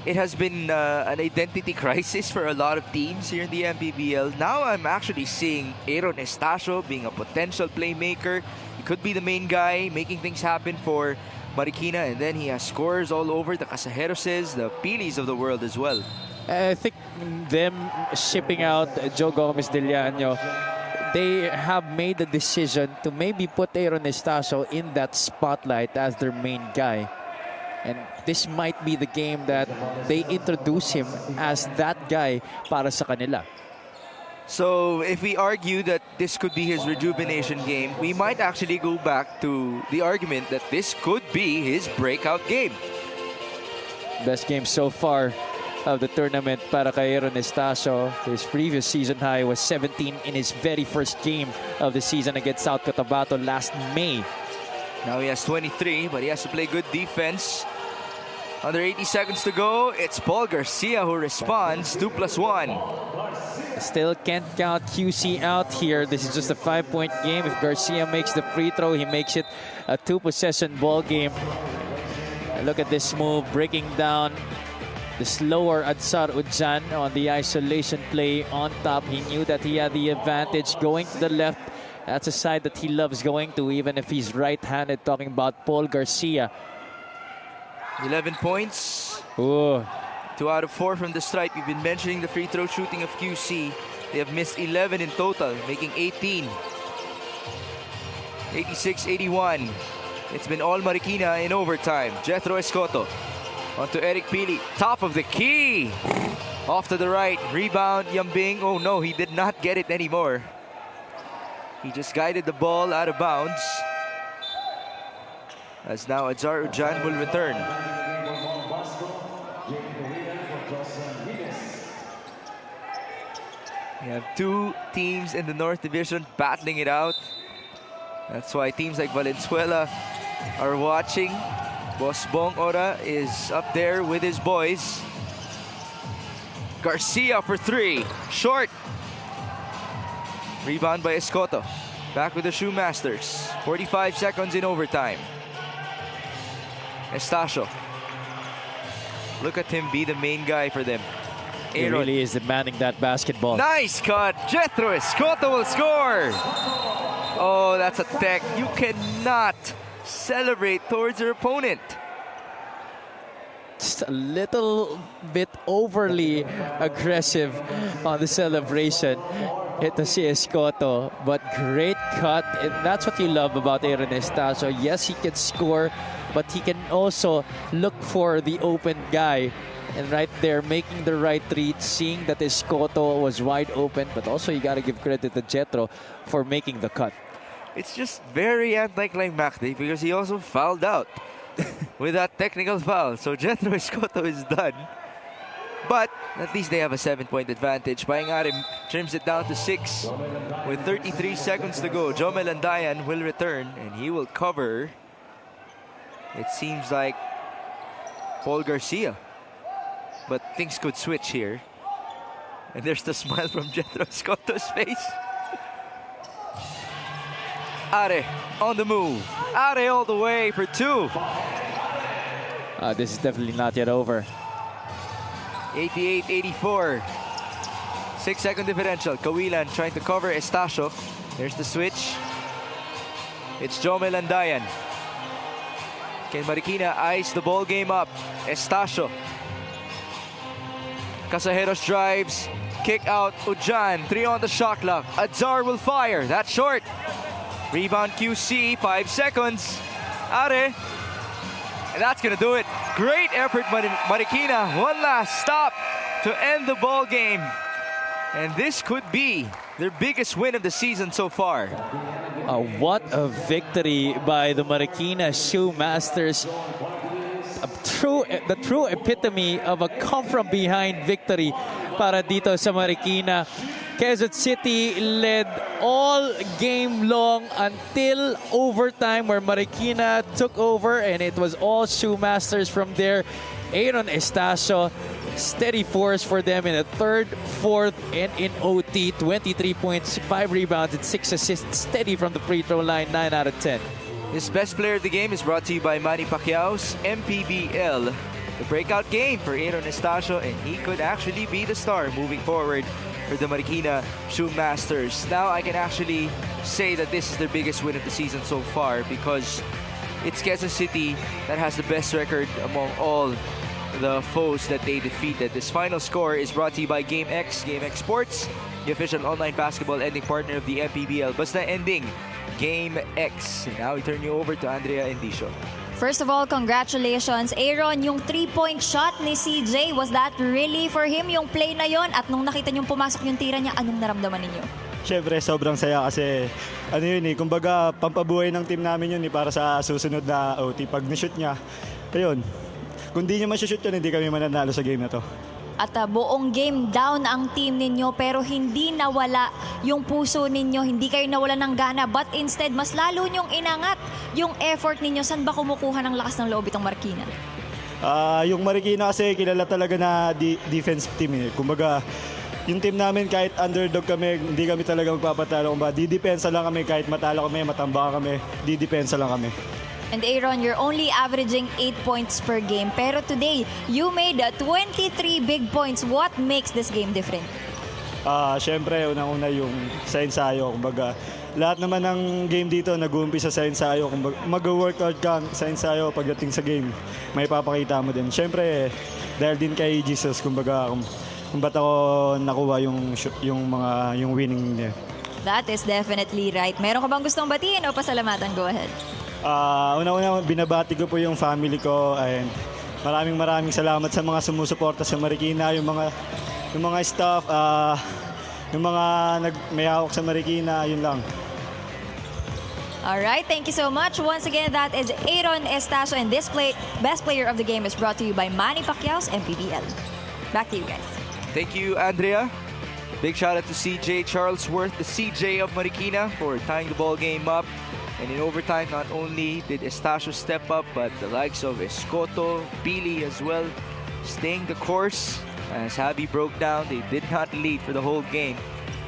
[SPEAKER 2] it has been an identity crisis for a lot of teams here in the MPBL. Now I'm actually seeing Aaron Estacio being a potential playmaker. He could be the main guy making things happen for Marikina, and then he has scores all over the Casajeroses, the Pilis of the world as well.
[SPEAKER 5] I think them shipping out Joe Gomez de Llano, they have made the decision to maybe put Aaron Estacio in that spotlight as their main guy. And this might be the game that they introduce him as that guy para sa kanila.
[SPEAKER 2] So if we argue that this could be his rejuvenation game, we might actually go back to the argument that this could be his breakout game.
[SPEAKER 5] Best game so far of the tournament para kay Aaron Estacio. His previous season high was 17 in his very first game of the season against South Cotabato last May.
[SPEAKER 2] Now he has 23, but he has to play good defense. Under 80 seconds to go, it's Paul Garcia who responds. 2+1.
[SPEAKER 5] Still can't count QC out here. This is just a 5-point game. If Garcia makes the free throw, he makes it a 2-possession ball game. And look at this move, breaking down the slower Adsar Udjan on the isolation play on top. He knew that he had the advantage going to the left. That's a side that he loves going to, even if he's right-handed, talking about Paul Garcia.
[SPEAKER 2] 11 points.
[SPEAKER 5] Ooh.
[SPEAKER 2] 2 out of 4 from the stripe. We've been mentioning the free throw shooting of QC. They have missed 11 in total, making 18. 86-81. It's been all Marikina in overtime. Jethro Escoto onto Eric Pili. Top of the key. Off to the right. Rebound, Yambing. Oh no, he did not get it anymore. He just guided the ball out of bounds. As now Adzar Ujan will return. We have 2 teams in the North Division battling it out. That's why teams like Valenzuela are watching. Boss Bong Ora is up there with his boys. Garcia for 3. Short. Rebound by Escoto. Back with the Shoemasters. 45 seconds in overtime. Estacio. Look at him be the main guy for them.
[SPEAKER 5] He really is demanding that basketball.
[SPEAKER 2] Nice cut. Jethro Escoto will score. Oh, that's a tech. You cannot celebrate towards your opponent.
[SPEAKER 5] Just a little bit overly aggressive on the celebration. Ito si Escoto, but great cut. And that's what you love about Aaron Estacio. Yes, he can score, but he can also look for the open guy. And right there, making the right read, seeing that Escoto was wide open, but also you got to give credit to Jethro for making the cut.
[SPEAKER 2] It's just very anticlimactic because he also fouled out with that technical foul. So Jethro Escoto is done. But at least they have a 7-point advantage. Paingare trims it down to 6 with 33 seconds to go. Jomel Andayan will return and he will cover. It seems like Paul Garcia. But things could switch here. And there's the smile from Jethro Scotto's face. Are on the move. Are all the way for 2.
[SPEAKER 5] This is definitely not yet over.
[SPEAKER 2] 88-84. 6-second differential. Kawilan trying to cover Estacio. There's the switch. It's Jomel Andayan. Can Marikina ice the ball game up? Estacio. Casajeros drives. Kick out. Ujan. 3 on the shot clock. Adzar will fire. That's short. Rebound QC. 5 seconds. Are. And that's going to do it. Great effort, Marikina. One last stop to end the ball game. And this could be their biggest win of the season so far.
[SPEAKER 5] What a victory by the Marikina Shoemasters. The true epitome of a come-from-behind victory para dito sa Marikina. Quezon City led all game long until overtime where Marikina took over, and it was all Shoemasters from there. Aaron Estacio, steady force for them in the third, fourth, and in OT. 23 points, 5 rebounds, and 6 assists. Steady from the free throw line, 9 out of 10.
[SPEAKER 2] This best player of the game is brought to you by Manny Pacquiao's MPBL. The breakout game for Aaron Estacio, and he could actually be the star moving forward for the Marikina Shoemasters. Now I can actually say that this is their biggest win of the season so far because it's Quezon City that has the best record among all the foes that they defeated. This final score is brought to you by GameX Sports, the official online basketball ending partner of the MPBL. Basta ending, GameX. Now we turn you over to Andrea Endicio.
[SPEAKER 6] First of all, congratulations. Aaron, yung 3-point shot ni CJ, was that really for him yung play na yon? At nung nakita niyong pumasok yung tira niya, anong naramdaman ninyo?
[SPEAKER 9] Siyempre, sobrang saya kasi ano yun kumbaga pampabuhay ng team namin yun para sa susunod na OT. Pag ni-shoot niya, ayun. Kung di niya ma-shoot yun, hindi kami mananalo sa game na to.
[SPEAKER 6] At buong game down ang team ninyo pero hindi nawala yung puso ninyo, hindi kayo nawala ng gana, but instead mas lalo nyong inangat yung effort ninyo. Saan ba kumukuha ng lakas ng loob itong Marikina?
[SPEAKER 9] Yung Marikina kasi kilala talaga na defense team Kumbaga, yung team namin kahit underdog kami, hindi kami talaga magpapatalo. Kumbaga, didepensa lang kami kahit matalo kami, matamba kami, didepensa lang kami.
[SPEAKER 6] And Aaron, you're only averaging 8 points per game. Pero today, you made 23 big points. What makes this game different?
[SPEAKER 9] Siyempre, unang-una yung sa ensayo. Kumbaga, lahat naman ng game dito nag-uumpisa sa ensayo. Kumbaga, mag-workout ka sa ensayo pagdating sa game. May papakita mo din. Siyempre, dahil din kay Jesus, kumbaga, kung ba't ako nakuha yung winning niya.
[SPEAKER 6] That is definitely right. Meron ka bang gustong batiin o pasalamatan? Go ahead.
[SPEAKER 9] Una-una, binabati ko po yung family ko and maraming salamat sa mga sumusuporta sa Marikina, yung mga staff, yung mga may hawak sa Marikina, yun lang.
[SPEAKER 6] Alright, thank you so much. Once again, that is Aaron Estacio, and this best player of the game is brought to you by Manny Pacquiao's MPBL. Back to you guys.
[SPEAKER 2] Thank you, Andrea. Big shout out to CJ Charlesworth, the CJ of Marikina, for tying the ball game up. And in overtime, not only did Estacio step up, but the likes of Escoto, Pili as well, staying the course. As Javi broke down, they did not lead for the whole game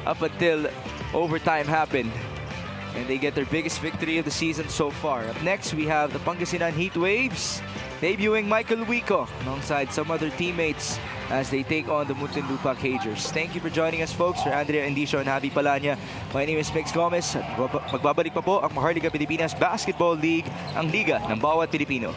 [SPEAKER 2] up until overtime happened. And they get their biggest victory of the season so far. Up next, we have the Pangasinan Heat Waves debuting Michael Wico alongside some other teammates as they take on the Muntinlupa Cagers. Thank you for joining us, folks. For Andrea Endicio and Javi Palanya, my name is Mix Gomez. At magbabalik pa po ang Maharlika Pilipinas Basketball League, ang liga ng bawat Pilipino.